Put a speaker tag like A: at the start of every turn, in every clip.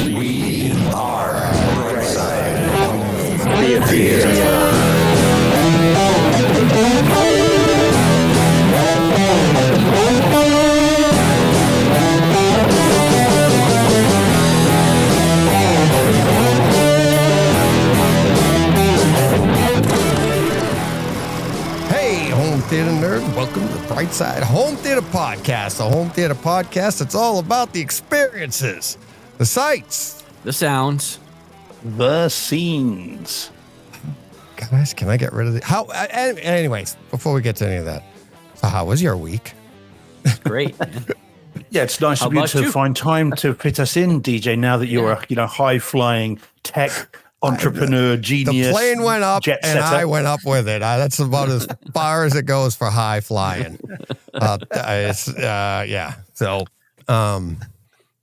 A: We are Brightside Theater.
B: Theater nerds, welcome to the Brightside Home Theater Podcast. The Home Theater Podcast, it's all about the experiences, the sights,
C: the sounds,
D: the scenes.
B: Guys, can I get rid of the... Anyways, before we get to any of that, so how was your week?
C: Great, man.
D: Yeah, it's nice of you to find time to fit us in, DJ, now that you're a high-flying tech entrepreneur, genius.
B: The plane went up and
D: setter.
B: I went up with it. That's about as far as it goes for high flying. So,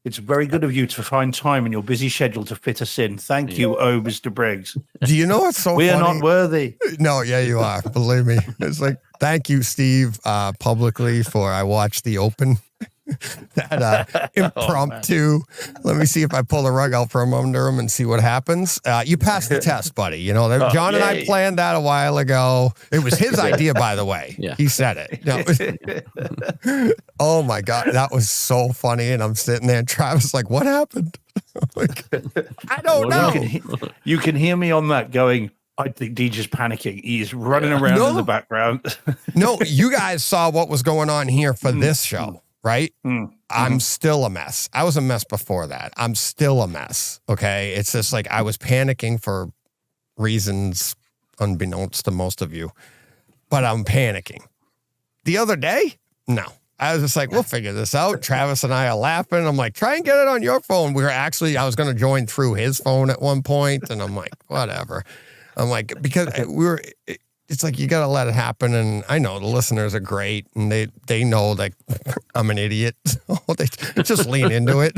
D: it's very good of you to find time in your busy schedule to fit us in. Thank you, Mr. Briggs.
B: Do you know what's so
D: we
B: funny?
D: are not worthy.
B: No, yeah, you are. Believe me. It's like, thank you, Steve, publicly for I watched the Open. That impromptu. Let me see if I pull the rug out from under him and see what happens. You passed the test, buddy. You know, John and I planned that a while ago. It was his idea, by the way.
C: Yeah.
B: He said it. Oh my God, that was so funny. And I'm sitting there, and Travis like, "What happened?" Like, I don't know.
D: You can hear me on that going, I think DJ's panicking. He's running around in the background.
B: No, you guys saw what was going on here for this show. Right? I'm still a mess. I was a mess before that. I'm still a mess. Okay. It's just like I was panicking for reasons unbeknownst to most of you, but I'm panicking. The other day, no. I was just like, we'll figure this out. Travis and I are laughing. I'm like, try and get it on your phone. I was going to join through his phone at one point, and I'm like, whatever. I'm like, because it's like, you got to let it happen. And I know the listeners are great and they know like I'm an idiot. So they just lean into it.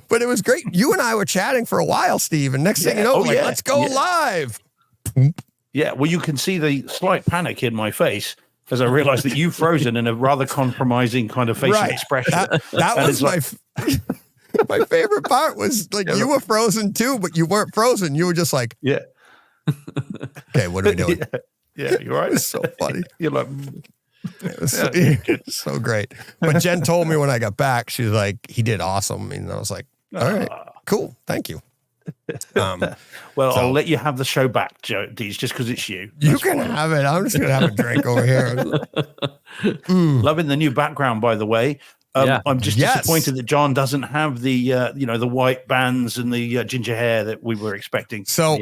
B: But it was great. You and I were chatting for a while, Steve. And next thing you know, let's go live.
D: Yeah. Well, you can see the slight panic in my face as I realized that you've frozen in a rather compromising kind of facial expression.
B: That was my favorite part was like you were frozen too, but you weren't frozen. You were just like,
D: yeah.
B: Okay, what are we doing?
D: Yeah, you're right.
B: It's so funny.
D: You're like,
B: it was so great. But Jen told me when I got back, she was like, he did awesome. And I was like, all right, cool. Thank you.
D: I'll let you have the show back, Joe Dees, just because it's you.
B: You can have it. I'm just going to have a drink over here.
D: Loving the new background, by the way. I'm just disappointed that John doesn't have the the white bands and the ginger hair that we were expecting.
B: So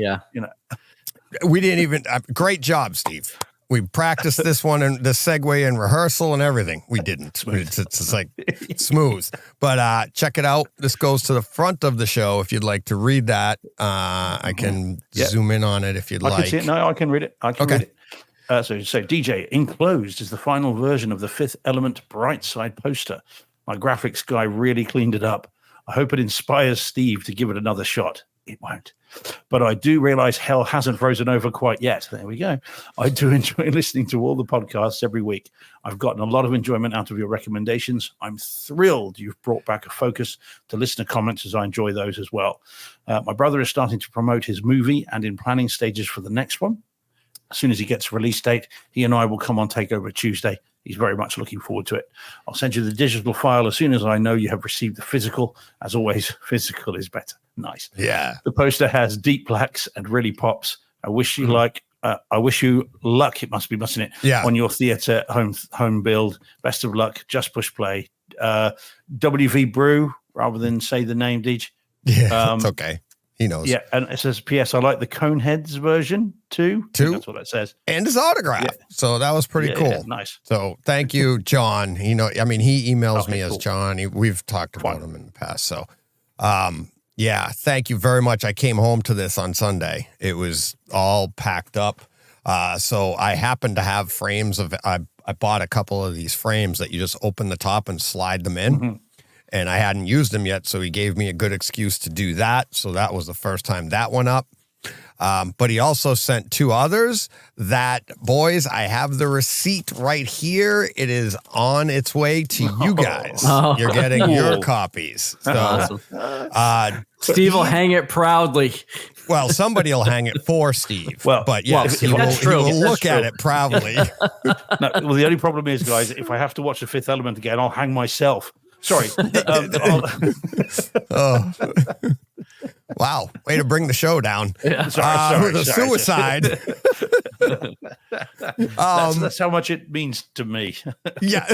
B: we didn't even. Great job, Steve. We practiced this one and the segue and rehearsal and everything. We didn't. It's like smooth. But check it out. This goes to the front of the show. If you'd like to read that, I can zoom in on it if you'd like.
D: I can see it. No, I can read it. Read it. So DJ, enclosed is the final version of the Fifth Element Brightside poster. My graphics guy really cleaned it up. I hope it inspires Steve to give it another shot. It won't. But I do realize hell hasn't frozen over quite yet. There we go. I do enjoy listening to all the podcasts every week. I've gotten a lot of enjoyment out of your recommendations. I'm thrilled you've brought back a focus to listener comments, as I enjoy those as well. My brother is starting to promote his movie and in planning stages for the next one. As soon as he gets a release date, he and I will come on Takeover Tuesday. He's very much looking forward to it. I'll send you the digital file as soon as I know you have received the physical. As always, physical is better. Nice.
B: Yeah.
D: The poster has deep blacks and really pops. I wish you luck. It must be, mustn't it?
B: Yeah.
D: On your theater home build. Best of luck. Just push play. WV Brew, rather than say the name, Deej.
B: Yeah, it's okay. He knows.
D: Yeah, and it says, P.S. I like the Coneheads version too. That's what it says.
B: And his autograph. Yeah. So that was pretty cool.
D: Yeah, nice.
B: So thank you, John. He emails me as John. We've talked about him in the past. So, thank you very much. I came home to this on Sunday. It was all packed up. So I happened to have frames of, I bought a couple of these frames that you just open the top and slide them in. Mm-hmm. And I hadn't used them yet, so he gave me a good excuse to do that. So that was the first time that went up. But he also sent 2 others that, boys, I have the receipt right here. It is on its way to you guys.
C: Oh.
B: You're getting your
D: Cool.
B: copies. So,
C: Awesome. Steve will hang it proudly.
B: well, somebody will hang it for Steve.
D: Well,
B: but yes,
C: well,
B: he
C: that's
B: will
C: true.
B: look
C: That's
B: at
C: true.
B: it proudly.
D: No, well, the only problem is, guys, if I have to watch The Fifth Element again, I'll hang myself. Sorry.
B: Oh. Wow. Way to bring the show down.
D: Sorry,
B: with a
D: sorry.
B: suicide.
D: That's how much it means to me.
B: Yeah.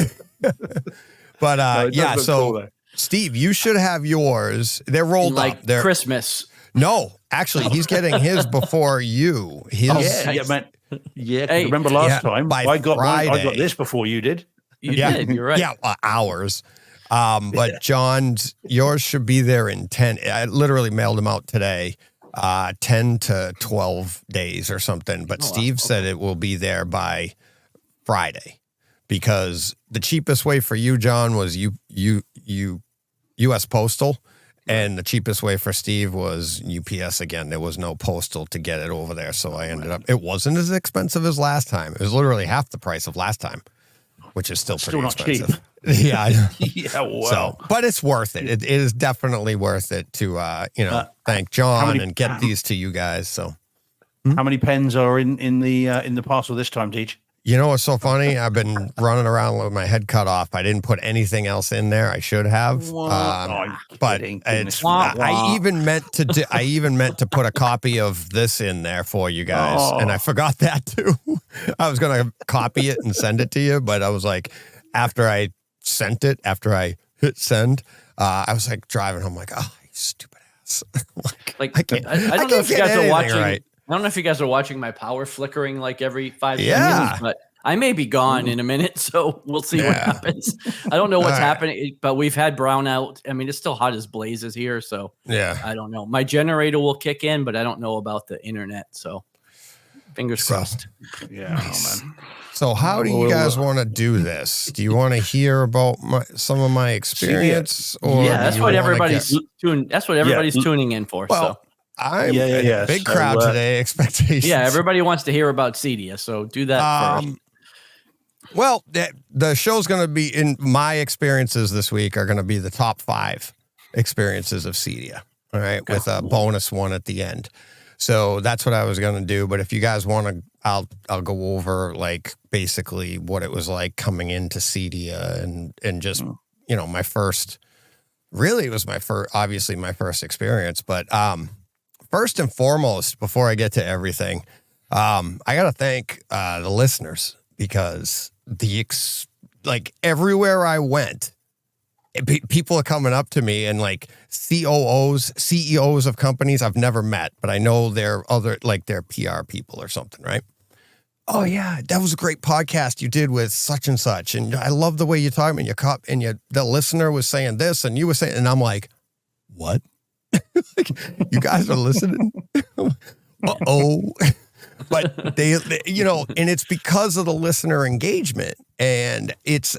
B: But
D: No, it does
B: yeah,
D: look
B: so
D: cool, though.
B: Steve, you should have yours. They're rolled
C: Like
B: up. They're
C: Christmas.
B: no, actually, he's getting his before you. His,
D: Yeah, man. Yeah, 'cause
C: Hey,
D: remember last
B: yeah,
D: time
B: by
D: I got
B: Friday.
D: this before you did.
C: You
B: yeah,
C: did. You're right.
B: Yeah, hours. But John's, yours should be there in 10. I literally mailed them out today, 10 to 12 days or something. But
C: wow.
B: Steve said it will be there by Friday because the cheapest way for you, John, was U.S. Postal. And the cheapest way for Steve was UPS again. There was no postal to get it over there. So I ended up, it wasn't as expensive as last time. It was literally half the price of last time, which is still pretty
D: Still not
B: expensive. Yeah. I know.
D: Yeah, wow.
B: So, but it's worth it. It is definitely worth it to, thank John and get these to you guys. So,
D: How many pens are in the parcel this time, Teach?
B: you know what's so funny? I've been running around with my head cut off. I didn't put anything else in there. I should have. But it's, I even meant to put a copy of this in there for you guys, and I forgot that too. I was gonna copy it and send it to you, but I was like, after I hit send, I was like driving home, like, oh, you stupid ass.
C: Like
B: I can't-
C: I don't know
B: can't
C: if you
B: get
C: guys are
B: anything
C: watching.
B: right.
C: I don't know if you guys are watching my power flickering like every 5
B: Yeah.
C: minutes, but I may be gone in a minute, so we'll see what happens. I don't know what's
B: All right.
C: happening, but we've had brownout. I mean, it's still hot as blazes here, so
B: Yeah.
C: I don't know. My generator will kick in, but I don't know about the internet, so fingers crossed.
D: Yeah, oh, man.
B: So how do you guys want to do this? Do you want to hear about some of my experience? Or
C: Yeah,
B: do
C: that's
B: you
C: what
B: wanna
C: everybody's
B: get-
C: That's what everybody's tuning in for.
B: Well,
C: so
B: I'm
D: Yeah.
B: big
D: So,
B: crowd today. Expectations.
C: yeah, everybody wants to hear about CEDIA, so do that first.
B: Well, the show's going to be, in my experiences this week, are going to be the top 5 experiences of CEDIA. All right, with a bonus one at the end. So that's what I was going to do. But if you guys want to, I'll go over like basically what it was like coming into CEDIA and just my first. Really, it was obviously my first experience. But first and foremost, before I get to everything, I got to thank the listeners because like everywhere I went, people are coming up to me and like CEOs of companies I've never met, but I know they're they're PR people or something, right? Oh yeah, that was a great podcast you did with such and such, and I love the way you talk. And the listener was saying this, and you were saying, and I'm like, what? Like, you guys are listening? Uh-oh. But they, and it's because of the listener engagement. And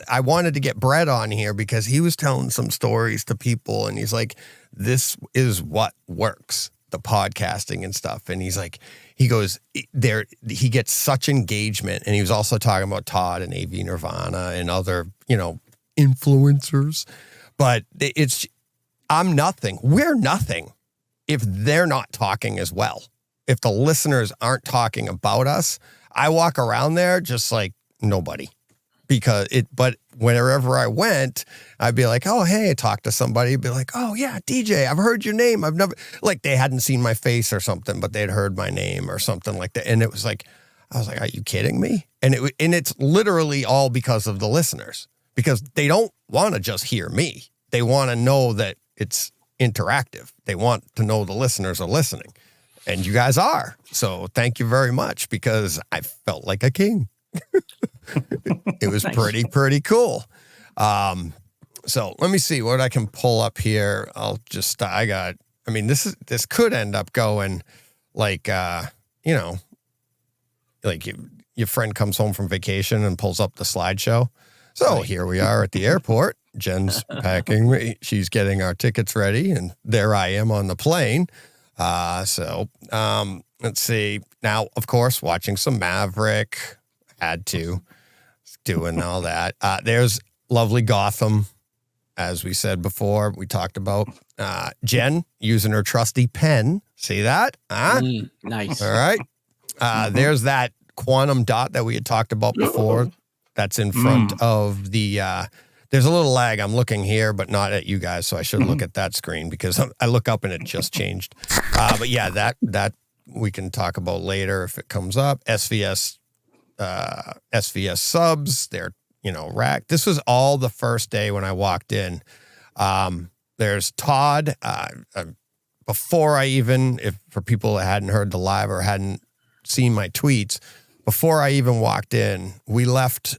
B: I wanted to get Brett on here because he was telling some stories to people and he's like, this is what works, the podcasting and stuff. And he's like, he gets such engagement. And he was also talking about Todd and AV Nirvana and other, influencers. But I'm nothing. We're nothing if they're not talking as well. If the listeners aren't talking about us, I walk around there just like nobody but wherever I went, I'd be like, oh, hey, talk to somebody. Be like, oh yeah, DJ, I've heard your name. I've never, like they hadn't seen my face or something, but they'd heard my name or something like that. And it was like, I was like, are you kidding me? And it's literally all because of the listeners, because they don't want to just hear me. They want to know that it's interactive. They want to know the listeners are listening. And you guys are. So thank you very much because I felt like a king. It was pretty cool. So let me see what I can pull up here. This could end up going like, like your friend comes home from vacation and pulls up the slideshow. So here we are at the airport. Jen's packing. She's getting our tickets ready. And there I am on the plane. let's see. Now, of course, watching some Maverick. Had to. Doing all that. There's lovely Gotham, as we said before. We talked about Jen using her trusty pen. See that?
C: Nice.
B: All right. There's that quantum dot that we had talked about before. That's in front of the. There's a little lag. I'm looking here, but not at you guys, so I should look at that screen because I look up and it just changed. But yeah, that we can talk about later if it comes up. SVS subs. They're rack. This was all the first day when I walked in. There's Todd. Before I even, if for people that hadn't heard the live or hadn't seen my tweets, before I even walked in, we left,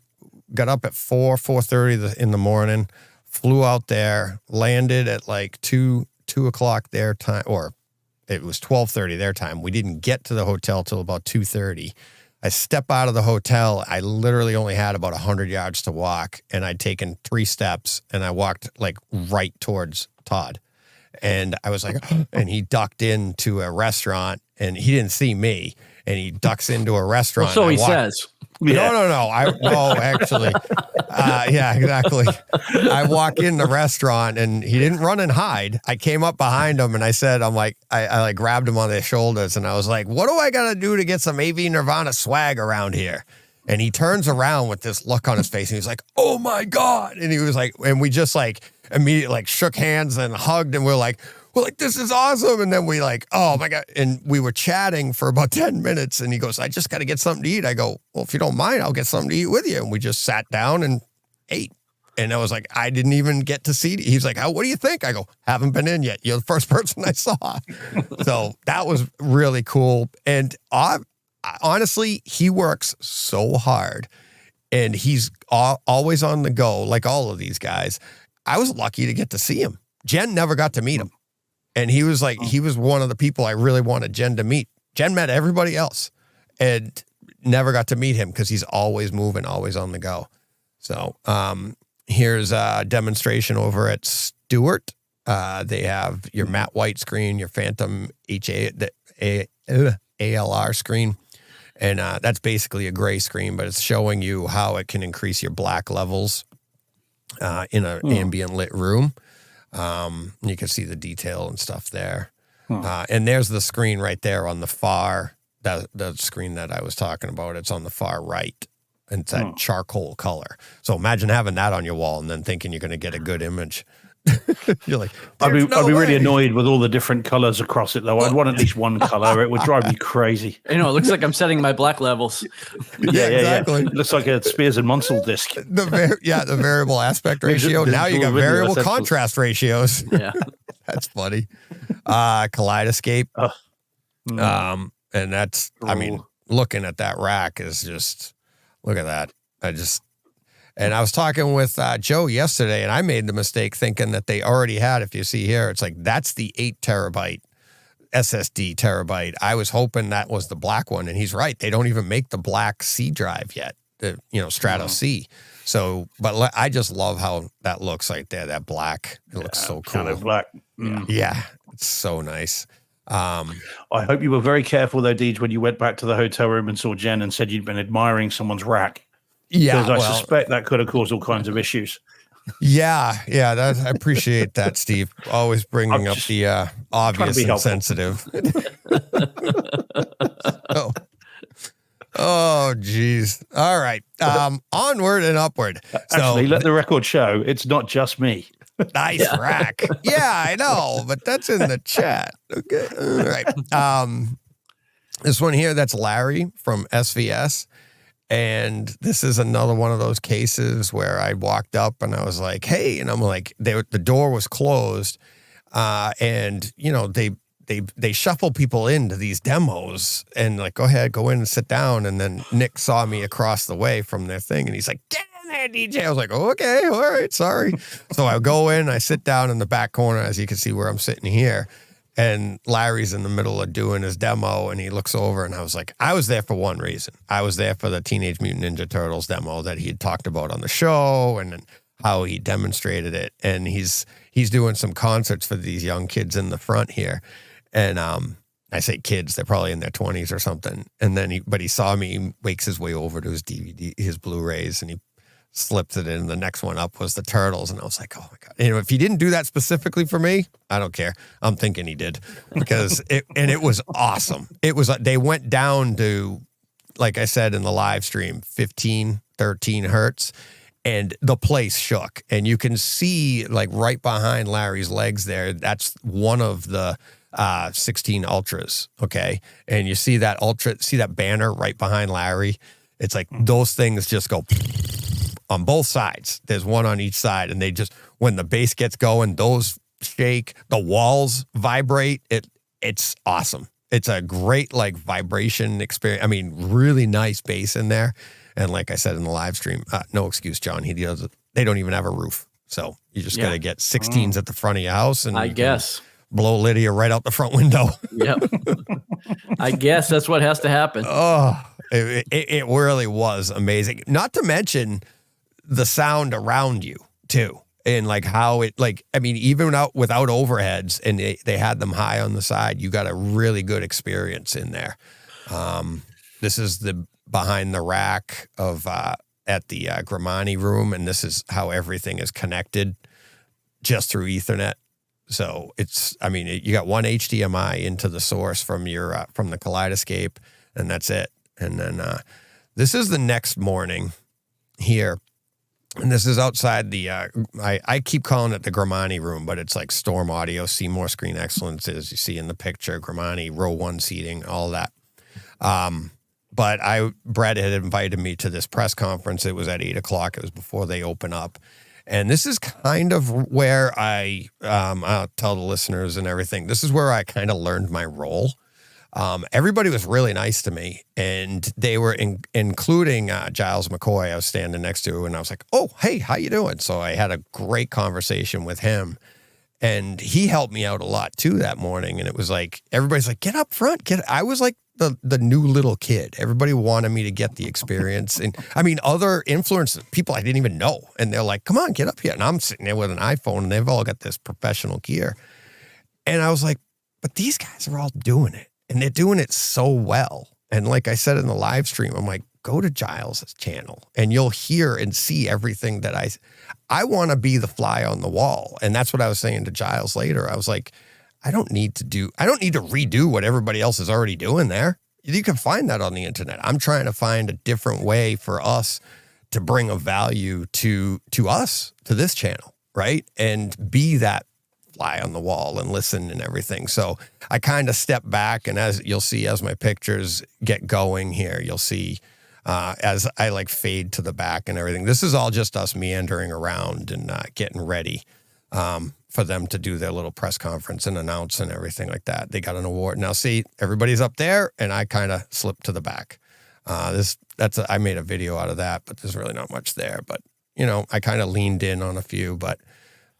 B: got up at 4:30 in the morning, flew out there, landed at like 2 o'clock their time, or it was 12:30 their time. We didn't get to the hotel till about 2:30. I step out of the hotel. I literally only had about 100 yards to walk, and I'd taken 3 steps, and I walked like right towards Todd. And I was like, and he ducked into a restaurant, and he didn't see me, and he ducks into a restaurant.
C: Well, so he says.
B: Yeah. No. Actually, yeah, exactly. I walk in the restaurant and he didn't run and hide. I came up behind him and I said, I grabbed him on the shoulders and I was like, what do I got to do to get some AV Nirvana swag around here? And he turns around with this look on his face and he's like, oh my God. And he was like, and we just like immediately like shook hands and hugged and we're like, this is awesome. And then we like, oh my God. And we were chatting for about 10 minutes. And he goes, I just got to get something to eat. I go, well, if you don't mind, I'll get something to eat with you. And we just sat down and ate. And I was like, I didn't even get to see it. He's like, what do you think? I go, haven't been in yet. You're the first person I saw. So that was really cool. And honestly, he works so hard and he's always on the go, like all of these guys. I was lucky to get to see him. Jen never got to meet him. And he was like, he was one of the people I really wanted Jen to meet. Jen met everybody else and never got to meet him because he's always moving, always on the go. So here's a demonstration over at Stewart. They have your matte white screen, your Phantom ALR screen. And that's basically a gray screen, but it's showing you how it can increase your black levels in an ambient lit room. You can see the detail and stuff there. And there's the screen right there on the far, the screen that I was talking about. It's on the far right. And it's that charcoal color. So imagine having that on your wall and then thinking you're going to get a good image. You're like,
D: I'd be really annoyed with all the different colors across it, though. I'd want at least one color. It would drive me crazy.
C: It looks like I'm setting my black levels.
B: Yeah, exactly.
D: It looks like a Spears and Munsell disc.
B: The variable aspect ratio. Now you got variable contrast ratios.
C: Yeah.
B: That's funny. Kaleidoscape. And that's, I mean, looking at that rack is just, look at that. And I was talking with Joe yesterday, and I made the mistake thinking that they already had, if you see here, it's like, that's the 8 terabyte SSD terabyte. I was hoping that was the black one, and he's right. They don't even make the black C drive yet, the Strato C. So, but I just love how that looks right there, that black. It looks so cool.
D: Kind of black.
B: Yeah, it's so nice.
D: I hope you were very careful, though, Deej, when you went back to the hotel room and saw Jen and said you'd been admiring someone's rack.
B: Yeah,
D: because I suspect that could have caused all kinds of issues.
B: Yeah, I appreciate that, Steve. Always bringing up the obvious and sensitive. Oh, geez. All right. Onward and upward.
D: Actually, let the record show it's not just me.
B: Nice rack. Yeah, I know, but that's in the chat. Okay. All right. This one here, that's Larry from SVS. And this is another one of those cases where I walked up and I was like, hey, and I'm like, the door was closed. And, they shuffle people into these demos and like, go ahead, go in and sit down. And then Nick saw me across the way from their thing and he's like, get in there, DJ. I was like, okay, all right, sorry. So I go in, I sit down in the back corner, as you can see where I'm sitting here. And Larry's in the middle of doing his demo and he looks over and I was like, I was there for one reason. I was there for the Teenage Mutant Ninja Turtles demo that he had talked about on the show and how he demonstrated it. And he's doing some concerts for these young kids in the front here. And I say kids, they're probably in their 20s or something. And then he saw me, he wakes his way over to his DVD, his Blu-rays, and he slipped it in. The next one up was the Turtles. And I was like, oh my God. If he didn't do that specifically for me, I don't care. I'm thinking he did, because it was awesome. It was, they went down to, like I said in the live stream, 15, 13 hertz. And the place shook. And you can see, like, right behind Larry's legs there, that's one of the 16 Ultras, okay? And you see that banner right behind Larry? It's like those things just go on both sides. There's one on each side, and they just, when the bass gets going, those shake, the walls vibrate. It's awesome. It's a great, like, vibration experience. I mean, really nice bass in there. And like I said in the live stream, no excuse, John. They don't even have a roof. So you just got to get 16s at the front of your house, and
C: I guess
B: blow Lydia right out the front window.
C: Yep. I guess that's what has to happen.
B: Oh, it really was amazing. Not to mention the sound around you too. And like how it, like, I mean, even without overheads, and they had them high on the side, you got a really good experience in there. This is the behind the rack of at the Gramani room, and this is how everything is connected just through Ethernet. So it's, I mean, you got one HDMI into the source from your from the Kaleidoscape, and that's it. And then this is the next morning here, and this is outside the I keep calling it the Gramani room, but it's like Storm Audio, Seymour Screen Excellence, as you see in the picture, Gramani row 1 seating, all that. But Brett had invited me to this press conference. It was at 8:00. It was before they open up. And this is kind of where I'll tell the listeners and everything, this is where I kind of learned my role. Everybody was really nice to me, and they were including Giles McCoy. I was standing next to, and I was like, oh, hey, how you doing? So I had a great conversation with him. And he helped me out a lot too that morning. And it was like, everybody's like, get up front. I was like the new little kid. Everybody wanted me to get the experience. And I mean, other influencers, people I didn't even know. And they're like, come on, get up here. And I'm sitting there with an iPhone, and they've all got this professional gear. And I was like, but these guys are all doing it, and they're doing it so well. And like I said in the live stream, I'm like, go to Giles' channel and you'll hear and see everything that I want to be the fly on the wall. And that's what I was saying to Giles later. I was like, I don't need to redo what everybody else is already doing there. You can find that on the internet. I'm trying to find a different way for us to bring a value to us, to this channel, right? And be that fly on the wall and listen and everything. So I kind of step back, and as you'll see, as my pictures get going here, you'll see as I like fade to the back and everything. This is all just us meandering around and getting ready for them to do their little press conference and announce and everything like that. They got an award. Now, see, everybody's up there, and I kind of slipped to the back. I made a video out of that, but there's really not much there. But, you know, I kind of leaned in on a few. But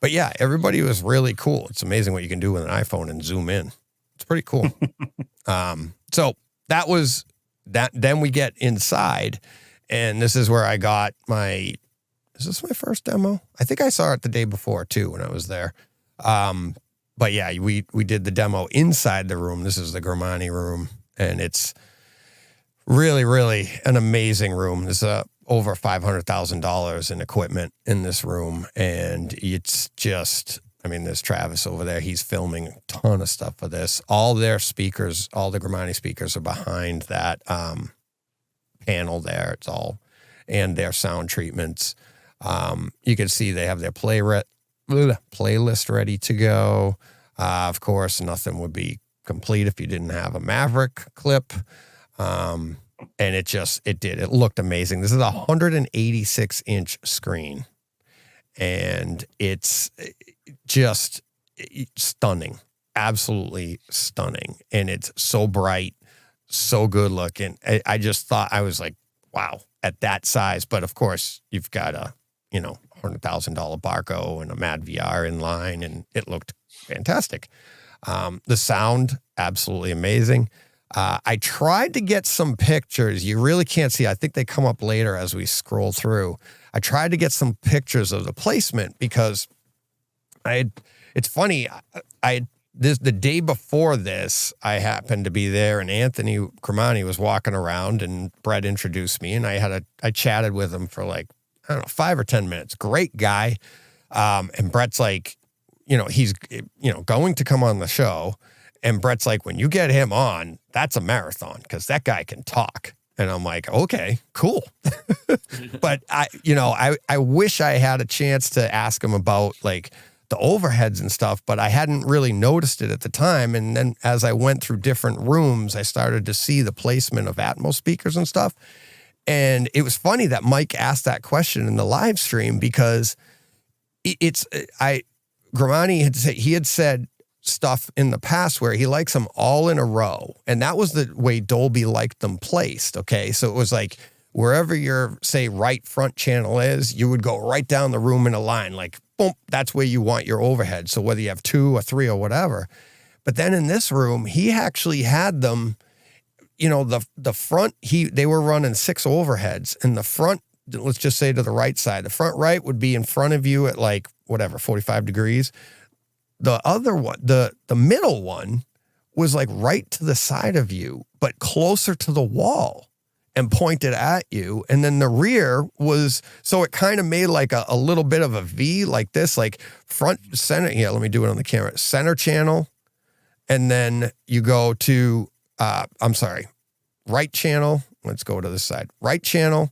B: yeah, everybody was really cool. It's amazing what you can do with an iPhone and zoom in. It's pretty cool. So that was that. Then we get inside, and this is where I got is this my first demo? I think I saw it the day before too when I was there. But yeah, we did the demo inside the room. This is the Gramani room, and it's really, really an amazing room. There's over $500,000 in equipment in this room, and it's just, I mean, there's Travis over there. He's filming a ton of stuff for this. All their speakers, all the Gramani speakers are behind that panel there. It's all, and their sound treatments. You can see they have their playlist ready to go. Of course, nothing would be complete if you didn't have a Maverick clip. And it looked amazing. This is a 186-inch screen, and it's just stunning, absolutely stunning. And it's so bright, so good looking. I just thought, I was like, wow, at that size. But of course, you've got a, $100,000 Barco and a Mad VR in line, and it looked fantastic. The sound, absolutely amazing. I tried to get some pictures. You really can't see. I think they come up later as we scroll through. I tried to get some pictures of the placement because it's funny. I the day before this, I happened to be there, and Anthony Cremani was walking around, and Brett introduced me, and I chatted with him for like, I don't know, 5 or 10 minutes. Great guy. And Brett's like, he's, going to come on the show. And Brett's like, when you get him on, that's a marathon because that guy can talk. And I'm like, okay, cool. But I wish I had a chance to ask him about like the overheads and stuff, but I hadn't really noticed it at the time. And then as I went through different rooms, I started to see the placement of Atmos speakers and stuff. And it was funny that Mike asked that question in the live stream because Gramani had said stuff in the past where he likes them all in a row. And that was the way Dolby liked them placed. Okay. So it was like wherever your, say, right front channel is, you would go right down the room in a line, like, boom, that's where you want your overhead. So whether you have 2 or 3 or whatever. But then in this room, he actually had them, the front, they were running 6 overheads, and the front, let's just say to the right side, the front right would be in front of you at like, whatever, 45 degrees. The other one, the middle one was like right to the side of you, but closer to the wall and pointed at you. And then the rear was, so it kind of made like a little bit of a V like this, like front center. Yeah, let me do it on the camera. Center channel. And then you go to, right channel. Let's go to this side. Right channel.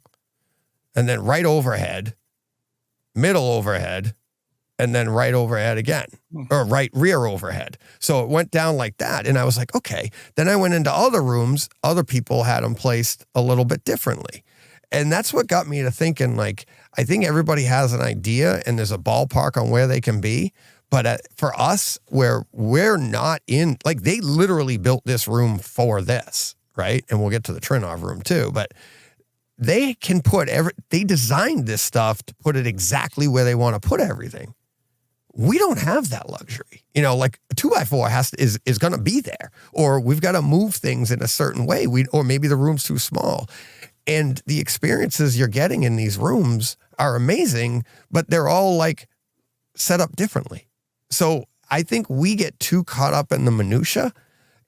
B: And then right overhead, middle overhead, and then right overhead again, or right rear overhead. So it went down like that. And I was like, okay. Then I went into other rooms. Other people had them placed a little bit differently. And that's what got me to thinking, like, I think everybody has an idea and there's a ballpark on where they can be. But for us, where we're not in, like, they literally built this room for this, right? And we'll get to the Trinov room too. But they can they designed this stuff to put it exactly where they want to put everything. We don't have that luxury. Like a 2x4 is going to be there, or we've got to move things in a certain way. Or maybe the room's too small. And the experiences you're getting in these rooms are amazing, but they're all like set up differently. So I think we get too caught up in the minutia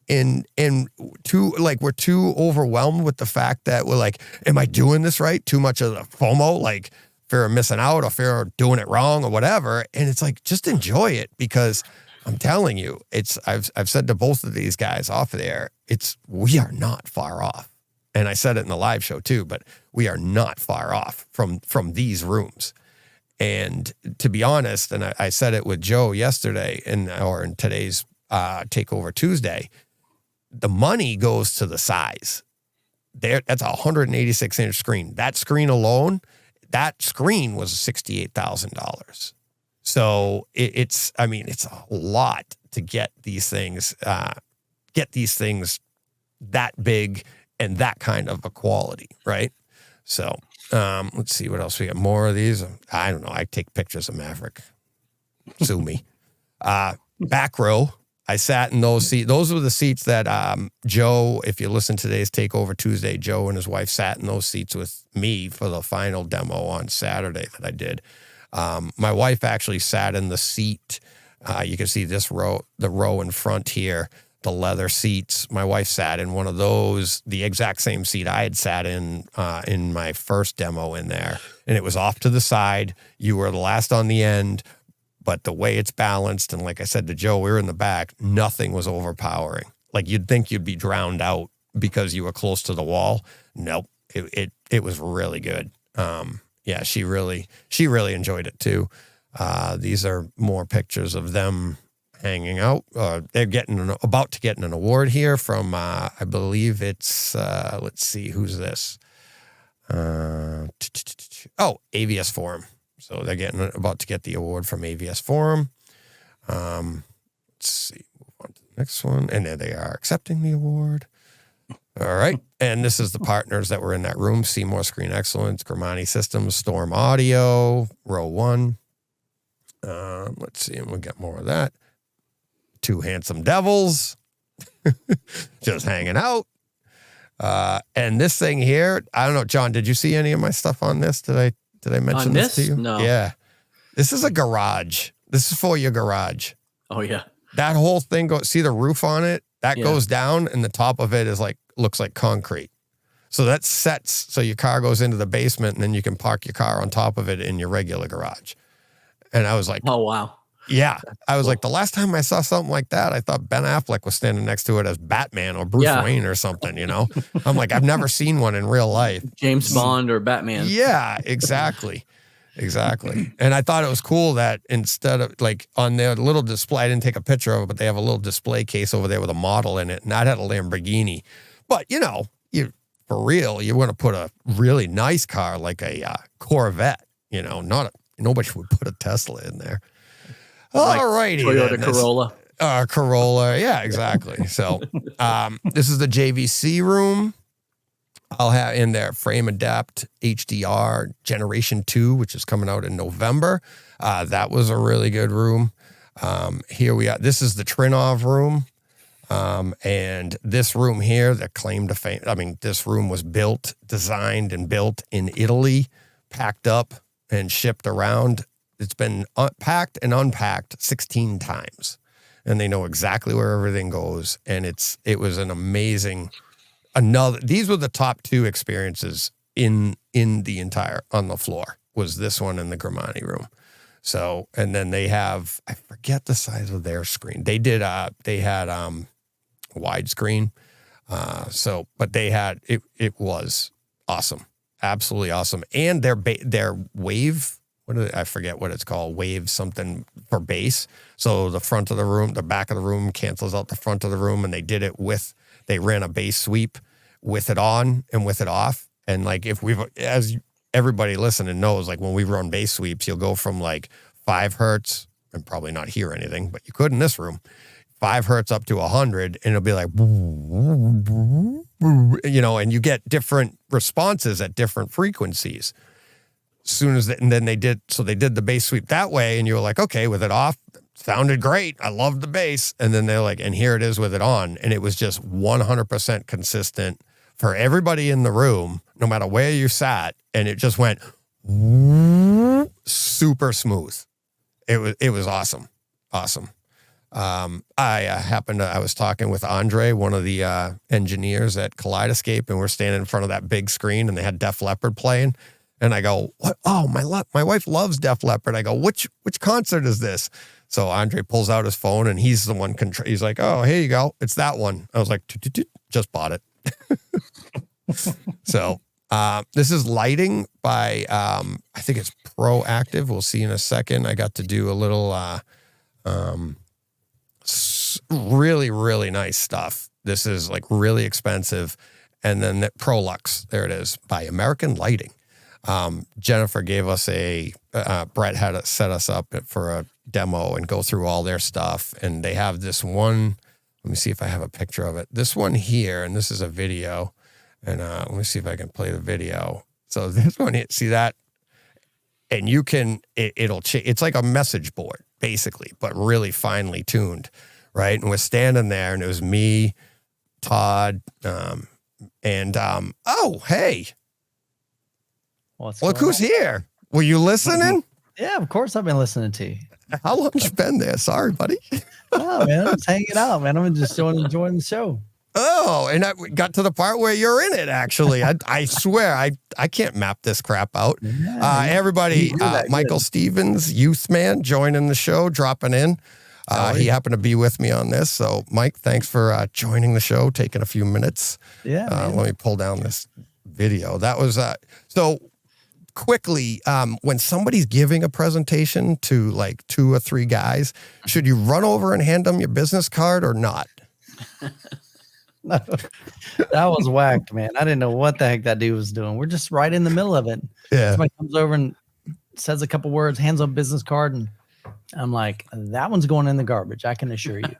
B: and we're too overwhelmed with the fact that we're like, am I doing this right? Too much of the FOMO, like fear of missing out or fear of doing it wrong or whatever. And it's like, just enjoy it, because I'm telling you, I've said to both of these guys off there, we are not far off. And I said it in the live show too, but we are not far off from these rooms. And to be honest, and I said it with Joe yesterday or in today's Takeover Tuesday, the money goes to the size. That's a 186-inch screen. That screen alone, that screen was $68,000. So it's a lot to get these things that big and that kind of a quality, right? So let's see what else we got. More of these. I don't know. I take pictures of Maverick. Sue me. Back row. I sat in those seats. Those were the seats that Joe, if you listen to today's Takeover Tuesday, Joe and his wife sat in those seats with me for the final demo on Saturday that I did. My wife actually sat in the seat. You can see the row in front here, the leather seats. My wife sat in one of those, the exact same seat I had sat in my first demo in there. And it was off to the side. You were the last on the end. But the way it's balanced, and like I said to Joe, we were in the back, nothing was overpowering. Like you'd think you'd be drowned out because you were close to the wall. Nope. It was really good. Yeah, she really enjoyed it too. These are more pictures of them hanging out. They're about to get an award here from, I believe it's, let's see, who's this? AVS Forum. So they're about to get the award from AVS Forum. Let's see, move on to the next one. And there they are accepting the award. All right. And this is the partners that were in that room: Seymour Screen Excellence, Gramani Systems, Storm Audio, Row 1. Let's see, and we'll get more of that. Two handsome devils just hanging out. And this thing here, I don't know, John, did you see any of my stuff on this? Did I mention
C: on
B: this to you?
C: No.
B: Yeah. This is a garage. This is for your garage.
C: Oh, yeah.
B: that whole thing goes. See the roof on it? That goes down, and the top of it is looks like concrete. So that sets so your car goes into the basement, and then you can park your car on top of it in your regular garage. And I was like,
C: oh wow.
B: Yeah. I was like, the last time I saw something like that, I thought Ben Affleck was standing next to it as Batman or Bruce Wayne or something, you know? I'm like, I've never seen one in real life.
C: James Bond or Batman.
B: Yeah, exactly. Exactly. And I thought it was cool that instead of like on their little display, I didn't take a picture of it, but they have a little display case over there with a model in it. And that had a Lamborghini. But, you know, for real, you want to put a really nice car like a Corvette, you know, nobody would put a Tesla in there. All righty.
C: Toyota Corolla.
B: Corolla. Yeah, exactly. So this is the JVC room. I'll have in there frame adapt HDR Generation 2, which is coming out in November. That was a really good room. Here we are. This is the Trinov room. And this room here, the claim to fame. I mean, this room was designed and built in Italy, packed up and shipped around. It's been packed and unpacked 16 times, and they know exactly where everything goes. And it was an amazing. These were the top two experiences in the entire on the floor. Was this one in the Grimani room? So, and then they have, I forget the size of their screen. They had widescreen. But they had it was awesome, absolutely awesome. And their wave. I forget what it's called, wave something for bass. So the front of the room, the back of the room cancels out the front of the room, and they ran a bass sweep with it on and with it off. And like as everybody listening knows, like when we run bass sweeps, you'll go from like 5 hertz and probably not hear anything, but you could in this room, 5 hertz up to 100, and it'll be like, you know, and you get different responses at different frequencies. They did the bass sweep that way, and you were like, okay, with it off, sounded great. I loved the bass. And then they're like, and here it is with it on. And it was just 100% consistent for everybody in the room, no matter where you sat. And it just went super smooth. It was awesome. Awesome. I was talking with Andre, one of the engineers at Kaleidoscape, and we're standing in front of that big screen, and they had Def Leppard playing. And I go, what? Oh, my wife loves Def Leppard. I go, which concert is this? So Andre pulls out his phone, and he's the one. He's like, oh, here you go. It's that one. I was like, just bought it. So this is lighting by, I think it's Proactive. We'll see in a second. I got to do a little really, really nice stuff. This is like really expensive. And then the Prolux, there it is, by American Lighting. Jennifer gave us Brett had set us up for a demo and go through all their stuff. And they have this one, let me see if I have a picture of it. This one here, and this is a video. And let me see if I can play the video. So this one, see that? And you can, it's like a message board, basically, but really finely tuned, right? And we're standing there, and it was me, Todd, oh, hey. Look who's here. Were you listening?
E: Yeah, of course I've been listening to you.
B: How long you been there? Sorry, buddy.
E: Oh, man, I'm just hanging out, man. I'm just enjoying the show.
B: Oh, and I got to the part where you're in it, actually. I swear, I can't map this crap out. Yeah, everybody, Michael Stevens, Youthman, joining the show, dropping in. He happened to be with me on this. So, Mike, thanks for joining the show, taking a few minutes.
E: Yeah.
B: Let me pull down this video. That was, so quickly, when somebody's giving a presentation to like 2 or 3 guys, should you run over and hand them your business card or not?
E: No, that was whacked, man. I didn't know what the heck that dude was doing. We're just right in the middle of it.
B: Yeah.
E: Somebody comes over and says a couple words, hands up a business card, and I'm like, that one's going in the garbage, I can assure you.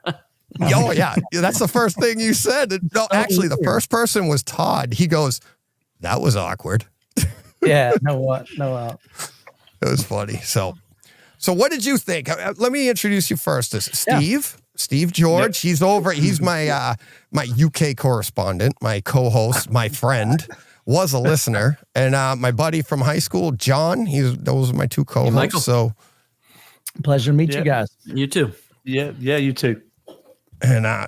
B: Oh, yeah. That's the first thing you said. No, actually, the first person was Todd. He goes, that was awkward.
E: Yeah, no.
B: It was funny. So what did you think? Let me introduce you first. This is Steve. Yeah. Steve George. Yep. He's my my UK correspondent, my co-host, my friend, was a listener, and my buddy from high school, John. Those are my 2 co-hosts.
C: Hey,
B: so
E: pleasure to meet you guys.
C: You too.
D: Yeah, you too.
B: And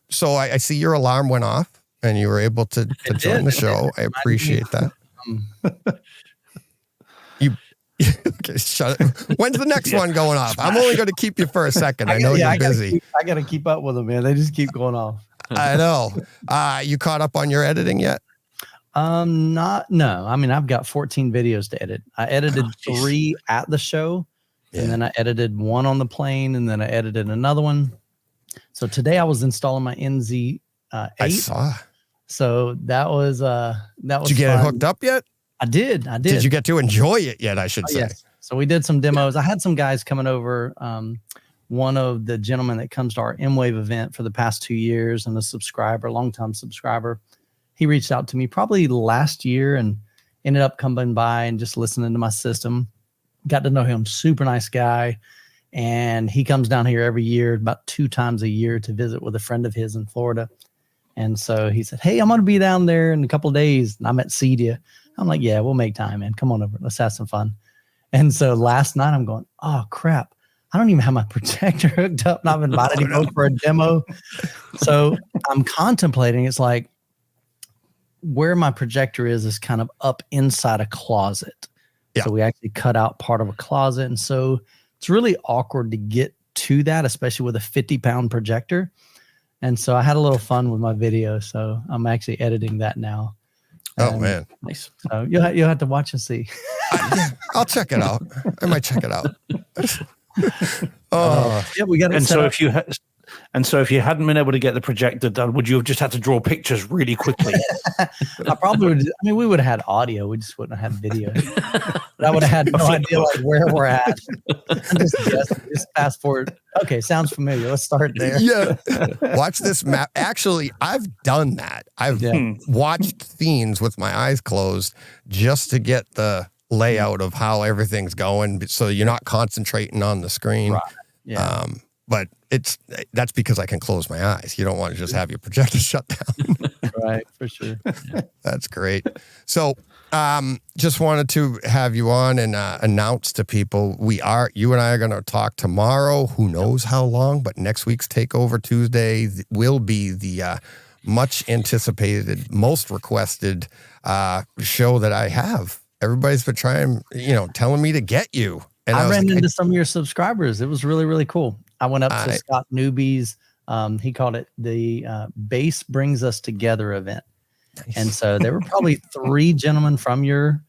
B: so I see your alarm went off and you were able to join the show. I appreciate that. Okay, shut it. When's the next one going off? I'm only going to keep you for a second. I know you're busy.
E: I got to keep up with them, man. They just keep going off.
B: I know. You caught up on your editing yet?
E: No. I mean, I've got 14 videos to edit. I edited 3 at the show, and then I edited 1 on the plane, and then I edited another one. So today I was installing my NZ 8.
B: I saw.
E: So that was
B: Did you get it hooked up yet?
E: I did.
B: Did you get to enjoy it yet? I should say.
E: Yes. So we did some demos. I had some guys coming over. One of the gentlemen that comes to our M-Wave event for the past 2 years and a longtime subscriber, he reached out to me probably last year and ended up coming by and just listening to my system. Got to know him. Super nice guy. And he comes down here every year, about 2 times a year, to visit with a friend of his in Florida. And so he said, hey, I'm going to be down there in a couple of days. And I'm at CEDIA. I'm like, yeah, we'll make time, man. Come on over. Let's have some fun. And so last night I'm going, oh, crap. I don't even have my projector hooked up. And I've invited him over for a demo. So I'm contemplating. It's like where my projector is kind of up inside a closet. Yeah. So we actually cut out part of a closet. And so it's really awkward to get to that, especially with a 50-pound projector. And so I had a little fun with my video. So I'm actually editing that now.
B: Oh, man.
E: Nice. So you'll have to watch and see.
B: I'll check it out. I might check it out.
E: Yeah, we got it.
D: And so if you hadn't been able to get the projector done, would you have just had to draw pictures really quickly?
E: I probably would. I mean, we would have had audio. We just wouldn't have had video. But I would have had no idea like where we're at. Just fast forward. Okay, sounds familiar. Let's start there.
B: Yeah. Watch this map. Actually, I've done that. I've watched scenes with my eyes closed just to get the layout of how everything's going, so you're not concentrating on the screen.
E: Right. Yeah.
B: But that's because I can close my eyes. You don't want to just have your projector shut down.
E: Right, for sure.
B: That's great. So just wanted to have you on and announce to people you and I are going to talk tomorrow. Who knows how long, but next week's Takeover Tuesday will be the much anticipated, most requested show that I have. Everybody's been trying, telling me to get you. And
E: I ran into some of your subscribers. It was really, really cool. I went up to Scott Newby's. He called it the Bass Brings Us Together event. Nice. And so there were probably 3 gentlemen from your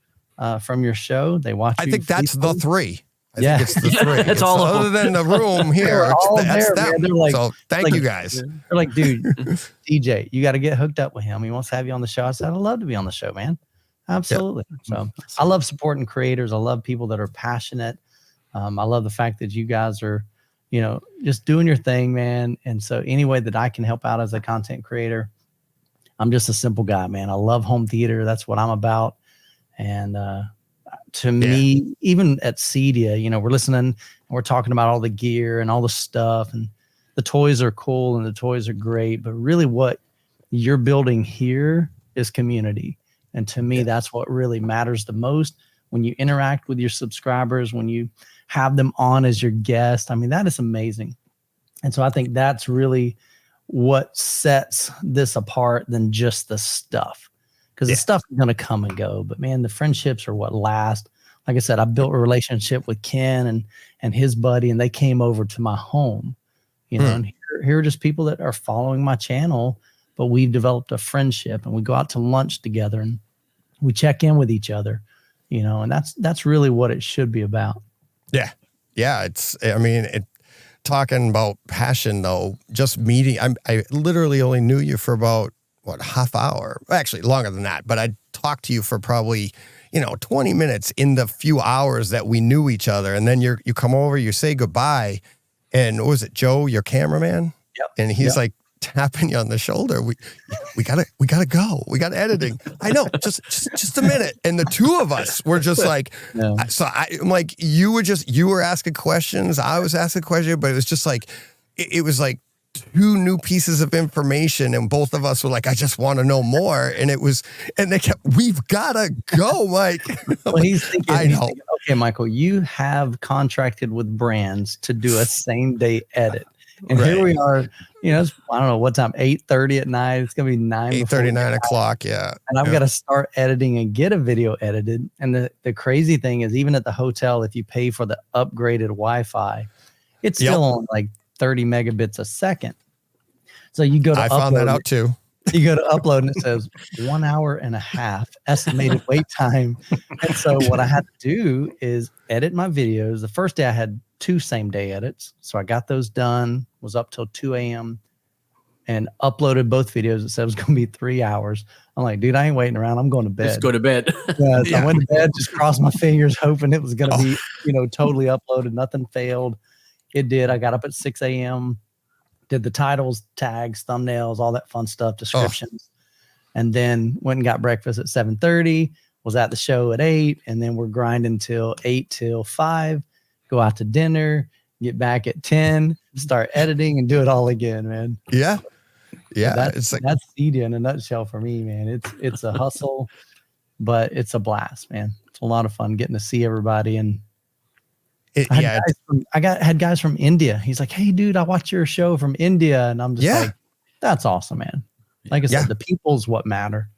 E: show. They watched.
B: I think that's the 3. I think it's the 3.
C: That's all of them.
B: Other than the room here. That's them.
E: Like,
B: so thank you guys.
E: They're like, dude, DJ, you got to get hooked up with him. He wants to have you on the show. I said, I'd love to be on the show, man. Absolutely. Yep. So I love supporting creators. I love people that are passionate. I love the fact that you guys are, just doing your thing, man. And so any way that I can help out as a content creator, I'm just a simple guy, man. I love home theater. That's what I'm about. And to me, even at CEDIA, we're listening and we're talking about all the gear and all the stuff, and the toys are cool and the toys are great. But really what you're building here is community. And to me, that's what really matters the most. When you interact with your subscribers, when you have them on as your guest, I mean, that is amazing. And so I think that's really what sets this apart than just the stuff. Because the stuff is going to come and go. But man, the friendships are what last. Like I said, I built a relationship with Ken and his buddy, and they came over to my home. And here are just people that are following my channel, but we've developed a friendship, and we go out to lunch together and we check in with each other, and that's really what it should be about. Yeah.
B: Yeah. Talking about passion though, just meeting, I literally only knew you for about half hour, actually longer than that, but I talked to you for probably, 20 minutes in the few hours that we knew each other. And then you come over, you say goodbye, and what was it, Joe, your cameraman?
E: Yep.
B: And he's like tapping you on the shoulder. We gotta go. We got editing. I know, just a minute. And the 2 of us were just like, so I'm like, you were asking questions. I was asking questions, but it was just like, it was like two new pieces of information, and both of us were like, I just want to know more. And they kept, we've got to go, Mike.
E: Well, he's thinking,
B: I know.
E: okay, Michael, you have contracted with brands to do a same day edit. And here we are, it's, I don't know what time, 8:30 at night. It's going to be
B: 8:30, 9 o'clock. Yeah.
E: And I've got to start editing and get a video edited. And the crazy thing is, even at the hotel, if you pay for the upgraded Wi-Fi, it's still on like 30 megabits a second. So you go to
B: I found that out too.
E: You go to upload and it says 1 hour and a half estimated wait time. And so what I had to do is edit my videos. The first day I had 2 same day edits. So I got those done, was up till 2 a.m. and uploaded both videos. It said it was going to be 3 hours. I'm like, dude, I ain't waiting around. I'm going to bed.
C: Let's go to bed.
E: So I went to bed, just crossed my fingers, hoping it was going to be, totally uploaded. Nothing failed. It did. I got up at 6 a.m., did the titles, tags, thumbnails, all that fun stuff, descriptions. And then went and got breakfast at 7:30, was at the show at 8, and then we're grinding till 8 till 5, go out to dinner, get back at 10, start editing and do it all again, man.
B: Yeah. Yeah.
E: That's CEDIA in a nutshell for me, man. It's a hustle, but it's a blast, man. It's a lot of fun getting to see everybody. And I had guys from India. He's like, hey, dude, I watch your show from India. And I'm just like, that's awesome, man. Like I said, the people's what matter.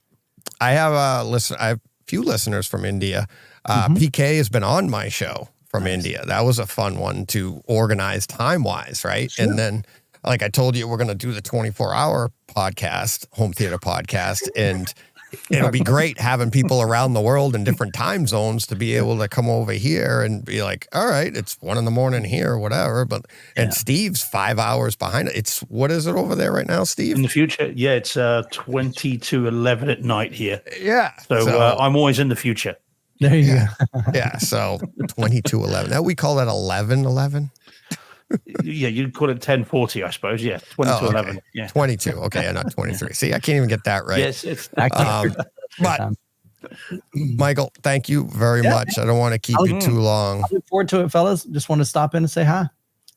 B: I have a few listeners from India. PK has been on my show from India. That was a fun one to organize time-wise, right? Sure. And then, like I told you, we're going to do the 24-hour podcast, home theater podcast, and it'll be great having people around the world in different time zones to be able to come over here and be like, all right, it's 1 a.m. here or whatever. But and Steve's 5 hours behind it. What is it over there right now, Steve?
D: In the future, it's 20 to 11 at night here.
B: Yeah.
D: So I'm always in the future.
E: There you go.
B: Yeah. So 20 to 11. Now we call that 11.
D: Yeah, you'd call it 10:40, I suppose. Yeah, 20 to 11. Yeah,
B: 22. Okay, not 23. See, I can't even get that right.
D: Yes, it's.
B: But Michael, thank you very much. I don't want to keep you too long.
E: I look forward to it, fellas. Just want to stop in and say hi.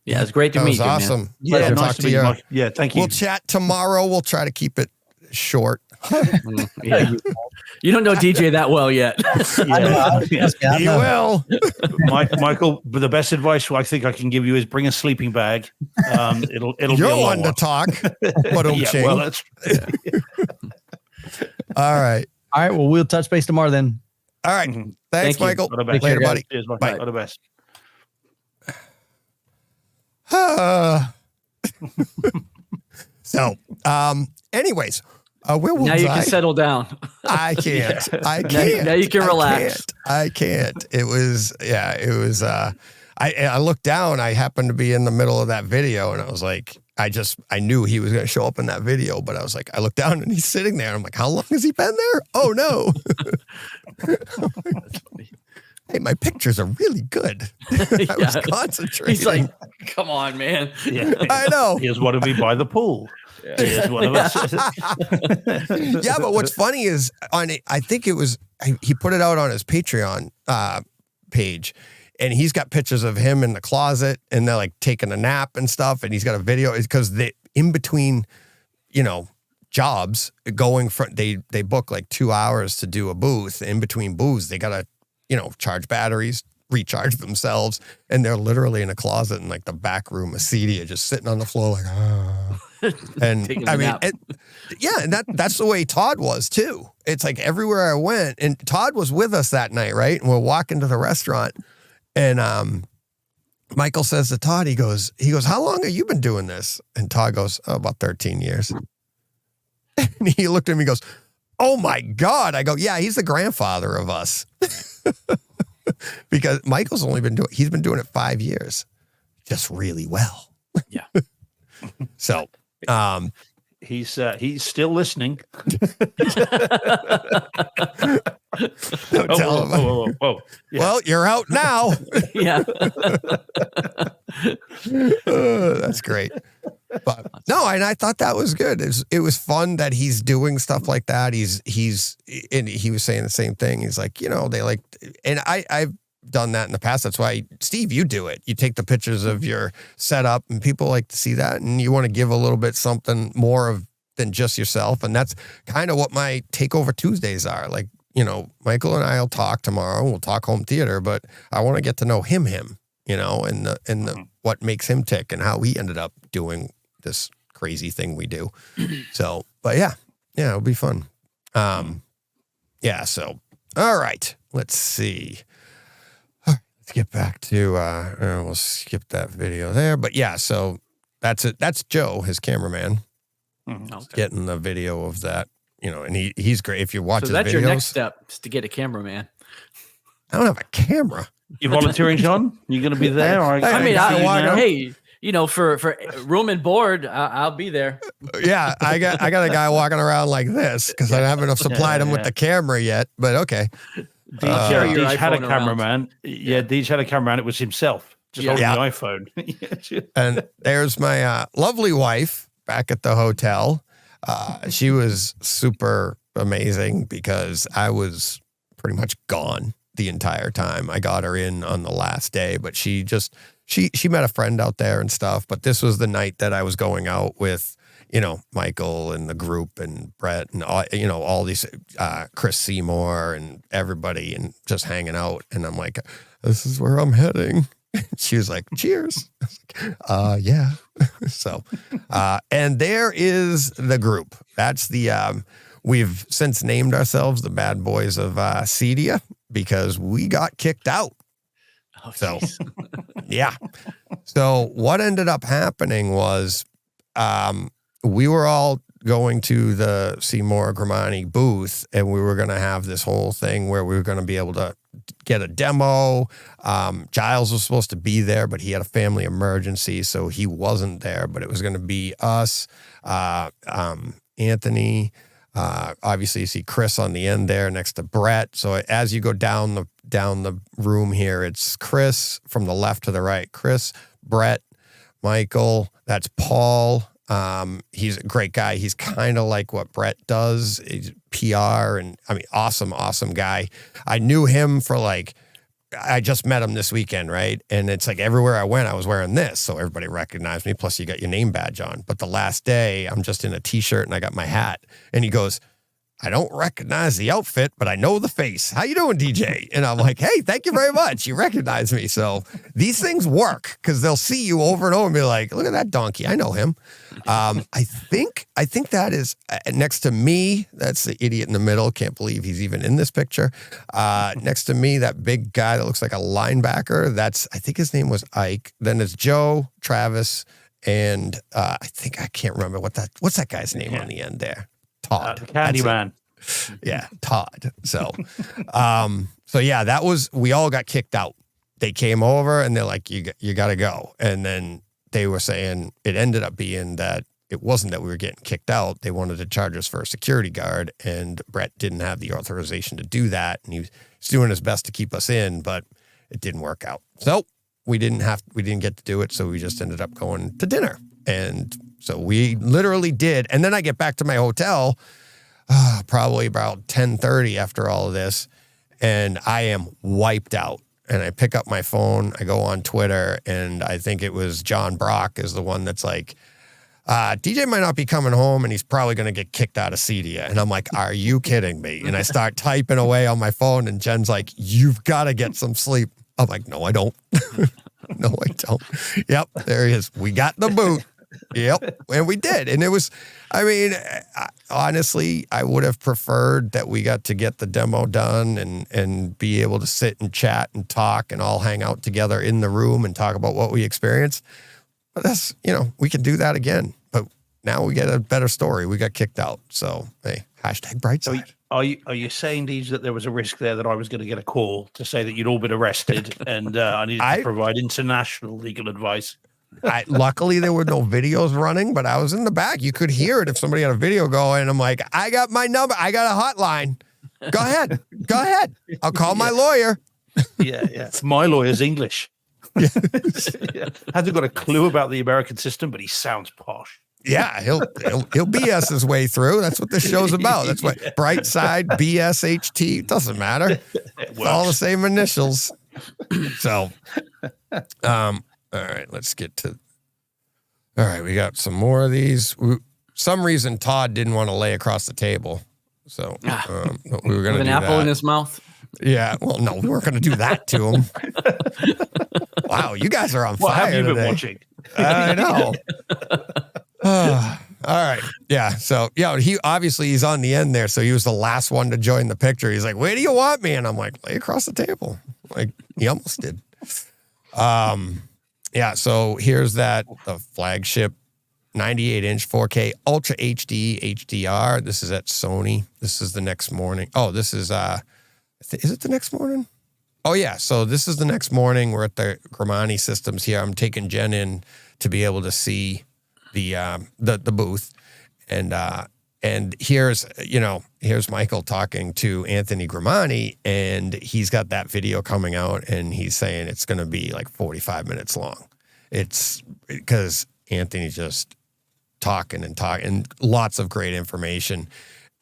C: Yeah, it's great to meet you.
B: That was awesome.
C: Man.
D: Yeah, nice
B: talk
D: to meet you, Mike. Yeah, thank you.
B: We'll chat tomorrow. We'll try to keep it short.
C: Yeah. You don't know DJ that well yet.
B: You will.
D: Michael, the best advice I think I can give you is bring a sleeping bag. It'll
B: You're
D: be a long
B: one to
D: one.
B: talk. But
D: that's
B: all right.
E: All right. Well, we'll touch base tomorrow then.
B: All right. Thanks,
C: Thank you.
B: Michael.
D: All the best.
B: Later, buddy.
D: Cheers, Mike.
B: Bye.
D: All the best.
B: So, anyways, where was
C: Now you can settle down.
B: I can't. I can't.
C: Now you can relax.
B: I can't. It was. I looked down. I happened to be in the middle of that video, and I was like, I knew he was going to show up in that video, but I was like, I looked down and he's sitting there. I'm like, how long has he been there? Oh no. Hey, my pictures are really good. I was concentrating.
C: He's like, come on, man.
D: Yeah.
B: I know.
D: Here's one of me by the pool. Here's one of us.
B: Yeah, but what's funny is I think it was he put it out on his Patreon page, and he's got pictures of him in the closet, and they're like taking a nap and stuff, and he's got a video because they in between, jobs going from they book like 2 hours to do a booth. In between booths, they gotta charge batteries, recharge themselves, and they're literally in a closet in like the back room of CEDIA, just sitting on the floor like, and I mean, and that's the way Todd was too. It's like everywhere I went, and Todd was with us that night, right? And we're walking to the restaurant, and Michael says to Todd, he goes, how long have you been doing this? And Todd goes, about 13 years. And he looked at me and goes, oh my God. I go, yeah, he's the grandfather of us. Because Michael's he's been doing it 5 years, just really well.
C: Yeah.
B: So,
D: he's still listening.
B: Don't tell him.
D: Whoa. Yeah.
B: Well, you're out now.
C: Yeah.
B: That's great. But no, and I thought that was good. It was fun that he's doing stuff like that. And he was saying the same thing. He's like, they like, and I've done that in the past. That's why, Steve, you do it. You take the pictures of your setup, and people like to see that, and you want to give a little bit something more of than just yourself. And that's kind of what my Takeover Tuesdays are. Like, you know, Michael and I will talk tomorrow. We'll talk home theater, but I want to get to know him, you know, and the what makes him tick and how he ended up doing this crazy thing we do. So, but yeah, it'll be fun. So, all right, let's see. Let's get back to, we'll skip that video there, but yeah, so that's it. That's Joe, his cameraman, getting the video of that, you know, and he's great. If you watch his videos. So that's your next
C: step, is to get a cameraman.
B: I don't have a camera.
D: You volunteering, John? You going to be there?
C: Hey, you know, for room and board, I'll be there.
B: Yeah, I got a guy walking around like this because I haven't supplied him with the camera yet. But okay,
D: Deej had a cameraman. Yeah, Deej had a cameraman. It was himself, just holding the iPhone.
B: And there's my lovely wife back at the hotel. She was super amazing because I was pretty much gone the entire time. I got her in on the last day, but she met a friend out there and stuff. But this was the night that I was going out with, you know, Michael and the group and Brett and all, you know, all these, Chris Seymour and everybody, and just hanging out. And I'm like, this is where I'm heading. She was like, cheers. I was like, yeah. So, and there is the group. That's the, we've since named ourselves the Bad Boys of CEDIA because we got kicked out.
C: Oh,
B: so, yeah. So what ended up happening was we were all going to the Seymour Gramani booth, and we were going to have this whole thing where we were going to be able to get a demo. Giles was supposed to be there, but he had a family emergency, so he wasn't there. But it was going to be us, Anthony. Obviously, you see Chris on the end there next to Brett. So as you go down the room here, it's Chris from the left to the right. Chris, Brett, Michael. That's Paul. He's a great guy. He's kind of like what Brett does. He's PR, and I mean, awesome guy. I knew him for I just met him this weekend, right? And it's like everywhere I went, I was wearing this. So everybody recognized me. Plus you got your name badge on. But the last day, I'm just in a t-shirt and I got my hat. And he goes, I don't recognize the outfit, but I know the face. How you doing, DJ? And I'm like, hey, thank you very much. You recognize me. So these things work because they'll see you over and over and be like, look at that donkey. I know him. I think that is next to me. That's the idiot in the middle. Can't believe he's even in this picture. Next to me, that big guy that looks like a linebacker. I think his name was Ike. Then it's Joe, Travis, and I can't remember what's that guy's name on the end there. Todd.
D: Candyman.
B: Yeah, Todd. So, yeah, we all got kicked out. They came over and they're like, you got to go. And then they were saying it ended up being that it wasn't that we were getting kicked out. They wanted to charge us for a security guard, and Brett didn't have the authorization to do that. And he was doing his best to keep us in, but it didn't work out. So we didn't get to do it. So we just ended up going to dinner. And so we literally did. And then I get back to my hotel, probably about 10:30 after all of this, and I am wiped out. And I pick up my phone, I go on Twitter, and I think it was John Brock is the one that's like, DJ might not be coming home, and he's probably going to get kicked out of CEDIA. And I'm like, are you kidding me? And I start typing away on my phone, and Jen's like, you've got to get some sleep. I'm like, no, I don't. No, I don't. Yep, there he is. We got the boot. Yep. And we did. And it was, honestly, I would have preferred that we got to get the demo done and be able to sit and chat and talk and all hang out together in the room and talk about what we experienced. But that's, we can do that again. But now we get a better story. We got kicked out. So, hey, #brightside.
D: Are you saying, Deej, that there was a risk there that I was going to get a call to say that you'd all been arrested and I needed to provide international legal advice?
B: Luckily, there were no videos running, but I was in the back. You could hear it if somebody had a video going. I'm like, I got my number. I got a hotline. Go ahead. I'll call my lawyer.
D: Yeah. My lawyer's English. Yeah. Hasn't got a clue about the American system, but he sounds posh.
B: Yeah, he'll BS his way through. That's what this show's about. That's what Brightside, BSHT, doesn't matter. It's all the same initials. So, all right, let's get to. All right, we got some more of these. Some reason Todd didn't want to lay across the table, so but we were going to
C: With
B: do
C: an apple
B: that.
C: in his mouth.
B: Yeah, well, no, we weren't going to do that to him. Wow, you guys are on
D: What
B: fire
D: have you been
B: today.
D: watching?
B: I know. All right. Yeah. So, yeah, he's on the end there. So he was the last one to join the picture. He's like, where do you want me? And I'm like, lay across the table. Like he almost did. Yeah. So here's the flagship 98-inch 4K Ultra HD HDR. This is at Sony. This is the next morning. Oh, this is it the next morning? Oh, yeah. So this is the next morning. We're at the Gramani Systems here. I'm taking Jen in to be able to see the booth. And here's Michael talking to Anthony Gramani, and he's got that video coming out, and he's saying it's going to be like 45 minutes long. It's because Anthony's just talking and lots of great information.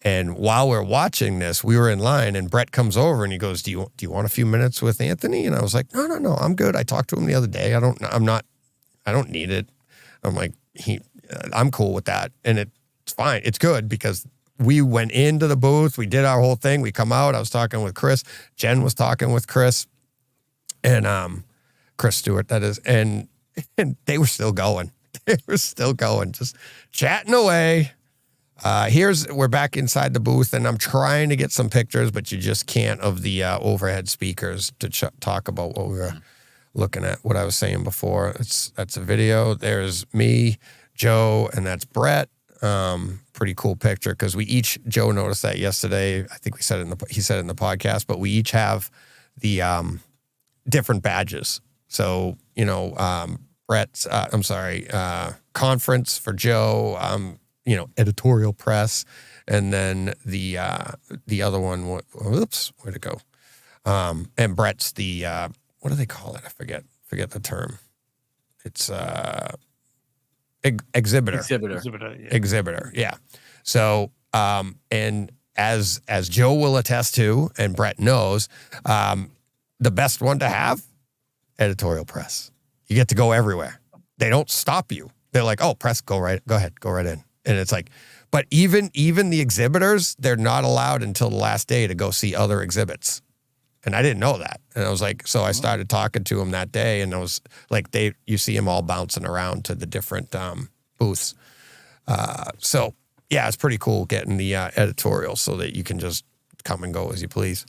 B: And while we're watching this, we were in line, and Brett comes over and he goes, "Do you want a few minutes with Anthony?" And I was like, "No, I'm good. I talked to him the other day. I don't need it." I'm like, I'm cool with that, and it's fine. It's good because we went into the booth, we did our whole thing. We come out. I was talking with Chris. Jen was talking with Chris, and Chris Stewart, that is, and they were still going. They were still going, just chatting away. We're back inside the booth, and I'm trying to get some pictures, but you just can't of the overhead speakers to talk about what we were looking at, what I was saying before. That's a video. There's me, Joe, and that's Brett. Pretty cool picture because Joe noticed that yesterday. I think he said it in the podcast, but we each have the different badges. So, Brett's, conference for Joe, editorial press, and then the other one, where'd it go? And Brett's the, what do they call it? I forget the term. It's exhibitor. Exhibitor, yeah. So, and as Joe will attest to, and Brett knows, the best one to have, editorial press. You get to go everywhere. They don't stop you. They're like, "Oh, press, go ahead, go right in." And it's like, but even the exhibitors, they're not allowed until the last day to go see other exhibits. And I didn't know that. And I was like, so I started talking to him that day, and I was like, you see them all bouncing around to the different booths. So yeah, it's pretty cool getting the editorial so that you can just come and go as you please.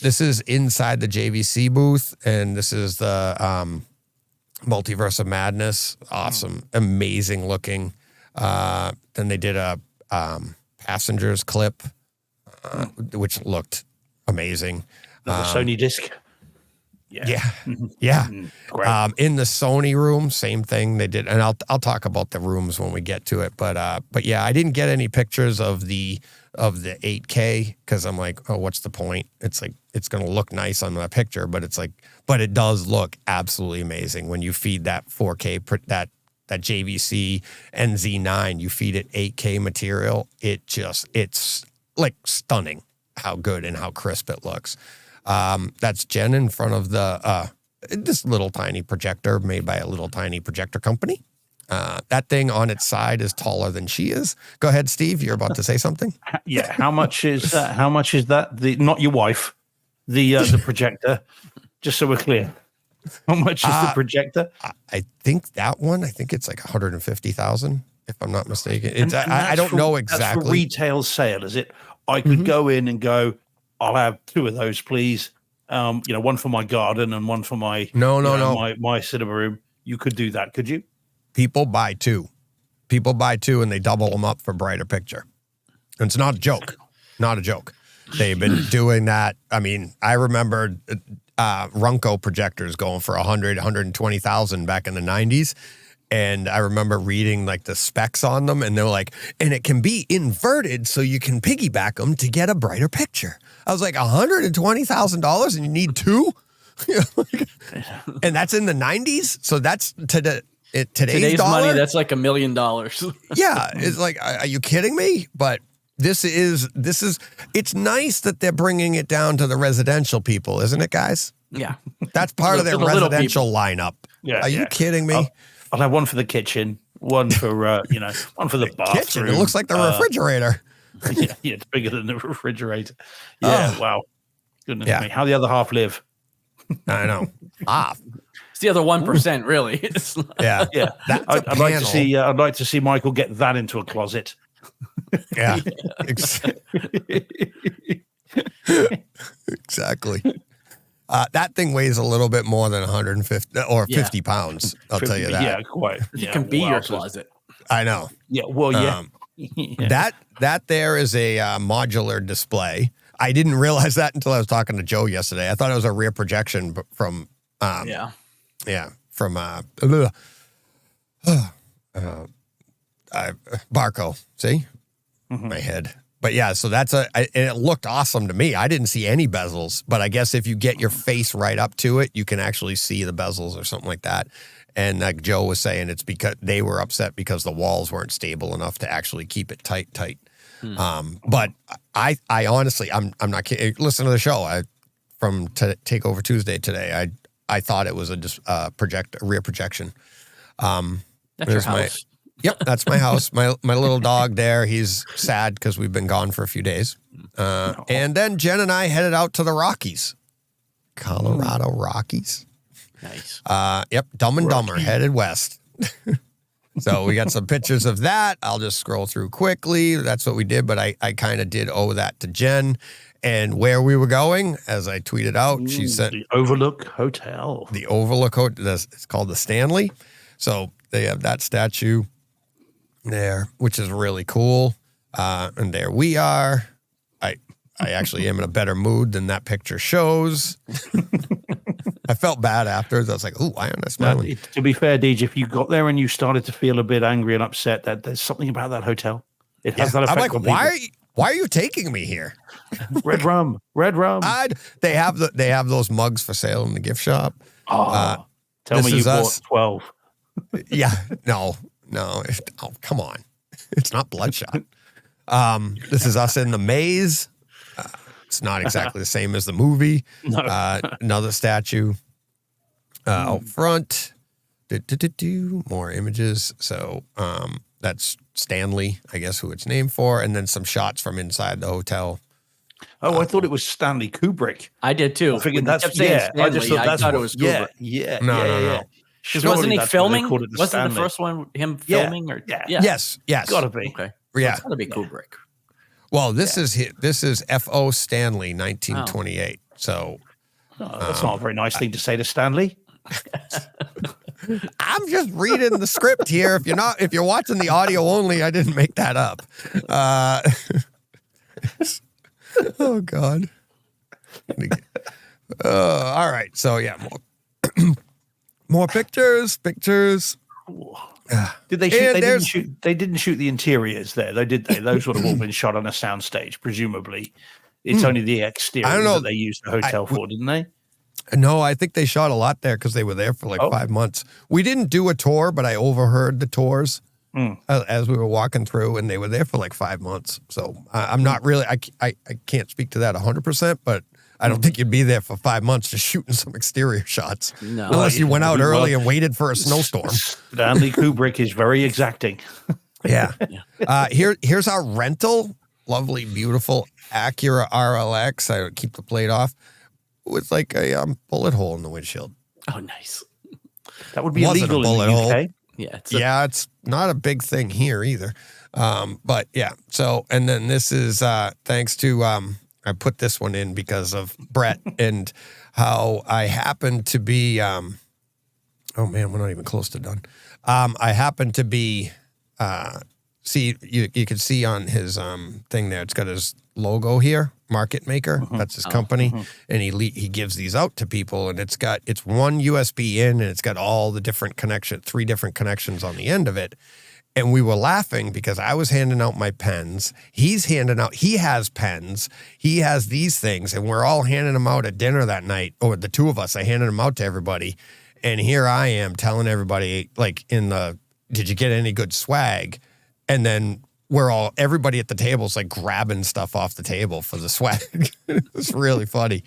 B: This is inside the JVC booth, and this is the Multiverse of Madness. Awesome, amazing looking. Then they did a Passengers clip, which looked amazing.
D: The Sony disc.
B: Yeah.
D: Great.
B: In the Sony room, same thing they did, and I'll talk about the rooms when we get to it. But yeah, I didn't get any pictures of the 8K because I'm like, oh, what's the point? It's like it's gonna look nice on the picture, but it does look absolutely amazing when you feed that 4K that JVC NZ9. You feed it 8K material. It's like stunning how good and how crisp it looks. That's Jen in front of this little tiny projector made by a little tiny projector company. That thing on its side is taller than she is. Go ahead, Steve. You're about to say something.
D: Yeah. How much is that? How much is that? Not your wife, the projector. Just so we're clear, how much is the projector?
B: I think that one. I think it's like 150,000, if I'm not mistaken. It's
D: And
B: I don't know exactly.
D: That's for retail sale, is it? I could go in and go, I'll have 2 of those, please. One for my garden and one for my my cinema room. You could do that, could you?
B: People buy 2. People buy 2 and they double them up for brighter picture. And it's not a joke. Not a joke. They've been doing that. I mean, I remember Runco projectors going for 120,000 back in the 90s. And I remember reading like the specs on them, and they were like, and it can be inverted so you can piggyback them to get a brighter picture. I was like, $120,000 and you need 2? And that's in the 90s. So that's today's dollar,
C: money. That's like $1 million.
B: Yeah. It's like, are you kidding me? But this is, it's nice that they're bringing it down to the residential people, isn't it, guys?
C: Yeah.
B: That's part of their
C: For the little
B: residential lineup.
D: Yeah,
B: Are you kidding me?
D: I'll have one for the kitchen, one for one for the bathroom.
B: Kitchen. It looks like the refrigerator.
D: Yeah, it's bigger than the refrigerator. Yeah, wow. Goodness me. How the other half live?
B: I know.
C: It's the other 1%, really. It's not-
B: Yeah.
D: Yeah.
B: That's
D: I'd like to see Michael get that into a closet.
B: Yeah. Exactly. That thing weighs a little bit more than 150 or 50 pounds. I'll tell you that.
D: Yeah, quite.
C: It can be your closet.
B: I know.
D: Yeah. Well, yeah.
B: That there is a modular display. I didn't realize that until I was talking to Joe yesterday. I thought it was a rear projection from Barco. See my head. But yeah, so and it looked awesome to me. I didn't see any bezels, but I guess if you get your face right up to it, you can actually see the bezels or something like that. And like Joe was saying, it's because they were upset because the walls weren't stable enough to actually keep it tight. But I honestly, I'm not kidding. Listen to the show. From Takeover Tuesday today, I thought it was a rear projection.
C: That's your house.
B: Yep, that's my house. My little dog there. He's sad because we've been gone for a few days. And then Jen and I headed out to the Rockies, Colorado Rockies.
C: Nice.
B: Yep, Dumb and Dumber headed west. So we got some pictures of that. I'll just scroll through quickly. That's what we did, but I kind of did owe that to Jen. And where we were going, as I tweeted out, she said
D: the Overlook Hotel.
B: The Overlook Hotel. It's called the Stanley. So they have that statue there, which is really cool. And there we are. I actually am in a better mood than that picture shows. I felt bad afterwards. I was like, "Ooh, why aren't I smiling?"
D: To be fair, DJ, if you got there and you started to feel a bit angry and upset, that there's something about that hotel. It has that effect.
B: I'm like, why are you taking me here?
D: Red rum.
B: They have those mugs for sale in the gift shop.
D: Tell me you bought 12.
B: Yeah, no. Oh, come on. It's not Bloodshot. This is us in the maze. It's not exactly the same as the movie.
D: No.
B: Another statue out front. More images. So that's Stanley, I guess, who it's named for. And then some shots from inside the hotel.
D: Oh, I thought it was Stanley Kubrick.
C: I did too.
D: I figured
C: I thought it was Kubrick.
D: Yeah.
B: No.
C: Because wasn't he filming? Wasn't the first one him filming?
B: Yes.
D: Gotta be.
C: Okay.
B: Yeah.
C: It's gotta be Kubrick.
B: Well, this is F.O. Stanley, 1928. So
D: that's not a very nice thing to say to Stanley.
B: I'm just reading the script here. If you're watching the audio only, I didn't make that up. Oh God. All right. So yeah, more pictures.
D: Did they shoot? They didn't shoot the interiors there, though, did they? Those would have all been shot on a soundstage, presumably. It's only the exterior that they used the hotel for, didn't they?
B: No, I think they shot a lot there because they were there for 5 months. We didn't do a tour, but I overheard the tours as we were walking through, and they were there for 5 months. So I'm not really, I can't speak to that 100%, but I don't think you'd be there for 5 months just shooting some exterior shots. No. Unless you went out early and waited for a snowstorm.
D: Stanley Kubrick is very exacting.
B: Yeah. Here's our rental. Lovely, beautiful Acura RLX. I keep the plate off. With a bullet hole in the windshield.
C: Oh, nice.
D: That would be illegal in the UK.
B: Hole. It's not a big thing here either. But yeah. So, and then this is thanks to I put this one in because of Brett and how I happen to be. Oh man, we're not even close to done. I happen to be. See, you can see on his thing there. It's got his logo here, Market Maker. That's his company, and he gives these out to people. And it's one USB in, and it's got all the different 3 different connections on the end of it. And we were laughing because I was handing out my pens. He has pens. He has these things, and we're all handing them out at dinner that night. Or the two of us, I handed them out to everybody. And here I am telling everybody, did you get any good swag? And then everybody at the table is like grabbing stuff off the table for the swag. It's really funny.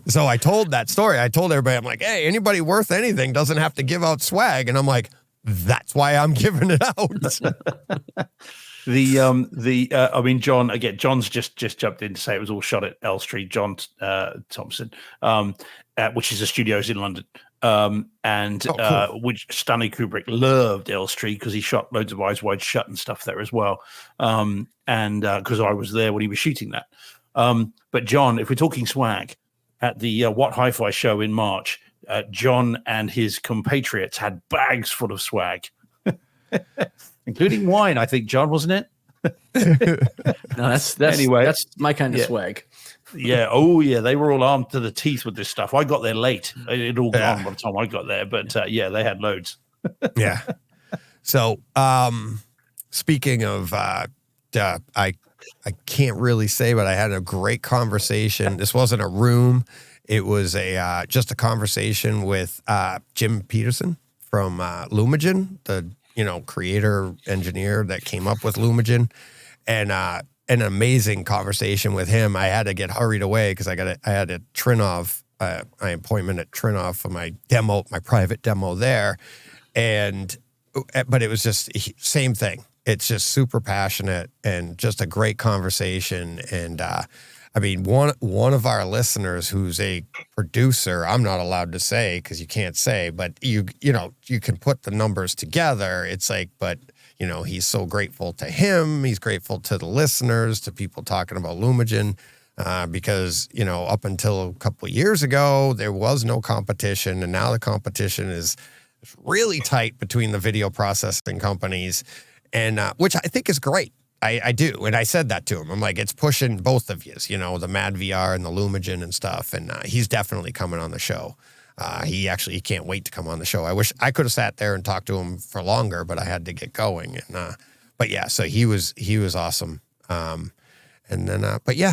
B: So I told that story. I told everybody, I'm like, hey, anybody worth anything doesn't have to give out swag. And I'm like, that's why I'm giving it out.
D: I mean, John's just jumped in to say it was all shot at Elstree. John Thompson, which is the studios in London. Which Stanley Kubrick loved Elstree because he shot loads of Eyes Wide Shut and stuff there as well. Because I was there when he was shooting that. But John, if we're talking swag, at the What Hi-Fi show in March, John and his compatriots had bags full of swag, including wine. I think, John, wasn't it?
C: No, that's
D: anyway.
C: That's my kind of swag.
D: Yeah. Oh, yeah. They were all armed to the teeth with this stuff. I got there late. It all gone by the time I got there. But they had loads.
B: Yeah. So, speaking of, I can't really say, but I had a great conversation. This wasn't a room. It was just a conversation with Jim Peterson from Lumagen, the creator engineer that came up with Lumagen, and an amazing conversation with him. I had to get hurried away because I had a Trinov, my appointment at Trinov for my demo, my private demo there, but it was just same thing. It's just super passionate and just a great conversation. And I mean, one of our listeners who's a producer, I'm not allowed to say because you can't say, but you can put the numbers together. It's like, but he's so grateful to him. He's grateful to the listeners, to people talking about Lumagen, because up until a couple of years ago there was no competition, and now the competition is really tight between the video processing companies, and which I think is great. I do. And I said that to him. I'm like, it's pushing both of you, the Mad VR and the Lumagen and stuff. And he's definitely coming on the show. He can't wait to come on the show. I wish I could have sat there and talked to him for longer, but I had to get going. And, but yeah, so he was awesome. And then,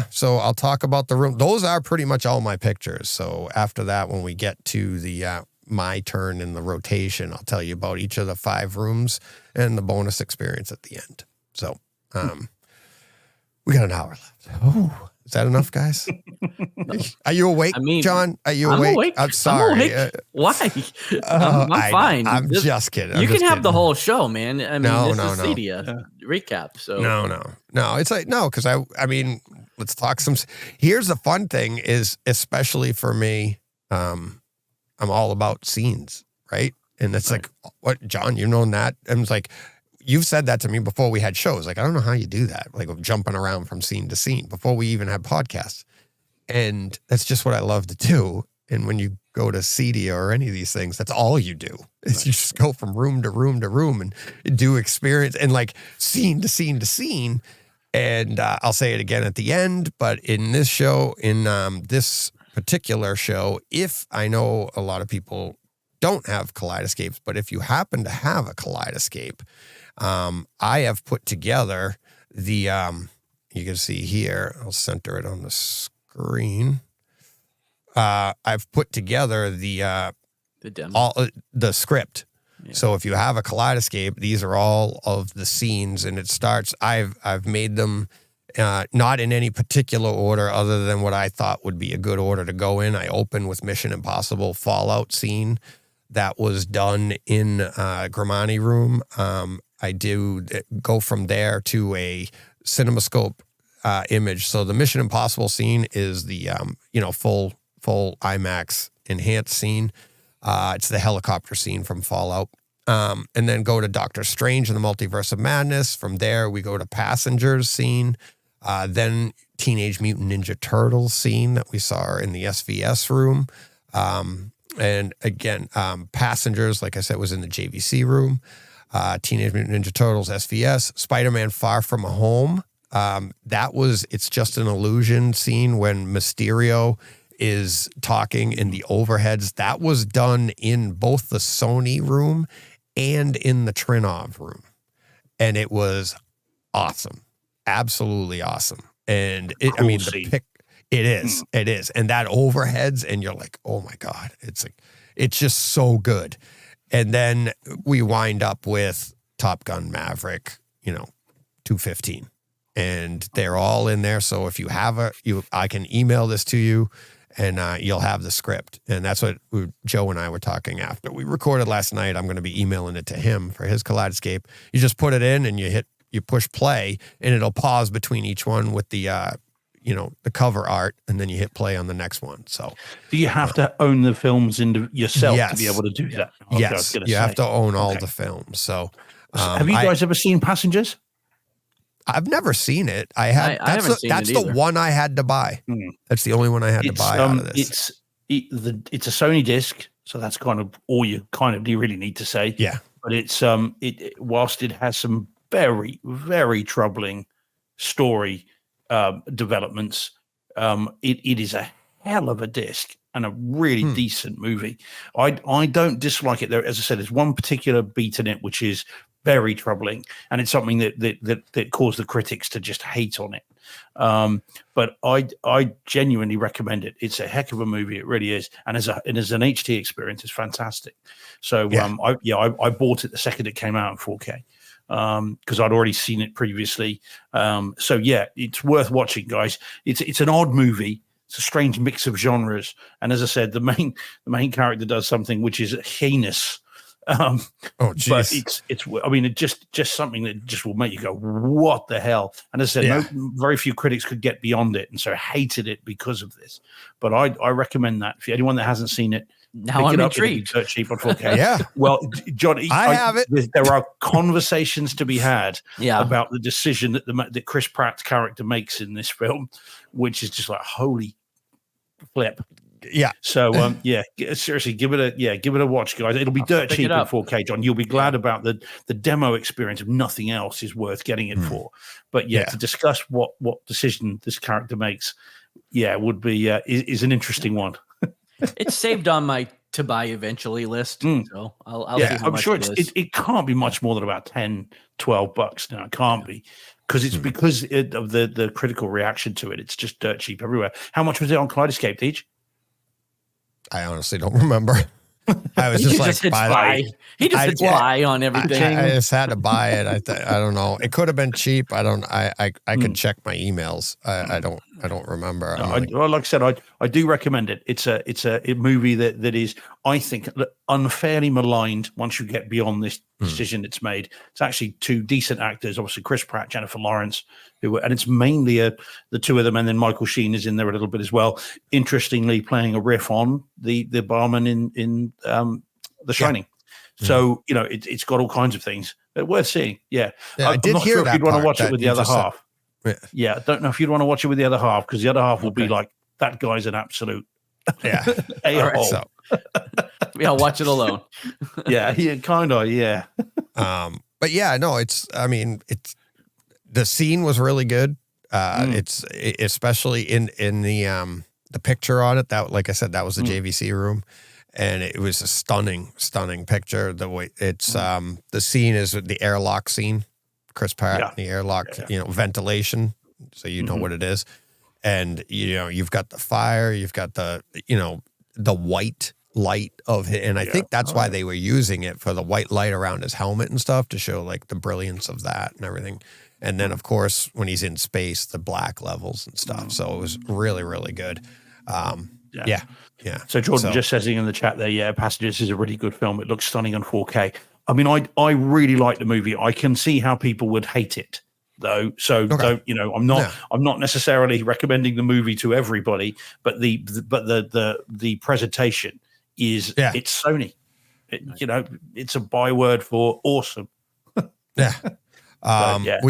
B: so I'll talk about the room. Those are pretty much all my pictures. So after that, when we get to the, my turn in the rotation, I'll tell you about each of the 5 rooms and the bonus experience at the end. So, we got an hour left. Oh, is that enough, guys? Are you awake, John? Are you awake?
C: Awake.
B: I'm sorry.
C: I'm awake. Why? I'm fine.
B: I'm just kidding.
C: You can have the whole show, man. I mean, this is CEDIA recap. So
B: no. It's like, no, because I mean, let's talk some. Here's the fun thing is, especially for me, I'm all about scenes, right? And it's like, what, John, you know that? And it's like, you've said that to me before we had shows. Like, I don't know how you do that. Like jumping around from scene to scene before we even had podcasts. And that's just what I love to do. And when you go to CEDIA or any of these things, that's all you do is you just go from room to room to room and do experience and like scene to scene to scene. And I'll say it again at the end, but in this show, in this particular show, if I know a lot of people don't have kaleidoscopes, but if you happen to have a kaleidoscope, I have put together the, you can see here, I'll center it on the screen. I've put together the demo, the script. Yeah. So if you have a kaleidoscope, these are all of the scenes, and it starts, I've made them, not in any particular order other than what I thought would be a good order to go in. I open with Mission Impossible Fallout scene that was done in Grimani room. I do go from there to a CinemaScope image. So the Mission Impossible scene is the full IMAX enhanced scene. It's the helicopter scene from Fallout. And then go to Doctor Strange and the Multiverse of Madness. From there, we go to Passengers scene. Then Teenage Mutant Ninja Turtles scene that we saw in the SVS room. And again, Passengers, like I said, was in the JVC room. Teenage Mutant Ninja Turtles, SVS, Spider-Man Far From Home. It's just an illusion scene when Mysterio is talking in the overheads. That was done in both the Sony room and in the Trinov room. And it was awesome. Absolutely awesome. And it is. And that overheads, and you're like, oh my God, it's just so good. And then we wind up with Top Gun Maverick, 215. And they're all in there. So if you have I can email this to you, and you'll have the script. And that's what Joe and I were talking after we recorded last night. I'm going to be emailing it to him for his Kaleidoscape. You just put it in and you push play, and it'll pause between each one with the the cover art, and then you hit play on the next one. So
D: do you have to own the films yourself
B: Yes.
D: to be able to do that? Okay,
B: yes, you have to own all the films. So
D: have you guys ever seen Passengers?
B: I've never seen it. I haven't seen that's the one I had to buy. That's the only one I had to buy out of this.
D: It's a Sony disc, so that's kind of all you really need to say.
B: Yeah.
D: But it's whilst it has some very, very troubling story developments, it is a hell of a disc and a really decent movie. I don't dislike it. There, as I said, there's one particular beat in it which is very troubling, and it's something that caused the critics to just hate on it. But I genuinely recommend it. It's a heck of a movie. It really is, and as an HD experience, it's fantastic. So I bought it the second it came out in 4K because I'd already seen it previously. So yeah, it's worth watching, guys. It's an odd movie. It's a strange mix of genres, and as I said, the main character does something which is heinous. But it's I mean, it just something that just will make you go, what the hell? And as I said, very few critics could get beyond it, and so hated it because of this. But I recommend that if anyone that hasn't seen it,
C: now I'm intrigued.
D: Dirt cheap on 4K.
B: Yeah.
D: Well, John,
B: I have it.
D: There are conversations to be had
C: Yeah.
D: about the decision that Chris Pratt's character makes in this film, which is just like holy flip.
B: Yeah.
D: So seriously, give it a watch, guys. It'll be dirt cheap in 4K, John. You'll be glad about the demo experience. If nothing else is worth getting it for. But to discuss what decision this character makes, would be is an interesting one.
C: It's saved on my to buy eventually list. So I'll see how
D: I'm
C: much
D: sure
C: it
D: can't be much more than about $10-12 now. It can't be. Because it's because of the critical reaction to it. It's just dirt cheap everywhere. How much was it on Kaleidoscape, Deej?
B: I honestly don't remember. I was just like,
C: buy. He just hits buy on everything.
B: I just had to buy it. I don't know. It could have been cheap. I could check my emails. I don't remember.
D: Well, like I said, I do recommend it. It's a movie that is, I think, unfairly maligned once you get beyond this decision it's made. It's actually two decent actors, obviously Chris Pratt, Jennifer Lawrence, and it's mainly the two of them, and then Michael Sheen is in there a little bit as well. Interestingly, playing a riff on the barman in The Shining. So it's got all kinds of things. Worth seeing. I'm
B: I did
D: not
B: hear
D: sure
B: that
D: if you'd want to
B: part
D: watch it with the other half.
B: Yeah.
D: I don't know if you'd want to watch it with the other half, because the other half will be like, that guy's an absolute a-hole.
B: So.
C: I'll watch it alone.
D: Kind of.
B: But it's the scene was really good. It's especially in the picture on it, that, like I said, that was the JVC room, and it was a stunning picture. The way it's the scene is the airlock scene, Chris Pratt, the airlock, ventilation, so you know what it is, and you've got the fire, you've got the the white light of it, and I think that's why they were using it for the white light around his helmet and stuff to show like the brilliance of that and everything. And then of course when he's in space, the black levels and stuff. So it was really, really good.
D: So Jordan just says in the chat there, Passengers is a really good film. It looks stunning on 4K. I mean, I really like the movie. I can see how people would hate it though. So don't, I'm not necessarily recommending the movie to everybody, but the presentation is it's Sony. It's a byword for awesome.
B: We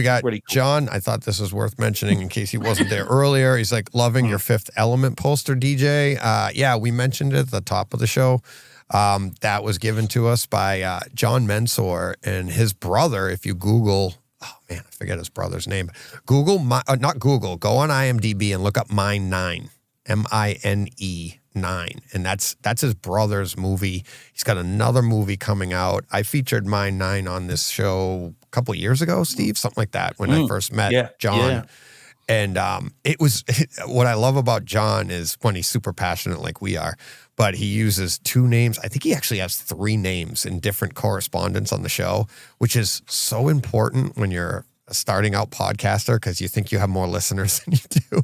B: got
D: really cool.
B: John. I thought this was worth mentioning in case he wasn't there earlier. He's like, loving your Fifth Element poster, DJ. We mentioned it at the top of the show. That was given to us by John Mensor and his brother. If you Google, I forget his brother's name. Go on IMDb and look up Mine 9, MINE 9, and that's his brother's movie. He's got another movie coming out. I featured Mine 9 on this show a couple of years ago, Steve, something like that, when I first met John. And it was what I love about John is when he's super passionate like we are, but he uses two names. I think he actually has three names in different correspondence on the show, which is so important when you're a starting out podcaster because you think you have more listeners than you do.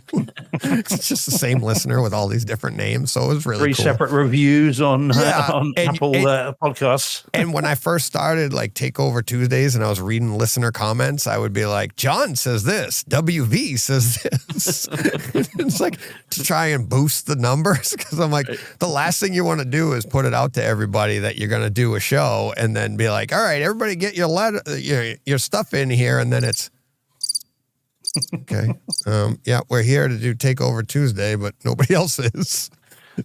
B: It's just the same listener with all these different names. So it was really
D: Three
B: cool.
D: separate reviews on
B: And-
D: Apple podcasts.
B: And when I first started like Takeover Tuesdays and I was reading listener comments, I would be like, John says this, WV says this. It's like to try and boost the numbers because I'm like, the last thing you want to do is put it out to everybody that you're going to do a show and then be like, all right, everybody get your letter, your stuff in here. And then it's okay. Yeah, we're here to do Takeover Tuesday, but nobody else is.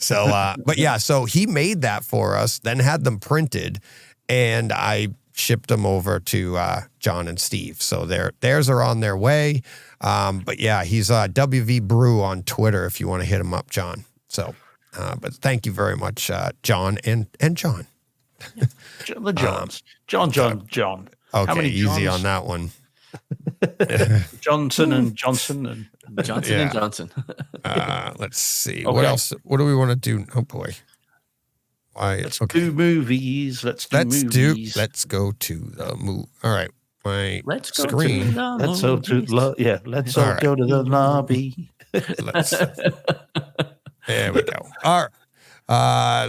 B: So, but yeah, so he made that for us, then had them printed, and I shipped them over to John and Steve. So theirs are on their way. But yeah, he's WV Brew on Twitter if you want to hit him up, John. So, but thank you very much, John and John.
D: The Johns. John.
B: Okay,
D: How many
B: easy
D: Johns?
B: on that one.
D: Johnson and Johnson and
C: Johnson
B: Yeah.
C: and Johnson.
B: Let's see.
D: Okay.
B: What else? What do we want to do? Oh boy. Why?
D: let's
B: Okay.
D: do movies. Let's go to
B: the movie. All right. My
C: Let's go
B: screen.
C: to the
D: Let's all
C: movies.
D: let's
B: All
D: all
B: right.
D: go to the lobby.
B: Let's, there we go. All right.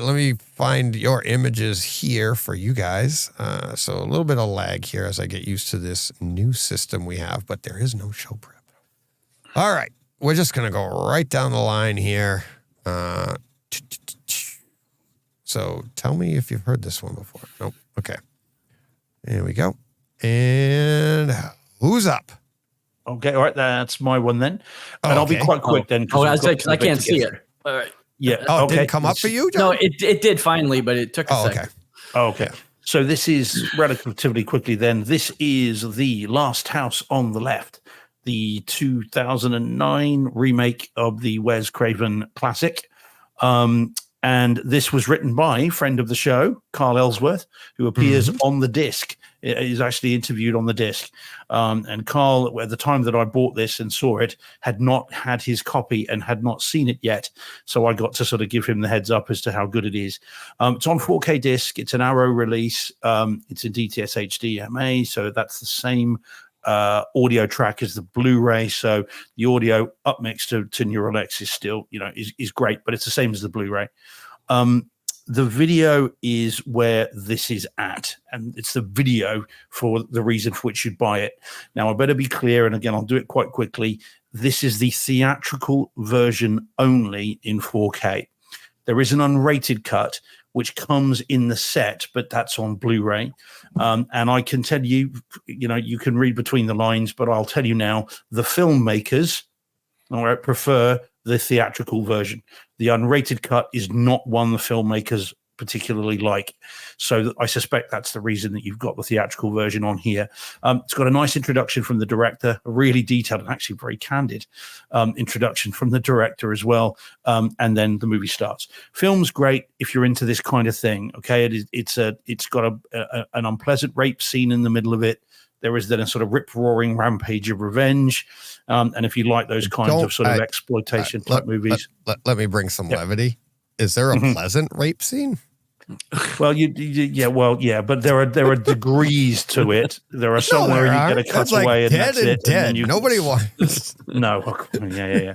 B: Let me find your images here for you guys. So a little bit of lag here as I get used to this new system we have, but there is no show prep. All right. We're just going to go right down the line here. So tell me if you've heard this one before. Nope. Okay. There we go. And who's up?
D: Okay, all right, that's my one then. And I'll be
B: okay.
D: quite quick then.
C: Oh, I
D: we've
C: was
D: got
C: like, 'cause I
D: a bit
C: can't
D: to
C: see
D: get
C: it.
D: through.
C: All right.
D: Yeah.
B: Oh,
D: okay.
B: it didn't come up for you, John?
C: No, it did finally, but it took a
B: Oh,
C: second.
B: okay.
D: Okay.
B: Yeah.
D: So this is relatively quickly then. This is The Last House on the Left, the 2009 remake of the Wes Craven classic. And this was written by a friend of the show, Carl Ellsworth, who appears on the disc. Is actually interviewed on the disc. And Carl, at the time that I bought this and saw it, had not had his copy and had not seen it yet. So I got to sort of give him the heads up as to how good it is. It's on 4K disc. It's an Arrow release. It's in DTS HD MA. So that's the same audio track as the Blu-ray. So the audio up next to Neural X is still, is great, but it's the same as the Blu-ray. The video is where this is at, and it's the video for the reason for which you'd buy it. Now, I better be clear, and again, I'll do it quite quickly. This is the theatrical version only in 4K. There is an unrated cut, which comes in the set, but that's on Blu-ray. And I can tell you, you can read between the lines, but I'll tell you now, the filmmakers prefer the theatrical version. The unrated cut is not one the filmmakers particularly like. So I suspect that's the reason that you've got the theatrical version on here. It's got a nice introduction from the director, a really detailed and actually very candid introduction from the director as well. And then the movie starts. Film's great if you're into this kind of thing. Okay, it's got an unpleasant rape scene in the middle of it. There is then a sort of rip-roaring rampage of revenge. And if you like those kinds of sort of exploitation type movies.
B: Let me bring some levity. Is there a pleasant rape scene?
D: Well, but there are degrees to it. There are some where you get a cutaway and that's it.
B: Dead.
D: And then
B: Nobody wants.
D: No, yeah.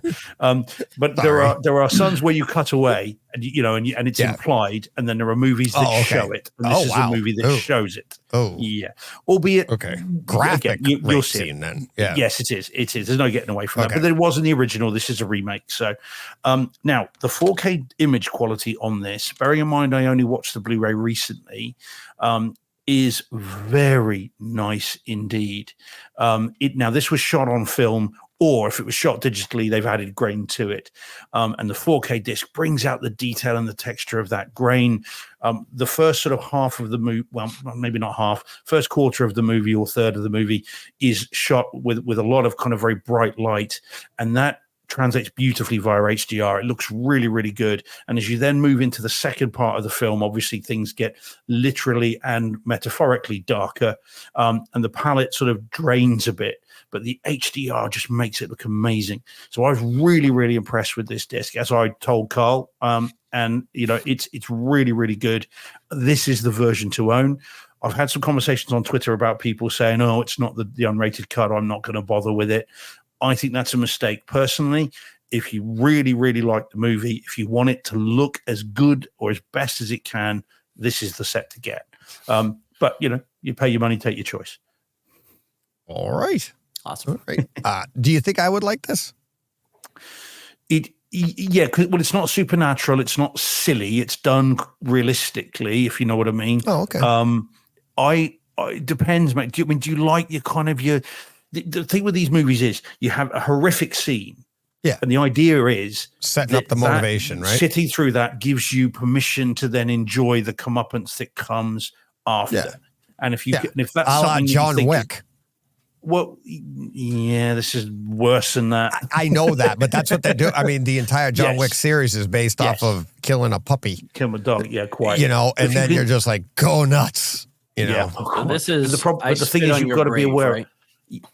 D: But there are some where you cut away and and it's implied, and then there are movies that show it. And this is a movie that shows it.
B: Oh,
D: yeah. Albeit
B: graphic
D: you'll
B: rape
D: see
B: scene then. Yeah.
D: Yes, it is. It is. There's no getting away from that. But there was in the original. This is a remake. So now the 4K image quality on this, bearing in mind I only watched the Blu-ray recently, is very nice indeed. Now this was shot on film, or if it was shot digitally, they've added grain to it. And the 4K disc brings out the detail and the texture of that grain. The first sort of half of the movie, well, maybe not half, first quarter of the movie or third of the movie is shot with a lot of kind of very bright light. And that translates beautifully via HDR. It looks really, really good. And as you then move into the second part of the film, obviously things get literally and metaphorically darker, and the palette sort of drains a bit. But the HDR just makes it look amazing. So I was really, really impressed with this disc, as I told Carl. And it's really, really good. This is the version to own. I've had some conversations on Twitter about people saying, "Oh, it's not the unrated cut. I'm not going to bother with it." I think that's a mistake. Personally, if you really, really like the movie, if you want it to look as good or as best as it can, this is the set to get. But you pay your money, take your choice.
B: All right.
C: Awesome.
B: All right. Do you think I would like this?
D: Yeah, well, it's not supernatural. It's not silly. It's done realistically, if you know what I mean.
B: Oh, okay.
D: It depends, mate. Do you like the thing with these movies is you have a horrific scene.
B: Yeah.
D: And the idea is
B: setting up the motivation, right?
D: Sitting through that gives you permission to then enjoy the comeuppance that comes after. Yeah. And if that's something
B: John Wick.
D: Well, yeah, this is worse than that.
B: I know that, but that's what they do. I mean, the entire John Wick series is based off of killing a puppy.
D: Killing a dog, yeah, quite.
B: And then you're just like, go nuts.
D: Yeah.
C: So this is
D: the problem. But the thing is, you've got to be aware.
C: Right?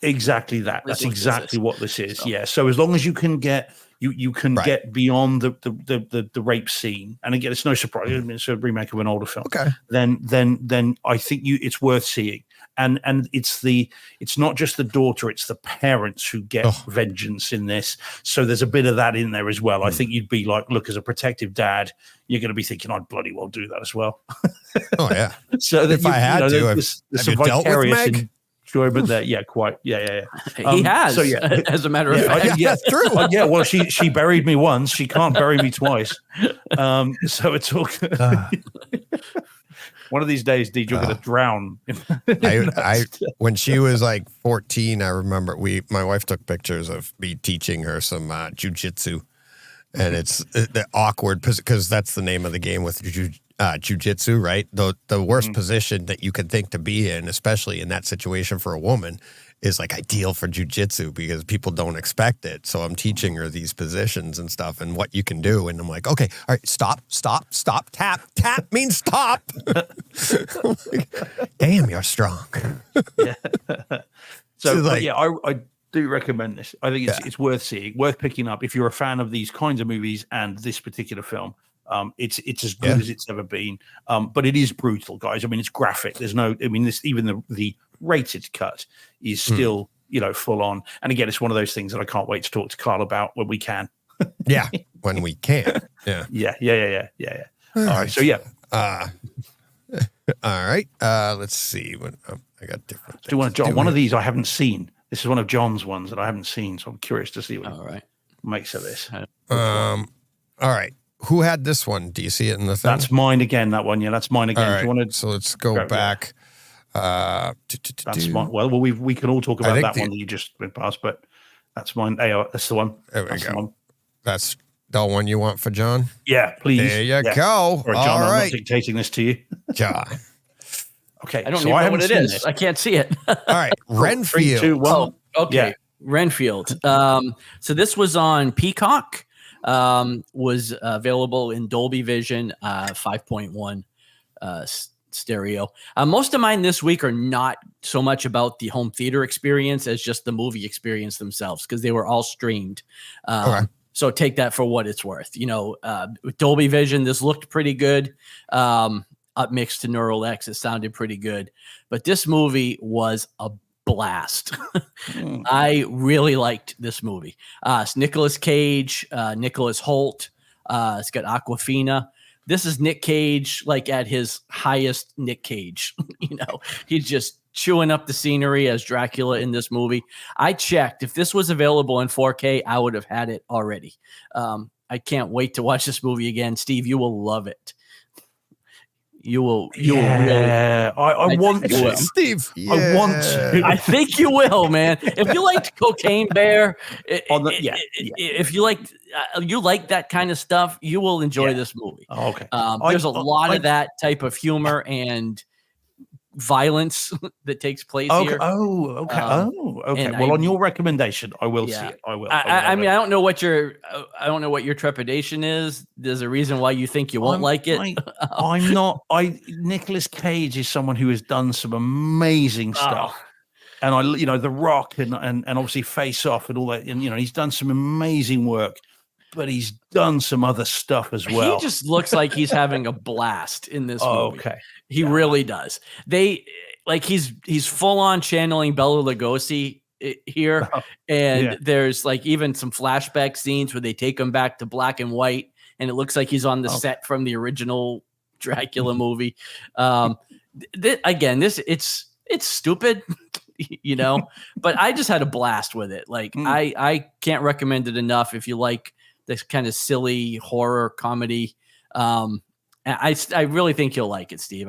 D: Exactly that. That's exactly what this is. So. Yeah. So as long as you can get get beyond the rape scene, and again, it's no surprise. I mean, it's a remake of an older film.
B: Okay.
D: Then I think it's worth seeing. And it's not just the daughter, it's the parents who get vengeance in this. So there's a bit of that in there as well. I think you'd be like, look, as a protective dad, you're going to be thinking, I'd bloody well do that as well.
B: Oh yeah.
D: So that
B: if I had to,
D: there's some vicarious enjoyment there. Yeah, quite. Yeah.
C: He has. So yeah, as a matter of fact,
B: that's true.
D: Yeah. Well, she buried me once. She can't bury me twice. So it's all good. One of these days, DJ, you're going to drown.
B: I when she was like 14, I remember my wife took pictures of me teaching her some jujitsu, and it's the awkward because that's the name of the game with jujitsu, right? The worst position that you can think to be in, especially in that situation for a woman, is like ideal for jujitsu because people don't expect it. So I'm teaching her these positions and stuff and what you can do. And I'm like, okay, all right, stop, tap. Tap means stop. Damn, you're strong.
D: Yeah. So I do recommend this. I think it's worth seeing, worth picking up if you're a fan of these kinds of movies and this particular film. It's as good as it's ever been. But it is brutal, guys. I mean, it's graphic. Even the rated cut is still, full on. And again, it's one of those things that I can't wait to talk to Carl about when we can.
B: Yeah, when we can. Yeah.
D: Yeah. All right. So
B: all right. Let's see. I got different.
D: Do one of these I haven't seen. This is one of John's ones that I haven't seen, so I'm curious to see what makes of this.
B: All right. Who had this one? Do you see it in the thing?
D: That's mine again. That one, yeah, that's mine again.
B: All right. So let's go back.
D: That's mine. Well, we can all talk about that one that you just went past, but that's mine. That's the one.
B: There we go. That's the one you want for John?
D: Yeah, please.
B: There you go.
D: Or John,
B: all right.
D: I'm not dictating this to you.
B: John.
D: Okay.
C: I don't know what it is. I can't see it.
B: All right. Renfield.
D: 3, 2, 1.
C: Okay. Yeah. Renfield. So this was on Peacock. Was available in Dolby Vision 5.1 stereo. Most of mine this week are not so much about the home theater experience as just the movie experience themselves because they were all streamed. So take that for what it's worth. With Dolby Vision, this looked pretty good. Up mixed to Neural X, it sounded pretty good. But this movie was a blast. I really liked this movie. It's Nicolas Cage, Nicholas Hoult. It's got Awkwafina. This is Nick Cage, like at his highest Nick Cage. He's just chewing up the scenery as Dracula in this movie. I checked. If this was available in 4K, I would have had it already. I can't wait to watch this movie again. Steve, you will love it. You will really.
D: I want to.
B: Steve. Yeah.
D: I want to.
C: I think you will, man. If you liked Cocaine Bear, if you like that kind of stuff, you will enjoy this movie.
D: Oh, okay.
C: There's a lot of that type of humor and violence that takes place here.
D: Okay. Well, on your recommendation, I will see it. I will.
C: I mean, I don't know what your trepidation is. There's a reason why you think you won't like it.
D: I'm not. Nicolas Cage is someone who has done some amazing stuff, and The Rock and obviously Face Off and all that. And he's done some amazing work. but he's done some other stuff as well.
C: He just looks like he's having a blast in this movie.
D: Okay.
C: He really does. He's full on channeling Bela Lugosi here. And there's like even some flashback scenes where they take him back to black and white, and it looks like he's on the set from the original Dracula movie. It's stupid, but I just had a blast with it. Like I can't recommend it enough if you like this kind of silly horror comedy. I really think you'll like it, Steve.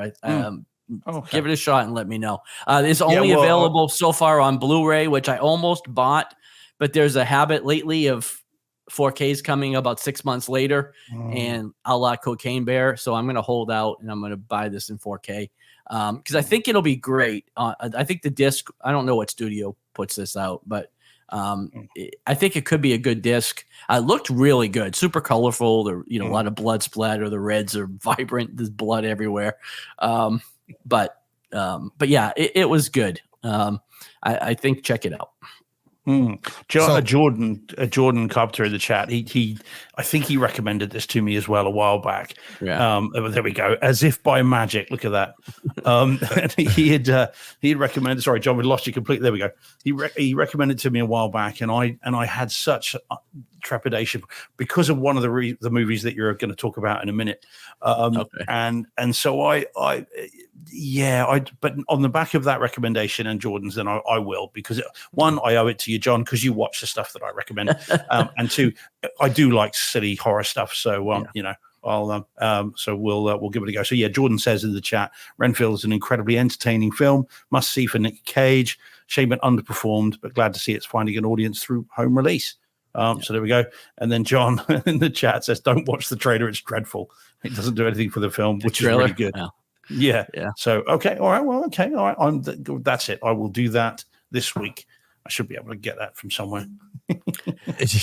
C: Give it a shot and let me know. It's only available so far on Blu-ray, which I almost bought, but there's a habit lately of 4Ks coming about 6 months later, and a la Cocaine Bear. So I'm going to hold out and I'm going to buy this in 4K because I think it'll be great. I think the disc, I don't know what studio puts this out, but I think it could be a good disc. It looked really good, super colorful. There, a lot of blood splatter. The reds are vibrant. There's blood everywhere. But yeah, it was good. I think check it out.
D: Jordan Carpenter in the chat. I think he recommended this to me as well a while back.
C: Yeah.
D: There we go. As if by magic. Look at that. And he had recommended. Sorry, John, we lost you completely. There we go. He recommended to me a while back, and I had such trepidation because of one of the movies that you're going to talk about in a minute. And so but on the back of that recommendation and Jordan's, then I will, because one, I owe it to you, John, because you watch the stuff that I recommend, and two, I do like silly horror stuff. So I'll so we'll give it a go. So yeah, Jordan says in the chat, Renfield is an incredibly entertaining film, must see for Nick Cage. Shame it underperformed, but glad to see it's finding an audience through home release. So there we go. And then John in the chat says, don't watch the trailer, it's dreadful. It doesn't do anything for the film, which is really good. Yeah. So okay, all right. Well, okay, all right. That's it. I will do that this week. I should be able to get that from somewhere.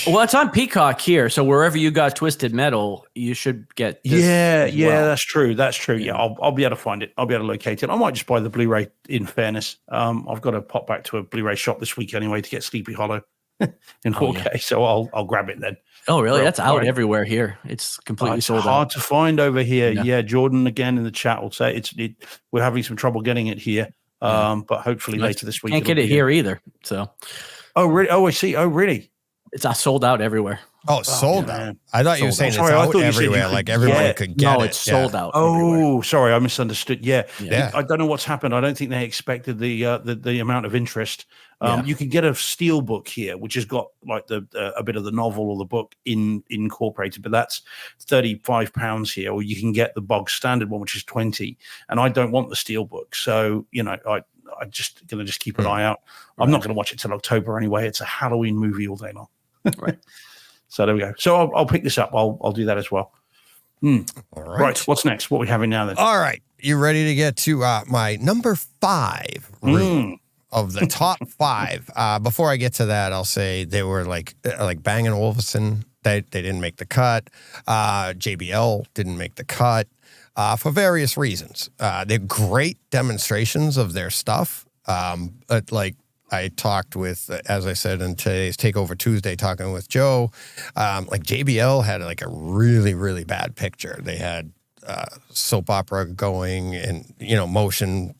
C: Well, it's on Peacock here, so wherever you got Twisted Metal, you should get this
D: that's true. Yeah, I'll be able to find it. I'll be able to locate it. I might just buy the Blu-ray, in fairness. I've got to pop back to a Blu-ray shop this week anyway to get Sleepy Hollow in 4K, so I'll grab it then.
C: Oh, really? That's out everywhere here. It's completely sold out.
D: It's hard to find over here. Yeah, Jordan again in the chat will say we're having some trouble getting it here. But hopefully later this week.
C: Can't get it here either. So.
D: Oh really? Oh, I see. Oh really?
C: It's sold out everywhere.
B: Oh, sold out. I thought you were saying it's out everywhere, like everyone could get it.
C: No, it's sold out.
D: Oh,
C: everywhere.
D: Sorry, I misunderstood. Yeah. I don't know what's happened. I don't think they expected the amount of interest. You can get a steel book here, which has got like a bit of the novel or the book incorporated, but that's £35 here. Or you can get the bog standard one, which is 20. And I don't want the steel book, so I'm just gonna keep an eye out. I'm not gonna watch it till October anyway. It's a Halloween movie all day long. Right. So there we go. So I'll pick this up. I'll do that as well. All right. What's next? What are we having now then?
B: All right. You ready to get to my number 5 of the top 5? Before I get to that, I'll say they were like Bang & Olufsen. They didn't make the cut. JBL didn't make the cut for various reasons. They're great demonstrations of their stuff. But like I talked with, as I said in today's Takeover Tuesday, talking with Joe, like JBL had like a really, really bad picture. They had soap opera going and, motion,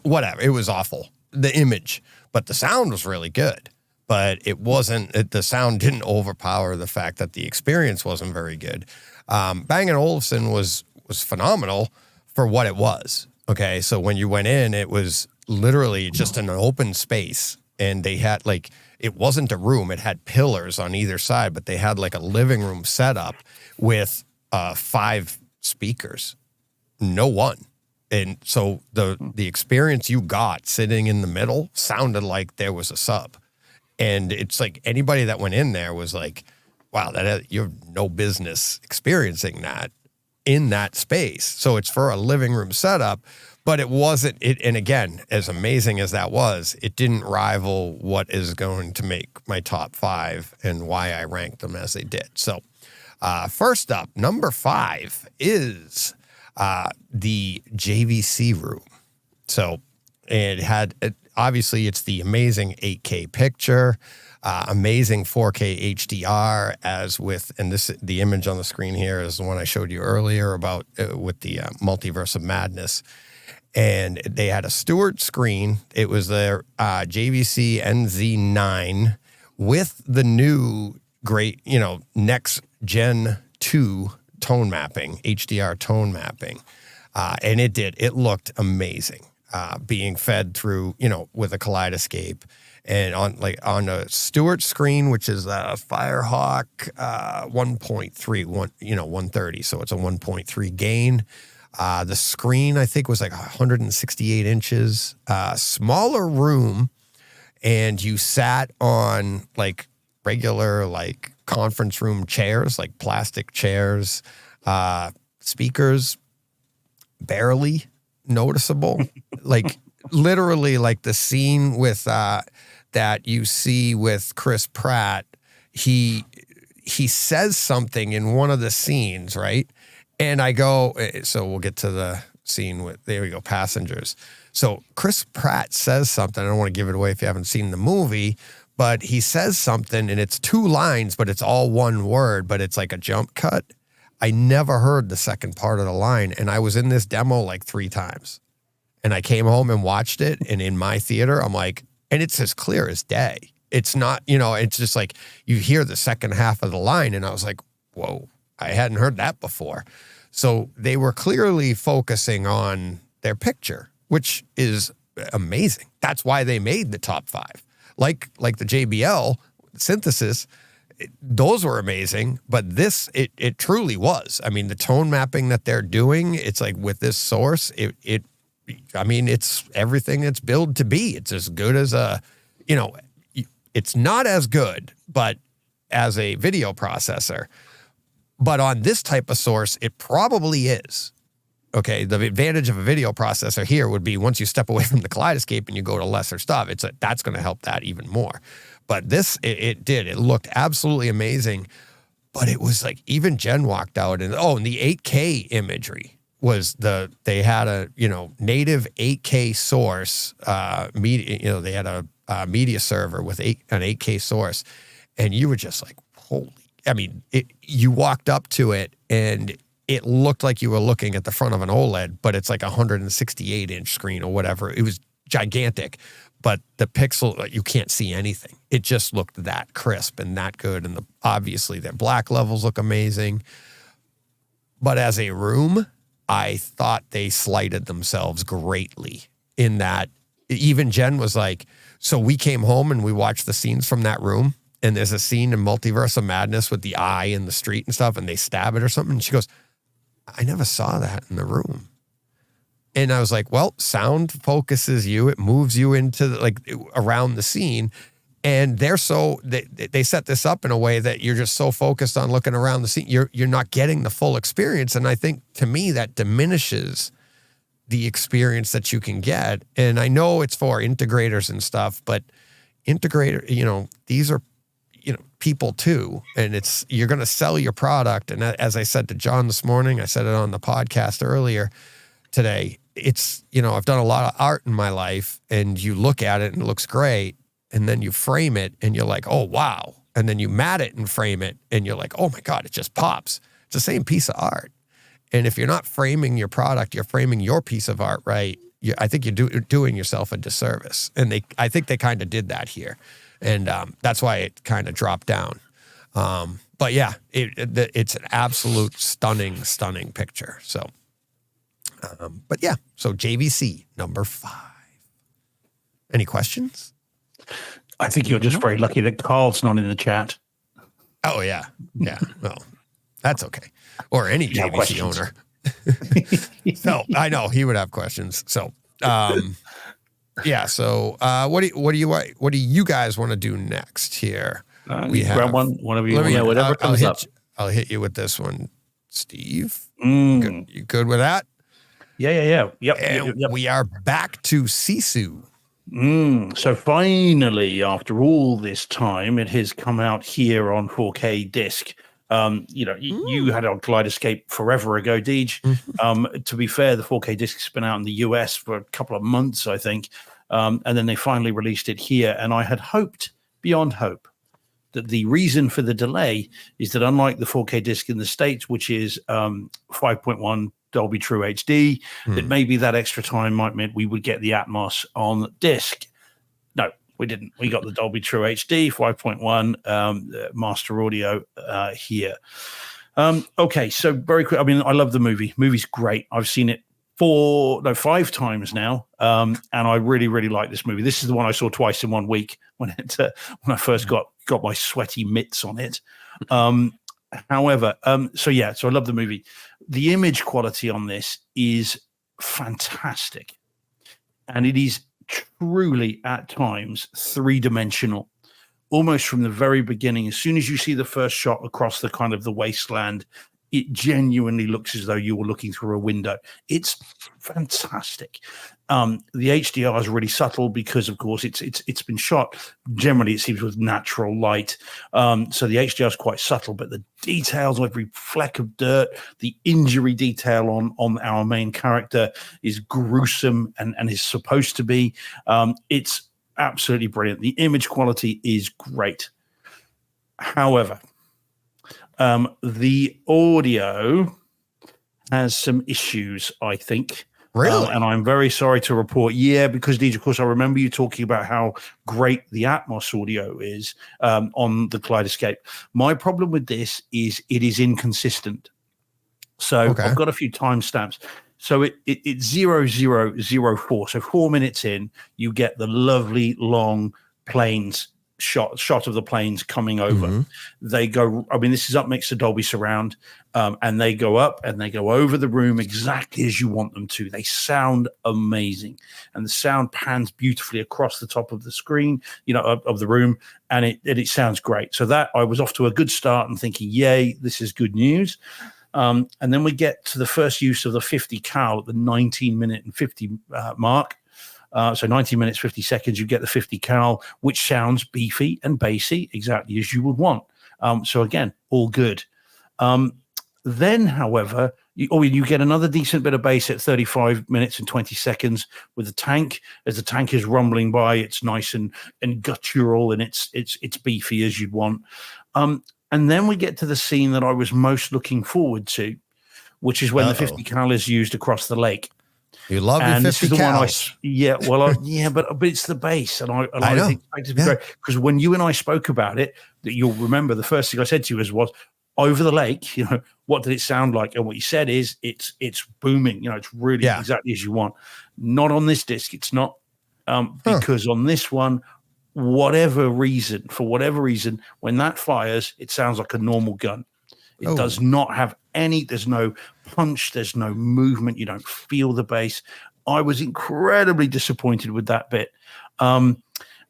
B: whatever. It was awful, the image, but the sound was really good. But it wasn't, the sound didn't overpower the fact that the experience wasn't very good. Bang & Olufsen was phenomenal for what it was. Okay, so when you went in, it was literally just an open space, and they had it wasn't a room. It had pillars on either side, but they had like a living room setup with 5 speakers, no one. And so the experience you got sitting in the middle sounded like there was a sub. And it's like anybody that went in there was like, wow, you have no business experiencing that in that space. So it's for a living room setup, but it wasn't it. And again, as amazing as that was, it didn't rival what is going to make my top 5 and why I ranked them as they did. So first up, number 5 is the JVC room. So it had, obviously it's the amazing 8K picture. amazing 4K HDR, as with, and the image on the screen here is the one I showed you earlier about with the Multiverse of Madness. And they had a Stewart screen. It was their JVC NZ9 with the new great, next gen 2 tone mapping, HDR tone mapping. And it looked amazing, being fed through, with a kaleidoscope. And on a Stewart screen, which is a Firehawk 1.3, 130. So it's a 1.3 gain. The screen, I think, was like 168 inches, smaller room. And you sat on like regular, like conference room chairs, like plastic chairs, speakers, barely noticeable. Like literally like the scene with, that you see with Chris Pratt, he says something in one of the scenes, right? And I go, so we'll get to the scene with, there we go, Passengers. So Chris Pratt says something. I don't want to give it away if you haven't seen the movie, but he says something and it's 2 lines, but it's all one word, but it's like a jump cut. I never heard the second part of the line. And I was in this demo like 3 times. And I came home and watched it. And in my theater, I'm like, and it's as clear as day. It's not, it's just like you hear the second half of the line. And I was like, whoa, I hadn't heard that before. So they were clearly focusing on their picture, which is amazing. That's why they made the top 5. Like the JBL synthesis, those were amazing, but this, it truly was. I mean, the tone mapping that they're doing, it's like with this source, it's everything it's billed to be. It's as good as it's not as good, but as a video processor. But on this type of source, it probably is. Okay, the advantage of a video processor here would be once you step away from the kaleidoscope and you go to lesser stuff, that's going to help that even more. But this, it looked absolutely amazing. But it was like, even Jen walked out and the 8K imagery was they had a, native 8K source, media, they had a media server with an 8K source. And you were just like, holy, you walked up to it and it looked like you were looking at the front of an OLED, but it's like a 168 inch screen or whatever. It was gigantic, but the pixel, you can't see anything. It just looked that crisp and that good. And obviously their black levels look amazing. But as a room, I thought they slighted themselves greatly in that even Jen was like, so we came home and we watched the scenes from that room. And there's a scene in Multiverse of Madness with the eye in the street and stuff, and they stab it or something. And she goes, I never saw that in the room. And I was like, well, sound focuses you. It moves you into around the scene. And they set this up in a way that you're just so focused on looking around the scene. You're not getting the full experience. And I think to me that diminishes the experience that you can get. And I know it's for integrators and stuff, but these are, people too. And you're going to sell your product. And as I said to John this morning, I said it on the podcast earlier today, I've done a lot of art in my life and you look at it and it looks great. And then you frame it and you're like, oh, wow. And then you mat it and frame it and you're like, oh my God, it just pops. It's the same piece of art. And if you're not framing your product, you're framing your piece of art right. I think you're doing yourself a disservice. And I think they kind of did that here. And that's why it kind of dropped down. But yeah, it's an absolute stunning picture. So, but yeah, so JVC number 5. Any questions?
D: I think you're just very lucky that Carl's not in the chat.
B: Oh yeah. Yeah. Well, that's okay. Or any JVC owner. So I know he would have questions. So, yeah. So, what do you guys want to do next here?
D: We have grab one, whatever you want.
C: Whatever comes up.
B: I'll hit you with this one, Steve.
D: Mm.
B: You good with that?
D: Yeah. Yep.
B: And we are back to Sisu.
D: So finally, after all this time, it has come out here on 4K disc. You had it on Kaleidoscope forever ago, Deej. To be fair, the 4K disc's been out in the US for a couple of months, I think. And then they finally released it here. And I had hoped beyond hope the reason for the delay is that unlike the 4K disc in the States, which is 5.1 Dolby True HD, that maybe that extra time might mean we would get the Atmos on disc. No, we didn't. We got the Dolby True HD 5.1 master audio here. Okay, so very quick. I mean, I love the movie. Movie's great. I've seen it 5 times now, and I really, really like this movie. This is the one I saw twice in 1 week when I first got my sweaty mitts on it. However, so I love the movie. The image quality on this is fantastic, and it is truly at times 3-dimensional. Almost from the very beginning, as soon as you see the first shot across the kind of the wasteland, it genuinely looks as though you were looking through a window. It's fantastic. The HDR is really subtle because, of course, it's been shot. Generally, it seems with natural light. So the HDR is quite subtle, but the details, every fleck of dirt, the injury detail on our main character is gruesome and is supposed to be. It's absolutely brilliant. The image quality is great. However, the audio has some issues, I think.
B: Really?
D: And I'm very sorry to report. Yeah, because DJ, of course, I remember you talking about how great the Atmos audio is on the Kaleidoscape. My problem with this is it is inconsistent. So I've got a few timestamps. So it's 0004. So 4 minutes in, you get the lovely long planes shot of the planes coming over. They go, I mean, this is up next to Dolby Surround, and they go up and they go over the room exactly as you want them to. They sound amazing, and the sound pans beautifully across the top of the screen, of the room, and it sounds great. So that I was off to a good start and thinking, yay, this is good news. And then we get to the first use of the 50 cal at the 19-minute and 50 mark. So 90 minutes, 50 seconds, you get the 50 cal, which sounds beefy and bassy, exactly as you would want. So again, all good. Then, however, you get another decent bit of bass at 35 minutes and 20 seconds with the tank. As the tank is rumbling by, it's nice and guttural, and it's beefy as you'd want. And then we get to the scene that I was most looking forward to, which is when the 50 cal is used across the lake.
B: You love your 50 cal.
D: But it's the bass, and I think it's great, because when you and I spoke about it, that you'll remember the first thing I said to you was over the lake. What did it sound like? And what you said is it's booming. It's really exactly as you want. Not on this disc. It's not because on this one, for whatever reason, when that fires, it sounds like a normal gun. It does not have there's no punch, there's no movement, you don't feel the bass. I was incredibly disappointed with that bit. And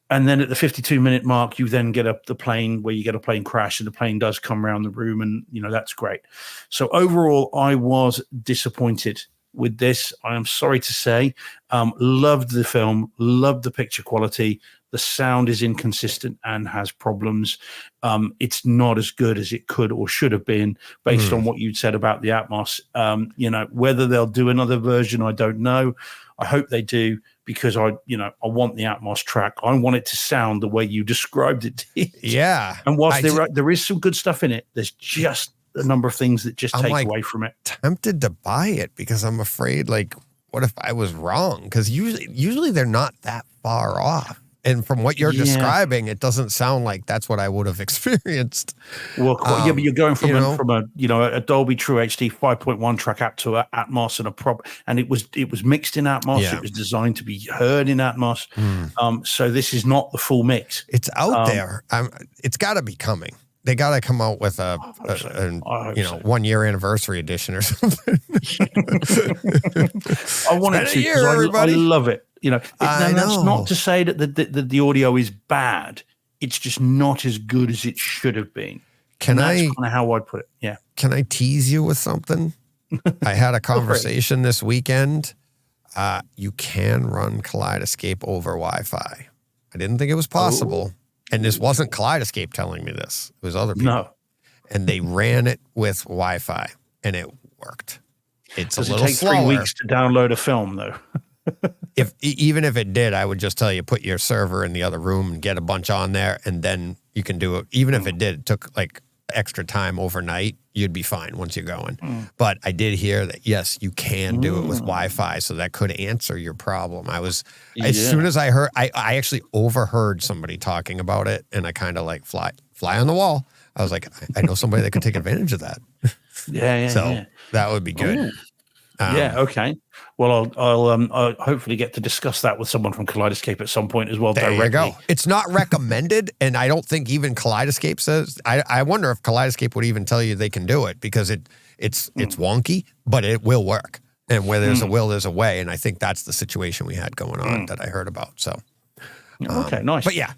D: then at the 52-minute mark, you then get the plane where you get a plane crash, and the plane does come around the room, and that's great. So overall, I was disappointed with this. I am sorry to say. Loved the film, loved the picture quality. The sound is inconsistent and has problems. It's not as good as it could or should have been, based on what you'd said about the Atmos. Whether they'll do another version, I don't know. I hope they do, because I want the Atmos track. I want it to sound the way you described it.
B: Yeah.
D: And whilst there is some good stuff in it, there's just a number of things that just take away from it.
B: Tempted to buy it because I'm afraid, what if I was wrong? Because usually they're not that far off. And from what you're describing, it doesn't sound like that's what I would have experienced.
D: Well, but you're going from a Dolby True HD 5.1 track up to Atmos and it was mixed in Atmos. Yeah. It was designed to be heard in Atmos. So this is not the full mix.
B: It's out there. It's got to be coming. They got to come out with a 1 year anniversary edition or something.
D: I want it to, I love it. That's not to say that the audio is bad. It's just not as good as it should have been. That's kind of how I'd put it. Yeah.
B: Can I tease you with something? I had a conversation this weekend. You can run Kaleidoscape over Wi-Fi. I didn't think it was possible. And this wasn't Kaleidoscape telling me this. It was other people. No. And they ran it with Wi-Fi, and it worked. It's a little slower.
D: Does it take 3 weeks to download a film, though?
B: Even if it did, I would just tell you, put your server in the other room and get a bunch on there, and then, you can do it. Even if it took like extra time overnight, you'd be fine once you're going. But I did hear that, yes, you can do it with Wi-Fi, so that could answer your problem. As soon as I heard, I actually overheard somebody talking about it, and I kind of like fly on the wall. I was like, I know somebody that could take advantage of that. So that would be good.
D: Okay. Well, I'll hopefully get to discuss that with someone from Kaleidoscape at some point as well.
B: There
D: directly.
B: you go. It's not recommended, and I don't think even Kaleidoscape says. I wonder if Kaleidoscape would even tell you they can do it, because it's wonky, but it will work. And where there's a will, there's a way. And I think that's the situation we had going on that I heard about. So,
D: okay, nice.
B: But yeah.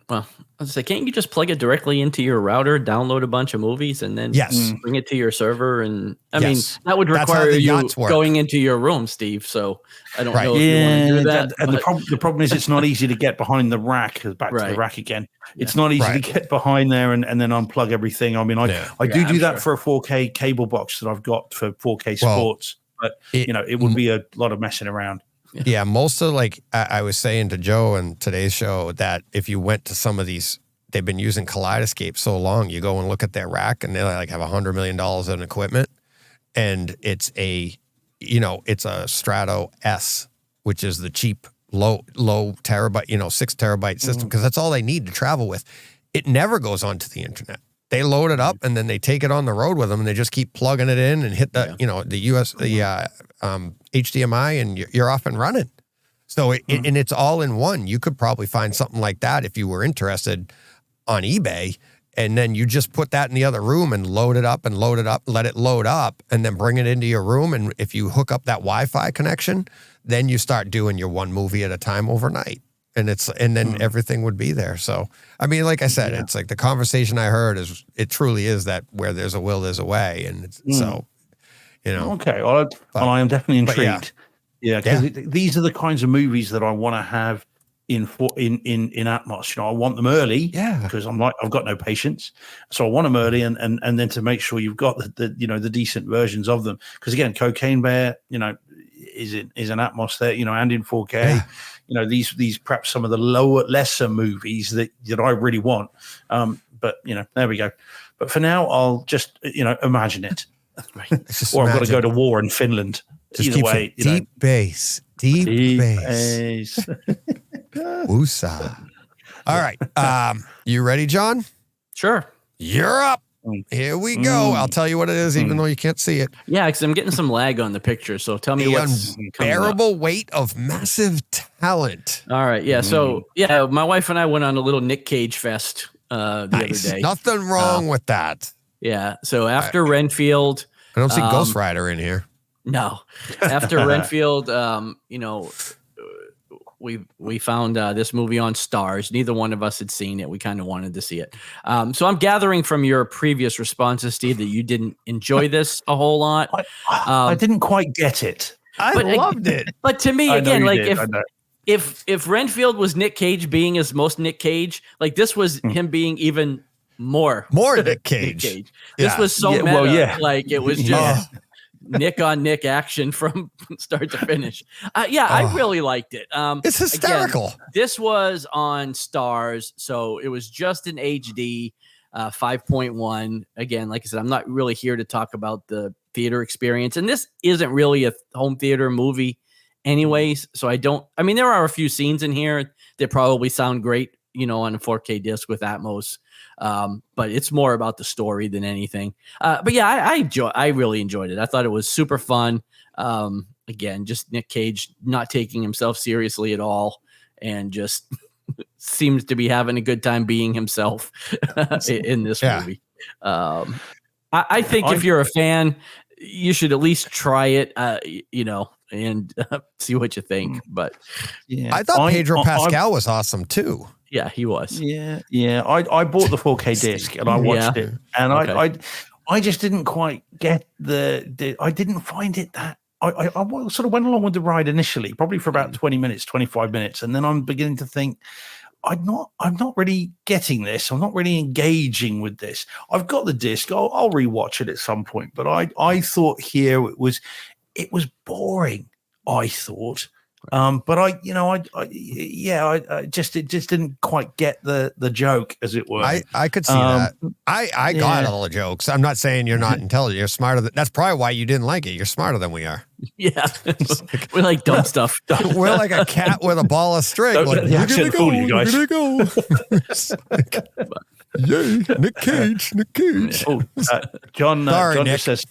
C: Well, I was say, can't you just plug it directly into your router, download a bunch of movies, and then bring it to your server? And I mean, that would require you going into your room, Steve. So I don't know if you want to do that.
D: And the problem is, it's not easy to get behind the rack. Back to the rack again. It's not easy to get behind there and then unplug everything. I mean, I do that for a 4K cable box that I've got for 4K sports, but it would be a lot of messing around.
B: Yeah, most of I was saying to Joe in today's show that if you went to some of these, they've been using Kaleidoscape so long, you go and look at their rack and they like have $100 million in equipment, and it's a Strato S, which is the cheap low terabyte, 6 terabyte system, because that's all they need to travel with. It never goes onto the internet. They load it up and then they take it on the road with them, and they just keep plugging it in and hit the HDMI, and you're off and running. So and it's all in one. You could probably find something like that if you were interested on eBay, and then you just put that in the other room and load it up, let it load up, and then bring it into your room. And if you hook up that Wi-Fi connection, then you start doing your one movie at a time overnight. And then everything would be there. So, I mean, like I said, it's like the conversation I heard it truly is that where there's a will, there's a way. And so,
D: Okay. Well, I am definitely intrigued. Because these are the kinds of movies that I want to have in Atmos. I want them early. Because I've got no patience. So I want them early, and then to make sure you've got the decent versions of them. Because again, Cocaine Bear, is an Atmos there, and in 4K. These perhaps some of the lesser movies that I really want. But there we go. But for now, I'll just imagine it. Or I've got to go to war in Finland. Either way,
B: deep bass. Woosah. All right. You ready, John?
C: Sure.
B: You're up. Here we go. I'll tell you what it is, even though you can't see it.
C: Yeah, because I'm getting some lag on the picture. So tell me what's
B: unbearable weight of massive talent.
C: All right. Yeah. So my wife and I went on a little Nick Cage fest the other day.
B: Nothing wrong with that.
C: Yeah. So after Renfield,
B: I don't see Ghost Rider in here.
C: No. After Renfield, we found this movie on Stars. Neither one of us had seen it. We kind of wanted to see it. So I'm gathering from your previous responses, Steve, that you didn't enjoy this a whole lot.
D: I didn't quite get it.
B: I loved it.
C: But to me, again, like if Renfield was Nick Cage being his most Nick Cage, like this was him being even more
B: Nick Cage.
C: Nick Cage. This was so meta. Like it was just Nick on Nick action from start to finish. I really liked it.
B: It's hysterical.
C: Again, this was on Stars, so it was just an HD 5.1. Again, like I said, I'm not really here to talk about the theater experience, and this isn't really a home theater movie anyways. So there are a few scenes in here that probably sound great, on a 4K disc with Atmos. But it's more about the story than anything. But yeah, I really enjoyed it. I thought it was super fun. Again, just Nick Cage not taking himself seriously at all, and just seems to be having a good time being himself in this movie. I think if you're a fan, you should at least try it, and see what you think. But
B: I thought Pedro Pascal was awesome too.
C: Yeah, he was.
D: Yeah. I bought the 4K disc and I watched it, and I just didn't quite get I didn't find it that. I sort of went along with the ride initially, probably for about 20 minutes, 25 minutes, and then I'm beginning to think I'm not really getting this. I'm not really engaging with this. I've got the disc. I'll rewatch it at some point, but I thought here it was boring. I thought. But I just didn't quite get the joke, as it were.
B: I could see that. I got all the jokes. I'm not saying you're not intelligent. You're smarter. That's probably why you didn't like it. You're smarter than we are.
C: Yeah, we like dumb stuff.
B: We're like a cat with a ball of string.
D: Don't
B: Like,
D: let the accent fool you guys.
B: We're gonna go. Yay, Nick Cage.
D: Oh, John
B: Sorry,
D: just
B: Nick.
D: says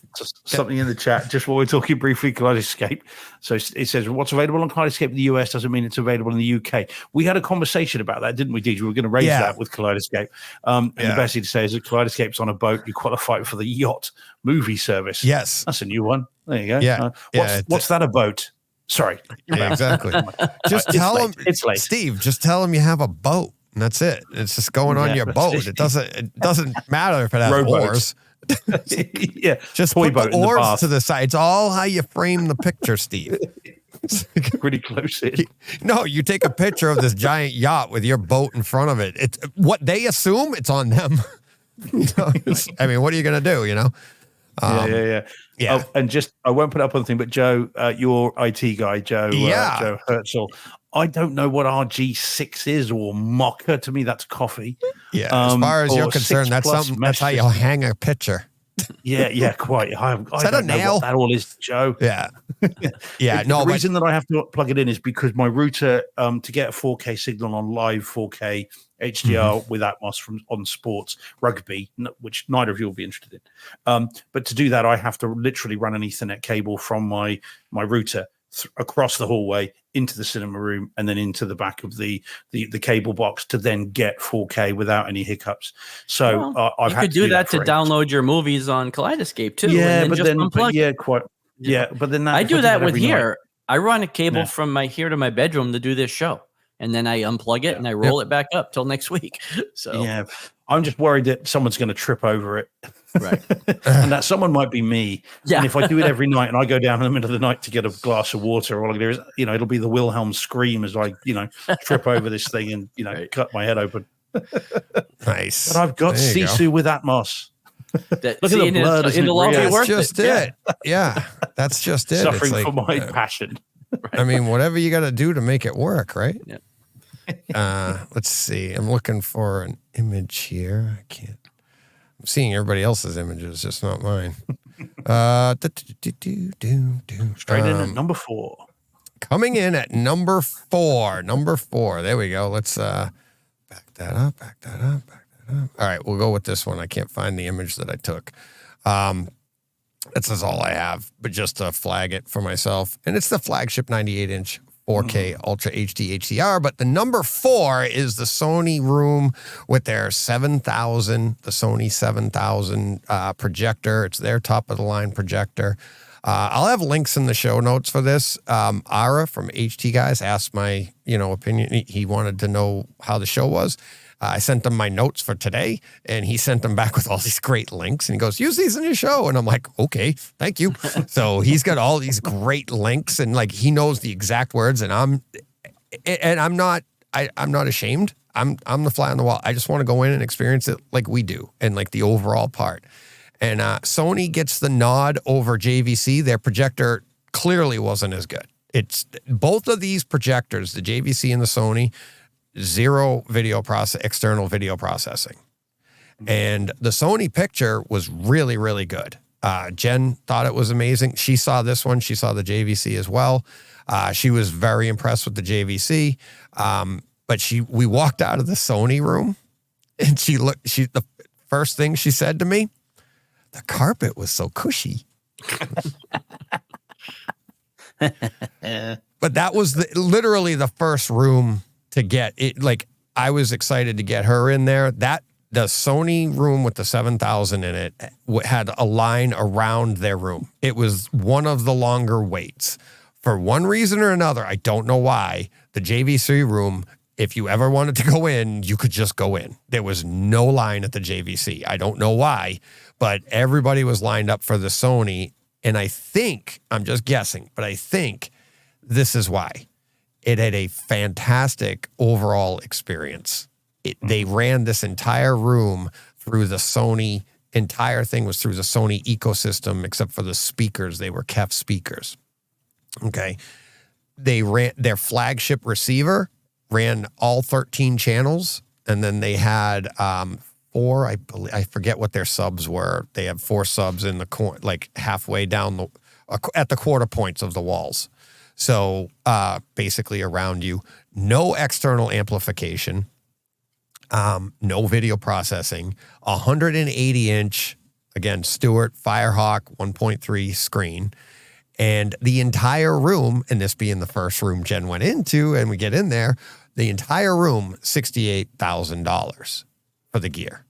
D: something in the chat just while we're talking briefly Kaleidoscape. So it says, what's available on Kaleidoscape in the US doesn't mean it's available in the UK. We had a conversation about that, didn't we, DJ? We were going to raise that with Kaleidoscape. And the best thing to say is that Kaleidoscape's on a boat. You qualify for the yacht movie service.
B: Yes.
D: That's a new one. There you go.
B: Yeah.
D: What's that about? Sorry.
B: Yeah, exactly. Just tell him,
D: it's late.
B: Steve, just tell him you have a boat. And that's it. It's just going on your boat. It doesn't matter if it has
D: Rowboat.
B: oars.
D: Yeah.
B: Just
D: toy
B: put
D: boat
B: the
D: in the
B: oars
D: bath.
B: to the side. It's all how you frame the picture, Steve.
D: Pretty close in.
B: No, you take a picture of this giant yacht with your boat in front of it. It's what they assume, it's on them. I mean, what are you going to do,
D: Yeah.
B: Yeah.
D: Oh, and just, I won't put it up on the thing, but Joe, your IT guy, Joe Herzl, I don't know what RG6 is or mocha. To me, that's coffee.
B: Yeah. As far as you're concerned, that's something. That's how you hang a picture.
D: Yeah, quite. I
B: that
D: don't
B: a
D: know
B: nail?
D: what that all is, Joe.
B: Yeah. Yeah.
D: The reason that I have to plug it in is because my router, to get a 4K signal on live 4K HDR with Atmos on sports rugby, which neither of you will be interested in. But to do that, I have to literally run an Ethernet cable from my router across the hallway into the cinema room and then into the back of the cable box to then get 4K without any hiccups. So I've had to do that
C: to download your movies on Kaleidoscape too.
B: Yeah,
C: and then
D: but then
C: I do that with here.
D: Night.
C: I run a cable from my here to my bedroom to do this show, and then I unplug it and I roll it back up till next week. So
D: yeah, I'm just worried that someone's going to trip over it.
C: Right.
D: And that someone might be me.
C: Yeah.
D: And if I do it every night and I go down in the middle of the night to get a glass of water, all I do is, it'll be the Wilhelm scream as I, trip over this thing and, cut my head open.
B: Nice.
D: But I've got Sisu with Atmos. Look at the blur.
B: That's just it. Yeah. That's just it.
D: Suffering for my passion.
B: I mean, whatever you got to do to make it work, right? Yeah. Let's see. I'm looking for an image here. I can't. I'm seeing everybody else's images, just not mine.
D: Straight in at number 4.
B: Coming in at number 4. Number 4. There we go. Let's back that up. All right, we'll go with this one. I can't find the image that I took. This is all I have, but just to flag it for myself. And it's the flagship 98-inch 4K Ultra HD HDR, but the number 4 is the Sony room with their 7000, the Sony 7000 projector. It's their top of the line projector. I'll have links in the show notes for this. Ara from HT Guys asked my, opinion. He wanted to know how the show was. I sent him my notes for today, and he sent them back with all these great links. And he goes, use these in your show. And I'm like, okay, thank you. So he's got all these great links, and like he knows the exact words. And I'm not ashamed. I'm the fly on the wall. I just want to go in and experience it like we do, and like the overall part. And Sony gets the nod over JVC. Their projector clearly wasn't as good. It's both of these projectors, the JVC and the Sony, zero external video processing. And the Sony picture was really, really good. Jen thought it was amazing. She saw this one. She saw the JVC as well. She was very impressed with the JVC. But we walked out of the Sony room, and the first thing she said to me, the carpet was so cushy. But that was literally the first room to get it. Like, I was excited to get her in there. The Sony room with the 7000 in it had a line around their room. It was one of the longer waits. For one reason or another, I don't know why, the JVC room, if you ever wanted to go in, you could just go in. There was no line at the JVC. I don't know why, but everybody was lined up for the Sony. And I'm just guessing, but I think this is why. It had a fantastic overall experience. They ran this entire room through the Sony, entire thing was through the Sony ecosystem, except for the speakers. They were KEF speakers. Okay. they ran their flagship receiver, ran all 13 channels, and then they had 4. I forget what their subs were. They have 4 subs in the like halfway down at the quarter points of the walls. So basically around you, no external amplification, no video processing, 180-inch, again, Stewart Firehawk 1.3 screen, and the entire room, and this being the first room Jen went into, and we get in there, the entire room, $68,000 for the gear.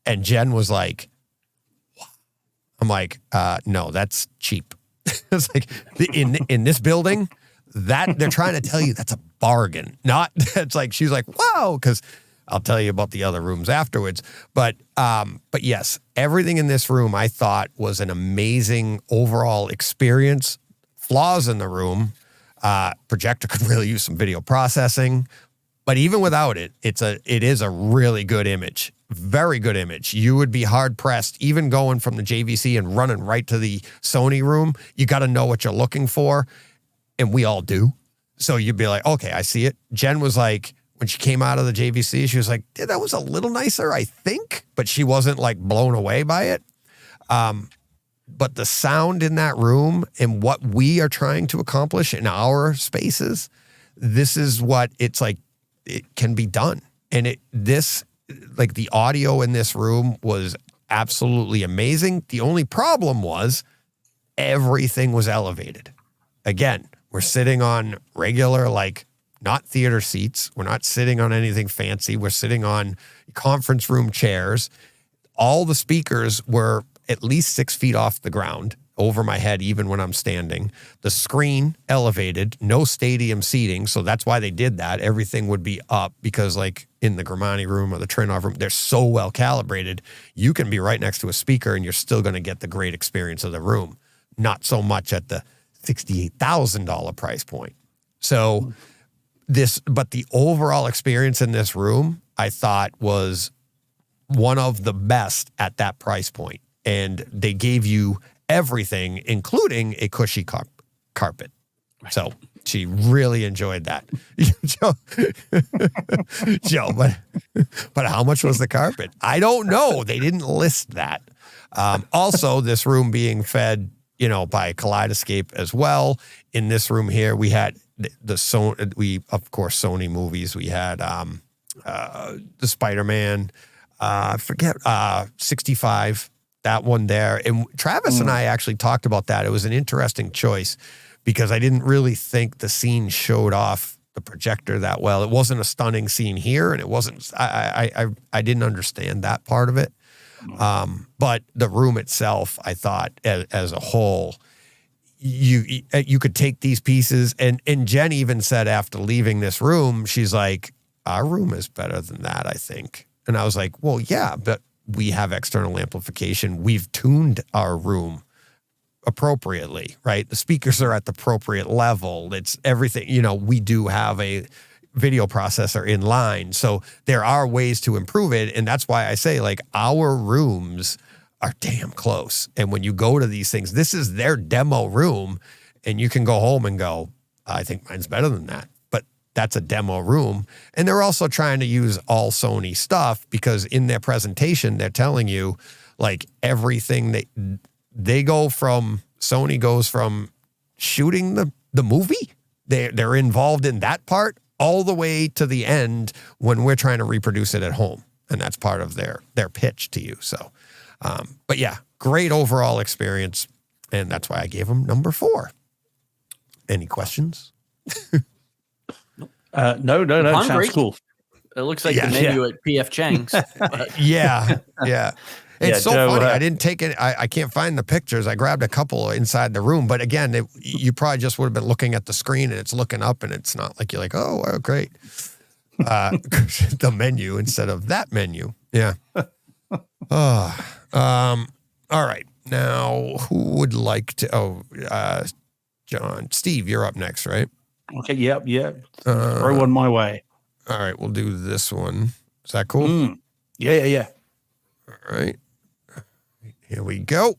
B: And Jen was like, what? I'm like, no, that's cheap. It's like in this building, that they're trying to tell you that's a bargain. Not it's like she's like, wow, because I'll tell you about the other rooms afterwards. But yes, everything in this room I thought was an amazing overall experience. Flaws in the room, projector could really use some video processing, but even without it, it is a really good image. Very good image. You would be hard pressed, even going from the JVC and running right to the Sony room. You got to know what you're looking for, and we all do. So you'd be like, okay, I see it. Jen was like, when she came out of the JVC, she was like, yeah, that was a little nicer, I think, but she wasn't like blown away by it. But the sound in that room and what we are trying to accomplish in our spaces, this is what it's like. It can be done, and like the audio in this room was absolutely amazing. The only problem was everything was elevated. Again, we're sitting on regular, like not theater seats. We're not sitting on anything fancy. We're sitting on conference room chairs. All the speakers were at least 6 feet off the ground over my head, even when I'm standing. The screen elevated, no stadium seating. So that's why they did that. Everything would be up because like in the Gramani room or the Trinov room, they're so well calibrated. You can be right next to a speaker and you're still going to get the great experience of the room. Not so much at the $68,000 price point. So but the overall experience in this room, I thought was one of the best at that price point. And they gave you everything, including a cushy carpet. So she really enjoyed that. Joe, but how much was the carpet? I don't know. They didn't list that. Also, this room being fed, by Kaleidoscape as well. In this room here, we had of course, Sony movies. We had the Spider-Man, 65, that one there. And Travis and I actually talked about that. It was an interesting choice because I didn't really think the scene showed off the projector that well. It wasn't a stunning scene here, and it wasn't, I didn't understand that part of it. But the room itself, I thought as a whole, you could take these pieces, and Jen even said after leaving this room, she's like, our room is better than that, I think. And I was like, well, yeah, but we have external amplification. We've tuned our room appropriately, right? The speakers are at the appropriate level. It's everything, we do have a video processor in line. So there are ways to improve it. And that's why I say like our rooms are damn close. And when you go to these things, this is their demo room, and you can go home and go, I think mine's better than that. But that's a demo room. And they're also trying to use all Sony stuff because in their presentation, they're telling you like everything Sony goes from shooting the movie. They're involved in that part all the way to the end when we're trying to reproduce it at home. And that's part of their pitch to you. So, but yeah, great overall experience. And that's why I gave them number 4. Any questions?
D: No. Sounds cool.
C: It looks like the menu at PF Chang's.
B: Yeah. It's so
D: Joe,
B: funny. I didn't take it. I can't find the pictures. I grabbed a couple inside the room. But again, you probably just would have been looking at the screen and it's looking up and it's not like you're like, oh, wow, great. The menu instead of that menu. Yeah. All right. Now, who would like to? John, Steve, you're up next, right?
D: Okay. Yep. Throw one my way.
B: All right. We'll do this one. Is that cool?
D: Yeah.
B: All right. Here we go.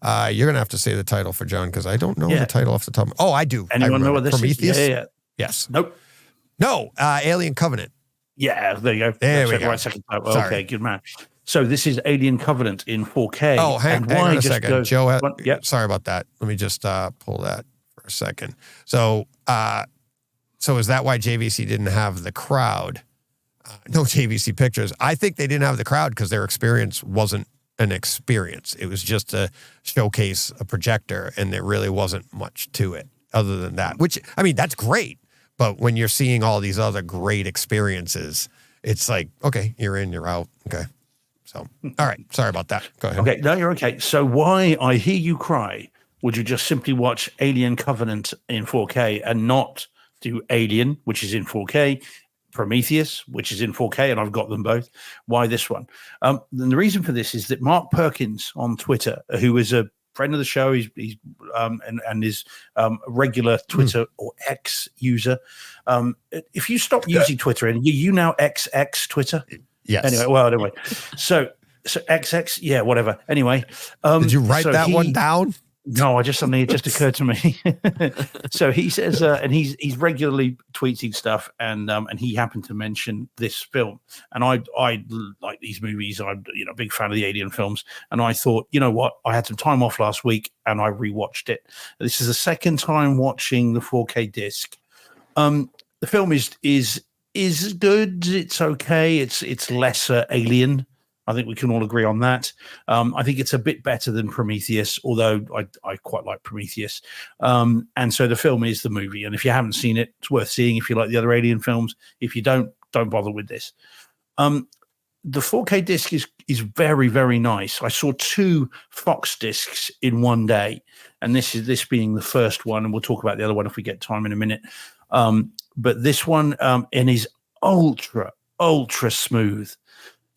B: You're going to have to say the title for John because I don't know the title off the top. Oh, I do.
D: Anyone know what this
B: Prometheus?
D: is? Yeah.
B: Yes.
D: Nope.
B: No, Alien Covenant.
D: Yeah, there you go.
B: There we go.
D: Right, second time. Okay, good man. So this is Alien Covenant in 4K.
B: Oh, hang on a second. Joe,
D: Yep.
B: sorry about that. Let me just pull that for a second. So is that why JVC didn't have the crowd? No JVC pictures. I think they didn't have the crowd because their experience wasn't an experience. It was just a showcase, a projector, and there really wasn't much to it other than that, which, I mean, that's great. But when you're seeing all these other great experiences, it's like, okay, you're in, you're out. Okay. So, all right. Sorry about that. Go ahead.
D: Okay. No, you're okay. So why I Hear You Cry, would you just simply watch Alien Covenant in 4K and not do Alien, which is in 4K, Prometheus, which is in 4K, and I've got them both? Why this one? And the reason for this is that Mark Perkins on Twitter, who is a friend of the show, he's and is a regular Twitter or X user. If you stop using Twitter and you now XX Twitter.
B: Yes.
D: Anyway, so XX, yeah, whatever. Anyway,
B: did you write that one down?
D: No, it just occurred to me. So he says, and he's regularly tweeting stuff, and he happened to mention this film, and I like these movies. I'm a big fan of the Alien films, and I thought, you know what, I had some time off last week, and I rewatched it. This is the second time watching the 4K disc. The film is good. It's okay. It's lesser Alien. I think we can all agree on that. I think it's a bit better than Prometheus, although I quite like Prometheus. And so the film is the movie. And if you haven't seen it, it's worth seeing if you like the other Alien films. If you don't bother with this. The 4K disc is very, very nice. I saw 2 Fox discs in one day, and this being the first one, and we'll talk about the other one if we get time in a minute. But this one and is ultra smooth.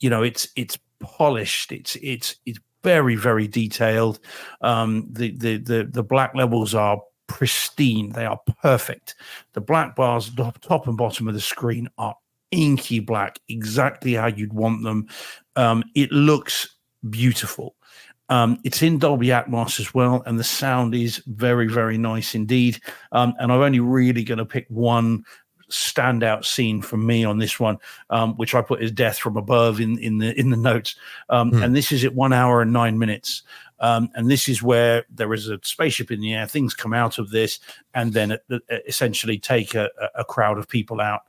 D: It's polished. It's very, very detailed. The black levels are pristine. They are perfect. The black bars, top and bottom of the screen, are inky black, exactly how you'd want them. It looks beautiful. It's in Dolby Atmos as well, and the sound is very, very nice indeed. And I'm only really going to pick one standout scene from me on this one, which I put as Death from Above in the notes. And this is at 1 hour and 9 minutes. And this is where there is a spaceship in the air. Things come out of this, and then essentially take a crowd of people out.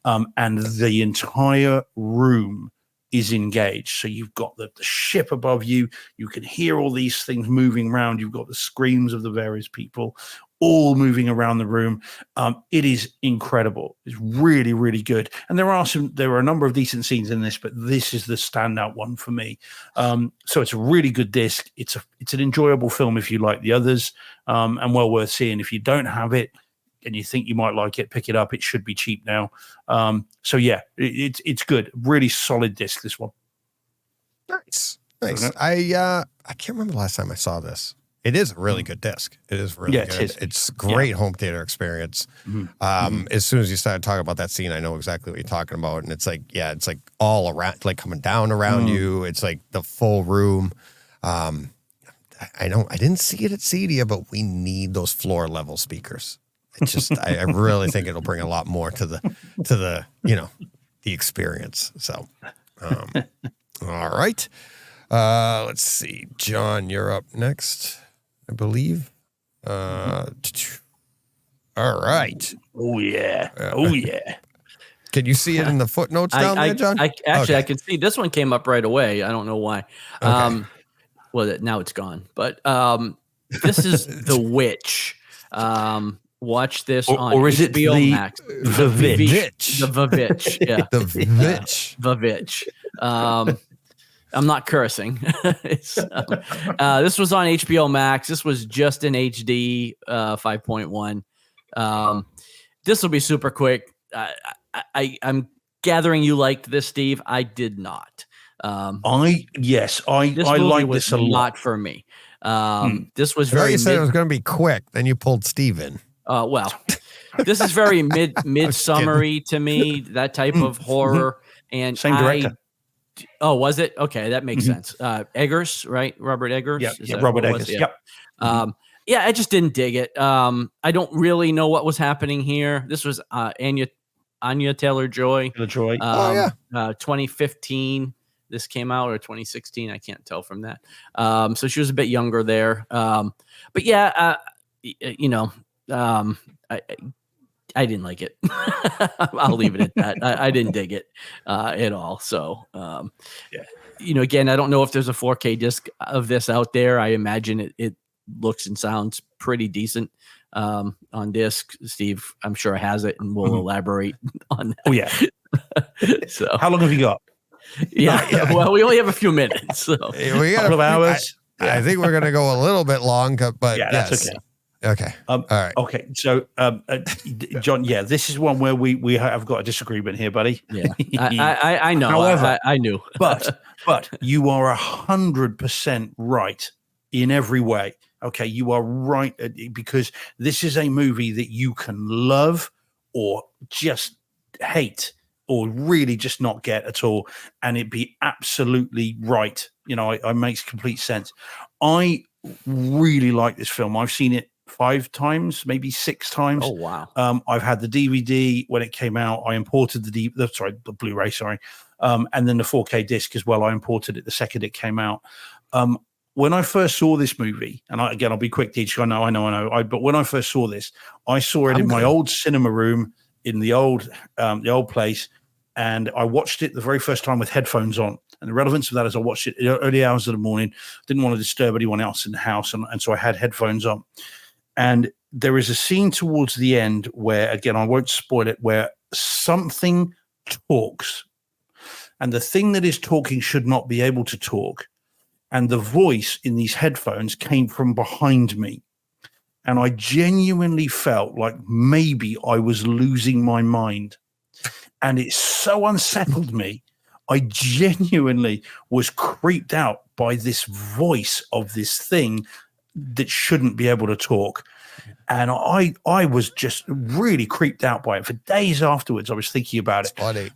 D: And the entire room is engaged. So you've got the ship above you. You can hear all these things moving around. You've got the screams of the various people all moving around the room. It is incredible. It's really, really good. And there are a number of decent scenes in this, but this is the standout one for me. So it's a really good disc. It's an enjoyable film if you like the others, and well worth seeing. If you don't have it and you think you might like it, pick it up. It should be cheap now. So yeah, it's good. Really solid disc, this one.
B: Nice. I can't remember the last time I saw this. It is a really good disc. It is really good.
D: It is.
B: It's great home theater experience. As soon as you started talking about that scene, I know exactly what you're talking about. And it's like, it's like all around, like coming down around you. It's like the full room. I didn't see it at CEDIA, but we need those floor level speakers. It's just, I really think it'll bring a lot more to the the experience. So, all right. Let's see. John, you're up next, I believe. All right.
D: Oh yeah.
B: Can you see it in the footnotes down there, John?
C: I can see this one came up right away. I don't know why.
B: Okay.
C: Well, now it's gone. But this is The Witch. Watch this on
D: or is
C: HBO
D: it
C: Max.
B: The VVitch.
C: The VVitch. Yeah.
B: The VVitch.
C: VVitch. I'm not cursing. This was on HBO Max. This was just in HD 5.1. This will be super quick. I'm gathering you liked this, Steve. I did not.
D: I like this a lot
C: for me. This was
B: I
C: very.
B: You said it was going to be quick. Then you pulled Steven.
C: Well, this is very midsummery to me. That type of horror, and
D: same director.
C: Oh, was it? Okay, that makes sense. Eggers, right? Robert Eggers.
D: Yeah,
C: Is
D: yeah,
C: that
D: Robert
C: who it was?
D: Eggers.
C: Yeah.
D: Yep.
C: Yeah, I just didn't dig it. I don't really know what was happening here. This was Anya Taylor-Joy.
D: Taylor-Joy.
C: 2015. This came out, or 2016. I can't tell from that. So she was a bit younger there. But yeah, I didn't like it. I'll leave it at that. I didn't dig it at all. So, again, I don't know if there's a 4K disc of this out there. I imagine it looks and sounds pretty decent on disc. Steve, I'm sure has it, and we'll elaborate on that.
D: Oh yeah.
C: So,
D: how long have you got?
C: Yeah. Well, we only have a few minutes. So.
B: We got
D: a couple of hours.
B: I think we're going to go a little bit long, but
D: yeah, that's okay.
B: Okay.
D: All right. Okay. So, John, this is one where we have got a disagreement here, buddy.
C: Yeah, I know.
D: However,
C: I knew.
D: but you are 100% right in every way. Okay, you are right because this is a movie that you can love or just hate or really just not get at all, and it'd be absolutely right. It makes complete sense. I really like this film. I've seen it 5 times, maybe 6 times.
C: Oh wow!
D: I've had the DVD when it came out. I imported the Blu-ray, and then the 4K disc as well. I imported it the second it came out. When I first saw this movie, and I'll be quick, Deej. I know. But when I first saw this, I saw it in my old cinema room in the old place, and I watched it the very first time with headphones on. And the relevance of that is I watched it in the early hours of the morning. Didn't want to disturb anyone else in the house, and so I had headphones on. And there is a scene towards the end where, again, I won't spoil it, where something talks. And the thing that is talking should not be able to talk. And the voice in these headphones came from behind me. And I genuinely felt like maybe I was losing my mind. And it so unsettled me. I genuinely was creeped out by this voice of this thing that shouldn't be able to talk. And I was just really creeped out by it for days afterwards. I was thinking about it.
B: Funny.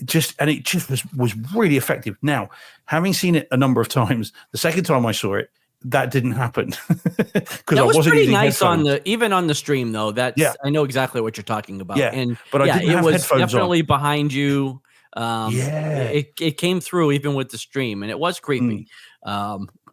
D: It was really effective. Now, having seen it a number of times, the second time I saw it, that didn't happen because I wasn't
C: pretty
D: using
C: nice
D: headphones.
C: even on the stream though. I know exactly what you're talking about.
D: Yeah,
C: and
D: but I didn't have
C: was
D: headphones
C: definitely
D: on.
C: Behind you. It came through even with the stream, and it was creepy.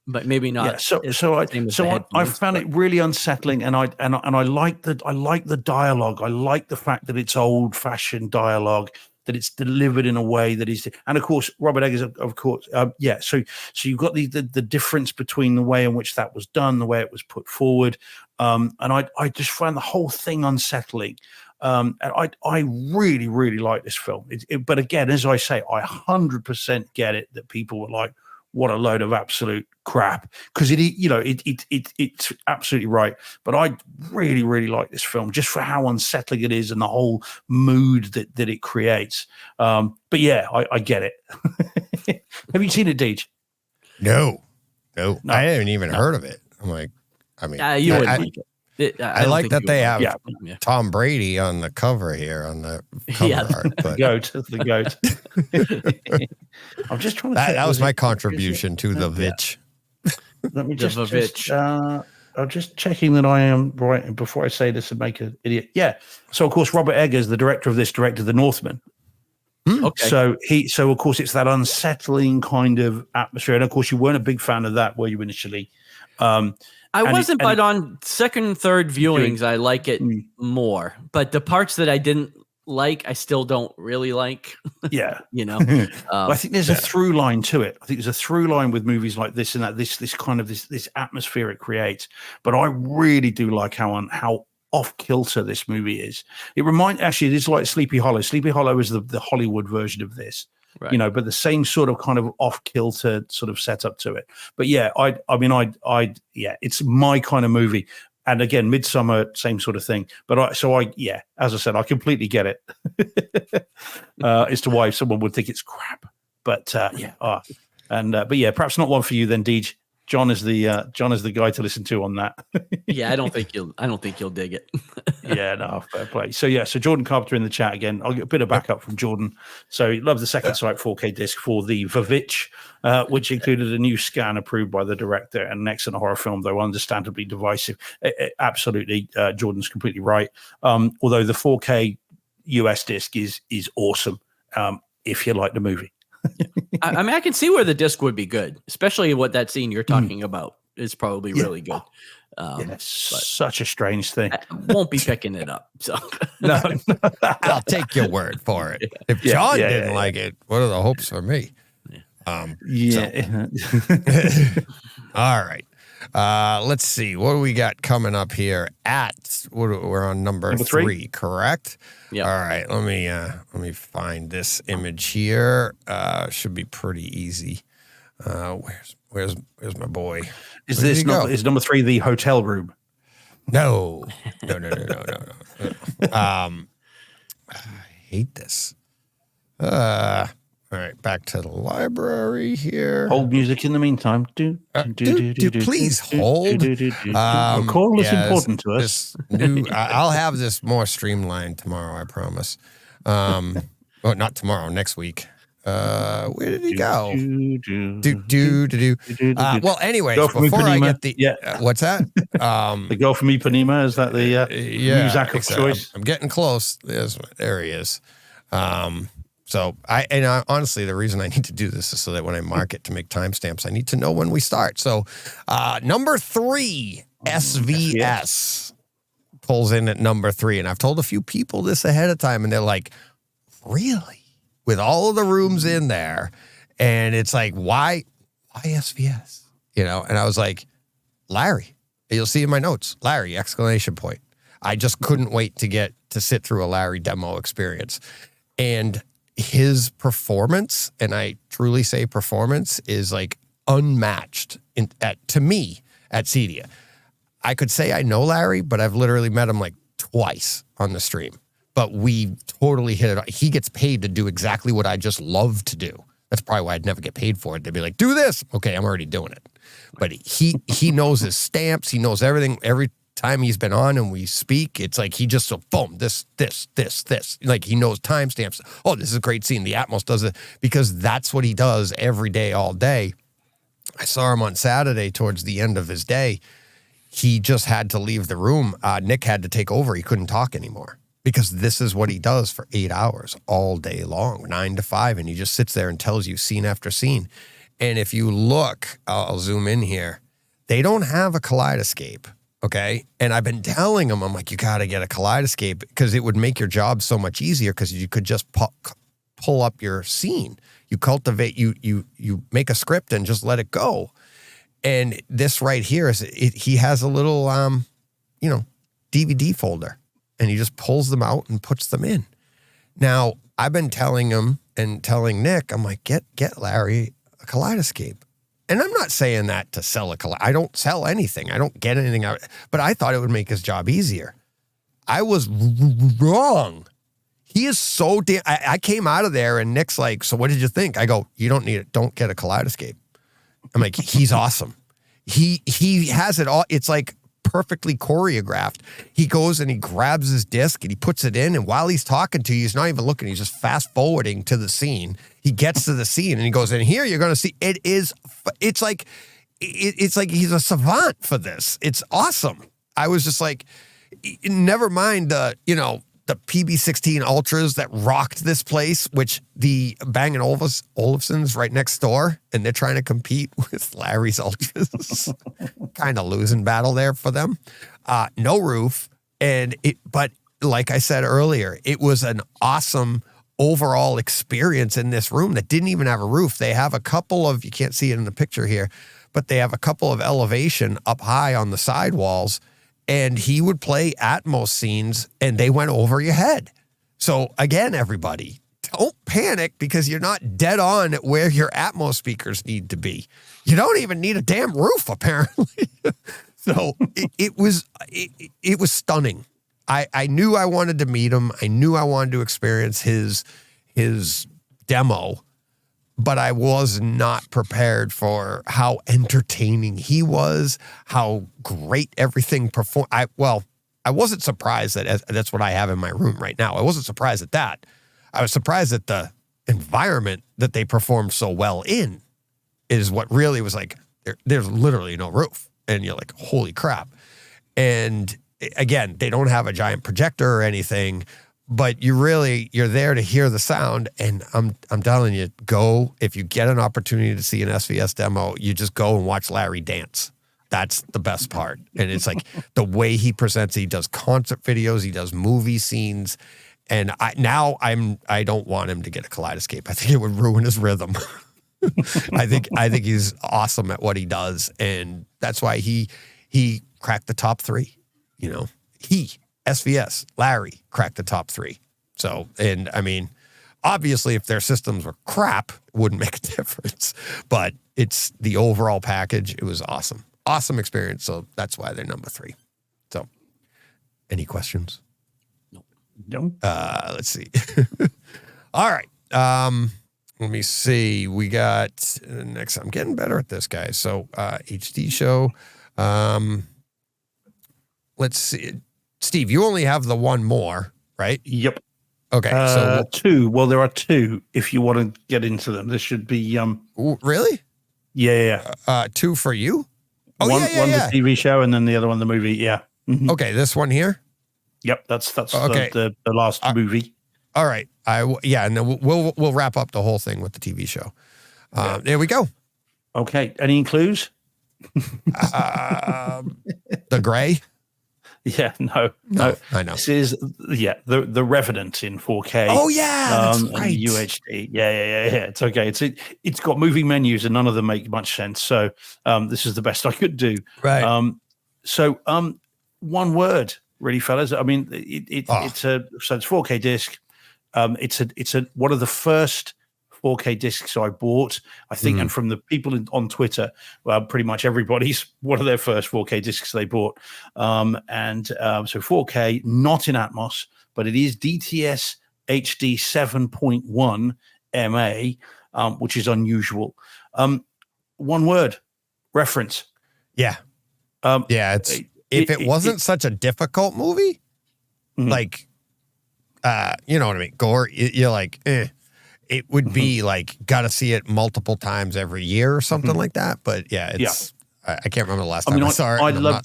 C: But maybe not.
D: Yeah, I found it really unsettling, and I like the dialogue. I like the fact that it's old fashioned dialogue, that it's delivered in a way that is, and of course Robert Eggers, of course, So you've got the difference between the way in which that was done, the way it was put forward, and I just found the whole thing unsettling. And I really, really like this film. But again, as I say, I 100% get it that people were like, what a load of absolute crap, because it's absolutely right. But I really, really like this film just for how unsettling it is and the whole mood that it creates. But yeah, I get it. Have you seen it, Deej?
B: No. I haven't even heard of it. I'm like,
C: you wouldn't like it.
B: I like that they have Tom Brady on the cover here on the cover art. But
D: the goat. I'm just trying to.
B: That was my contribution to the Vitch.
D: Let me just I'm just checking that I am right before I say this and make an idiot. Yeah. So of course Robert Eggers, the director of this, directed The Northman.
C: Okay.
D: So of course it's that unsettling kind of atmosphere, and of course you weren't a big fan of that, were you initially?
C: I wasn't, but on second and third viewings, I like it more. But the parts that I didn't like, I still don't really like.
D: Yeah.
C: I
D: think there's a through line to it. I think there's a through line with movies like this and that, this kind of this atmosphere it creates. But I really do like how off kilter this movie is. It is like Sleepy Hollow. Sleepy Hollow is the Hollywood version of this. Right. But the same sort of kind of off kilter sort of setup to it. But yeah, it's my kind of movie. And again, Midsummer, same sort of thing. But as I said, I completely get it as to why someone would think it's crap. But perhaps not one for you then, Deej. John is the guy to listen to on that.
C: Yeah, I don't think you'll dig it.
D: Yeah, no, fair play. So Jordan Carpenter in the chat again. I'll get a bit of backup from Jordan. So he loves the second sight 4K disc for the VVitch, which included a new scan approved by the director and an excellent horror film, though understandably divisive. Absolutely, Jordan's completely right. Although the 4K US disc is awesome if you like the movie.
C: I mean, I can see where the disc would be good, especially what that scene you're talking about is probably really good.
D: Such a strange thing.
C: I won't be picking it up. So
D: No.
B: I'll take your word for it. If John didn't like it, what are the hopes for me?
D: Yeah.
B: All right. Let's see. What do we got coming up here? We're on number three, correct?
C: Yeah.
B: All right. Let me find this image here. Should be pretty easy. Where's my boy?
D: Is number 3 the hotel room?
B: No. I hate this. All right, back to the library here.
D: Hold music in the meantime.
B: Please hold.
D: A call is important to us.
B: I'll have this more streamlined tomorrow, I promise. Well, not tomorrow, next week. Where did he go? Well, anyways, before I get the what's that?
C: The
D: Go from Ipanema, is that the Muzak of choice?
B: I'm getting close. There he is. So honestly, the reason I need to do this is so that when I mark it to make timestamps, I need to know when we start. So, number 3, SVS pulls in at number 3, and I've told a few people this ahead of time, and they're like, "Really?" With all of the rooms in there, and it's like, why SVS? You know, and I was like, Larry. You'll see in my notes, Larry! ! I just couldn't wait to sit through a Larry demo experience, and his performance, and I truly say performance, is like unmatched to me at CEDIA. I could say I know Larry, but I've literally met him like twice on the stream. But we totally hit it. He gets paid to do exactly what I just love to do. That's probably why I'd never get paid for it. They'd be like, do this. Okay, I'm already doing it. But he knows his stamps. He knows everything. Every time he's been on and we speak, it's like he just boom, this. Like he knows timestamps. Oh, this is a great scene. The Atmos does it because that's what he does every day, all day. I saw him on Saturday towards the end of his day. He just had to leave the room. Nick had to take over. He couldn't talk anymore because this is what he does for 8 hours all day long, 9 to 5. And he just sits there and tells you scene after scene. And if you look, I'll zoom in here. They don't have a kaleidoscope. Okay. And I've been telling him, I'm like, you got to get a kaleidoscope because it would make your job so much easier because you could just pull up your scene. You cultivate, you make a script and just let it go. And this right here is, he has a little, DVD folder and he just pulls them out and puts them in. Now, I've been telling him and telling Nick, I'm like, get Larry a kaleidoscope. And I'm not saying that to sell I don't sell anything. I don't get anything out. But I thought it would make his job easier. I was wrong. He is so damn... I came out of there and Nick's like, so what did you think? I go, you don't need it. Don't get a kaleidoscope. I'm like, he's awesome. He has it all. It's like perfectly choreographed. He goes and he grabs his disc and he puts it in. And while he's talking to you, he's not even looking. He's just fast forwarding to the scene. He gets to the scene and he goes, and here you're going to see it's like he's a savant for this. It's awesome. I was just like, never mind the PB16 Ultras that rocked this place, which the Bang & Olufsen's right next door, and they're trying to compete with Larry's Ultras. Kind of losing battle there for them. No roof. But like I said earlier, it was an awesome overall experience in this room that didn't even have a roof. They have a couple of, you can't see it in the picture here, but they have a couple of elevation up high on the side walls. And he would play Atmos scenes and they went over your head. So again, everybody, don't panic because you're not dead on at where your Atmos speakers need to be. You don't even need a damn roof, apparently. So it was stunning. I knew I wanted to meet him. I knew I wanted to experience his demo, but I was not prepared for how entertaining he was, how great everything performed. I wasn't surprised that that's what I have in my room right now. I wasn't surprised at that. I was surprised at the environment that they performed so well in is what really was like, there's literally no roof. And you're like, holy crap. And again, they don't have a giant projector or anything, but you're there to hear the sound. And I'm telling you, if you get an opportunity to see an SVS demo, you just go and watch Larry dance. That's the best part. And it's like the way he presents, he does concert videos, he does movie scenes. And I don't want him to get a kaleidoscope. I think it would ruin his rhythm. I think he's awesome at what he does. And that's why he cracked the top 3, SVS, Larry cracked the top 3. So, and I mean, obviously if their systems were crap, it wouldn't make a difference, but it's the overall package. It was awesome. Awesome experience. So that's why they're number 3. So any questions?
D: No.
B: Let's see. All right. Let me see. We got next. I'm getting better at this, guys. So HD show. Let's see. Steve, you only have the one more, right?
D: Yep.
B: Okay. So
D: 2. Well, there are 2 if you want to get into them. This should be
B: really?
D: Yeah.
B: 2 for you? Oh,
D: one
B: yeah.
D: the TV show and then the other one the movie. Yeah. Mm-hmm.
B: Okay, this one here.
D: Yep, that's
B: okay.
D: the last movie.
B: All right. And then we'll wrap up the whole thing with the TV show. There we go.
D: Okay. Any clues?
B: The gray.
D: Yeah. No.
B: I know.
D: This is the Revenant in 4K.
B: Oh yeah, that's right.
D: UHD. Yeah. It's okay. It's got movie menus and none of them make much sense. So this is the best I could do.
B: Right.
D: One word. Really, fellas. I mean, it's 4K disc. It's one of the first 4K discs I bought, I think, and from the people on Twitter, pretty much everybody's one of their first 4K discs they bought. So 4K, not in Atmos, but it is DTS HD 7.1 MA, which is unusual. One word, reference.
B: Yeah. If it wasn't such a difficult movie, like, you know what I mean? Gore, you're like, it would be like, got to see it multiple times every year or something like that. But yeah, I can't remember the last time I saw it.
D: I love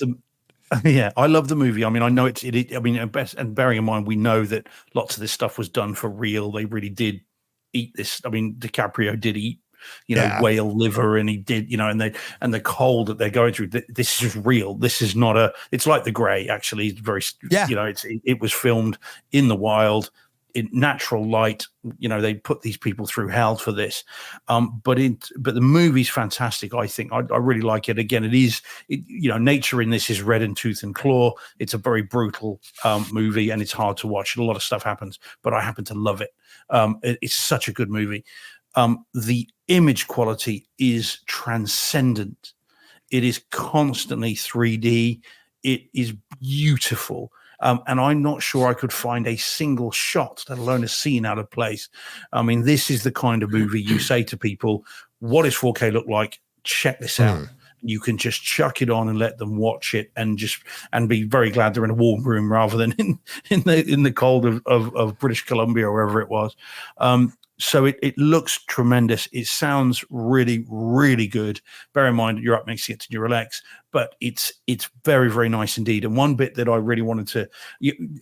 D: I love the movie. I mean, I know and bearing in mind, we know that lots of this stuff was done for real. They really did eat this. I mean, DiCaprio did eat, whale liver, and he did, and the cold that they're going through. This is real. This is not it's like The Grey, actually. It's very, it was filmed in the wild, in natural light. They put these people through hell for this. But the movie's fantastic. I think I really like it. Again, nature in this is red in tooth and claw. It's a very brutal movie, and it's hard to watch. A lot of stuff happens, but I happen to love it. It's such a good movie. The image quality is transcendent. It is constantly 3D. It is beautiful. And I'm not sure I could find a single shot, let alone a scene, out of place. I mean, this is the kind of movie you say to people, what does 4K look like? Check this out. You can just chuck it on and let them watch it and be very glad they're in a warm room rather than in the cold of British Columbia or wherever it was. So it looks tremendous. It sounds really, really good. Bear in mind, you're up next to it and you relax, but it's very, very nice indeed. And one bit that I really wanted to,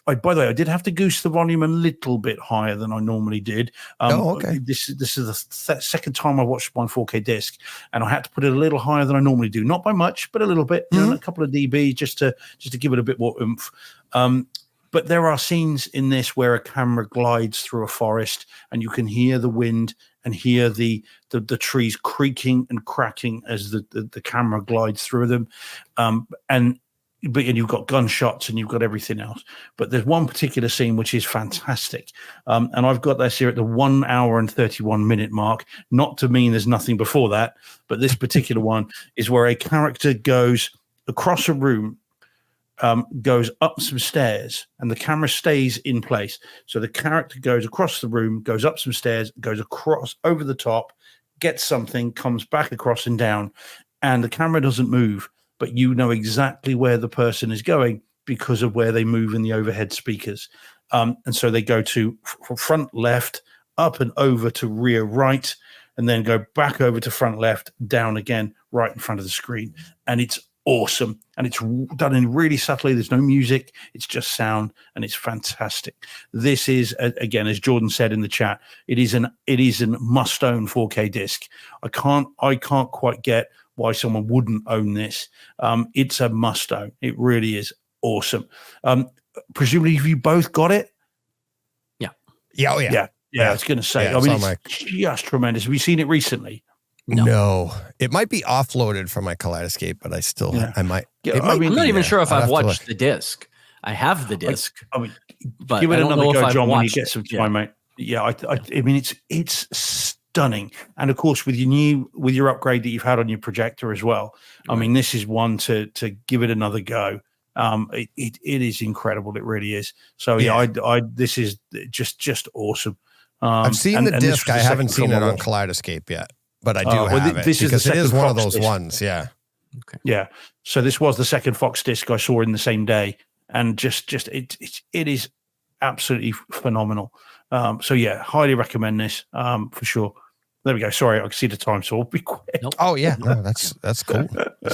D: by the way, I did have to goose the volume a little bit higher than I normally did.
B: Okay.
D: This is the second time I watched my 4K disc, and I had to put it a little higher than I normally do. Not by much, but a little bit, a couple of dB, just to give it a bit more oomph. But there are scenes in this where a camera glides through a forest, and you can hear the wind and hear the trees creaking and cracking as the camera glides through them. And you've got gunshots and you've got everything else. But there's one particular scene which is fantastic. And I've got this here at the 1 hour and 31 minute mark, not to mean there's nothing before that, but this particular one is where a character goes across a room, goes up some stairs, and the camera stays in place. So the character goes across the room, goes up some stairs, goes across over the top, gets something, comes back across and down, and the camera doesn't move, but you know exactly where the person is going because of where they move in the overhead speakers. And so they go to front left, up and over to rear right, and then go back over to front left, down again, right in front of the screen. And it's awesome. And it's done in really subtly. There's no music. It's just sound, and it's fantastic. This is, again, as Jordan said in the chat, it is an must-own 4K disc. I can't quite get why someone wouldn't own this. It's a must-own. It really is awesome. Presumably, have you both got it?
C: Yeah.
B: Yeah. Oh, yeah.
D: Yeah, I was going to say.
B: Yeah,
D: I mean, it's just tremendous. Have you seen it recently?
B: No. It might be offloaded from my Kaleidoscape, but I still, I might.
D: Yeah,
B: I'm
C: not even sure if I've watched
B: watched
C: the disc. I have the disc.
D: I mean,
C: but
D: give it
C: I don't
D: another
C: know if
D: go,
C: I've
D: John, when you
C: watched
D: get some time, mate. Yeah, I mean, it's stunning, and of course, with your upgrade that you've had on your projector as well. I mean, this is one to give it another go. It is incredible. It really is. So I this is just awesome.
B: I've seen the disc. I haven't seen it on
D: Kaleidoscape.
B: Kaleidoscape yet, but I do have it
D: this is
B: because
D: the
B: it is
D: second
B: one of
D: Fox
B: those
D: disc.
B: ones. Yeah.
C: Okay.
D: Yeah. So this was the second Fox disc I saw in the same day, and it is absolutely phenomenal. So yeah, highly recommend this for sure. There we go. Sorry, I can see the time, so I'll be quick.
C: Nope.
B: Oh yeah. No, that's cool. That's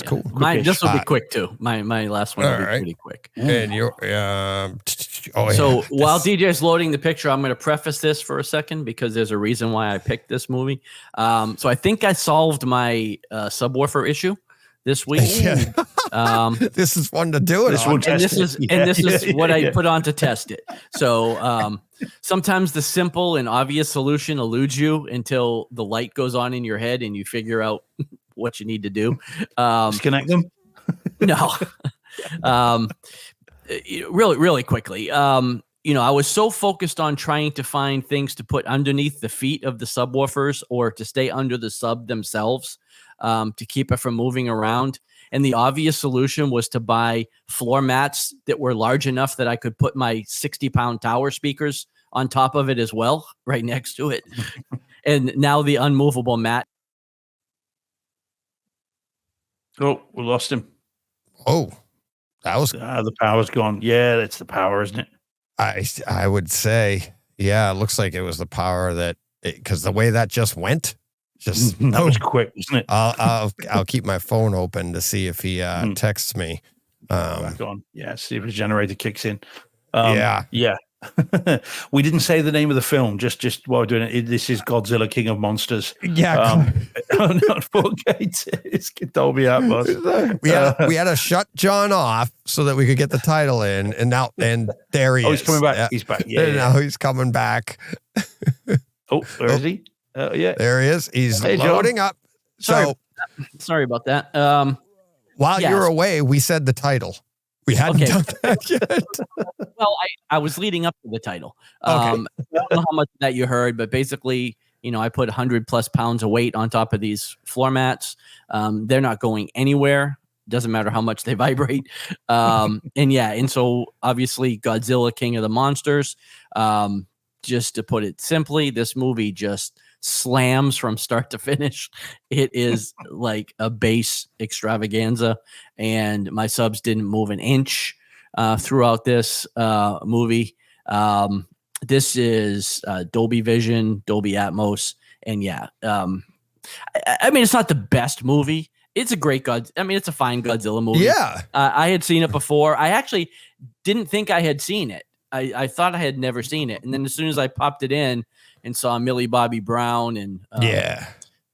B: cool.
C: This will be
B: Hot.
C: quick too. My last one will be
B: All right.
C: pretty quick.
B: And you're,
C: So while DJ's loading the picture, I'm going to preface this for a second because there's a reason why I picked this movie. So I think I solved my subwoofer issue this week.
B: Yeah. This is one to do it
D: This
B: on.
D: one-
C: And this is what
D: Yeah.
C: I put on to test it. So sometimes the simple and obvious solution eludes you until the light goes on in your head and you figure out what you need to do.
D: Disconnect them.
C: No. Really quickly. I was so focused on trying to find things to put underneath the feet of the subwoofers or to stay under the sub themselves to keep it from moving around. And the obvious solution was to buy floor mats that were large enough that I could put my 60-pound tower speakers on top of it as well, right next to it. And now the unmovable mat.
D: Oh, we lost him.
B: Oh, that was.
D: The power's gone. Yeah, that's the power, isn't it?
B: I would say, yeah. It looks like it was the power that because the way that just went, just
D: That was quick, wasn't it?
B: I'll keep my phone open to see if he texts me.
D: Back on. Yeah, see if the generator kicks in.
B: Yeah.
D: We didn't say the name of the film. Just while we're doing it, this is Godzilla, King of Monsters.
B: Yeah.
D: On 4K disc, Dolby Atmos.
B: We had to shut John off so that we could get the title in, and there he is.
D: He's coming back.
B: Yeah.
D: He's back. Yeah.
B: And now he's coming back.
D: Oh, where is he? Yeah.
B: There he is. He's
D: Hey, John.
B: loading up. So
C: Sorry about that.
B: while
C: yes.
B: you were away, we said the title. We hadn't
C: Okay.
B: done that yet.
C: Well, I was leading up to the title.
B: Okay.
C: I don't know how much that you heard, but basically, I put 100 plus pounds of weight on top of these floor mats. They're not going anywhere. Doesn't matter how much they vibrate. And so obviously Godzilla, King of the Monsters. Just to put it simply, this movie just slams from start to finish. It is like a bass extravaganza, and my subs didn't move an inch throughout this movie. This is Dolby Vision, Dolby Atmos, and I mean, it's not the best movie. It's a great it's a fine Godzilla movie.
B: Yeah.
C: I had seen it before. I actually didn't think I had seen it. I thought I had never seen it, and then as soon as I popped it in and saw Millie Bobby Brown and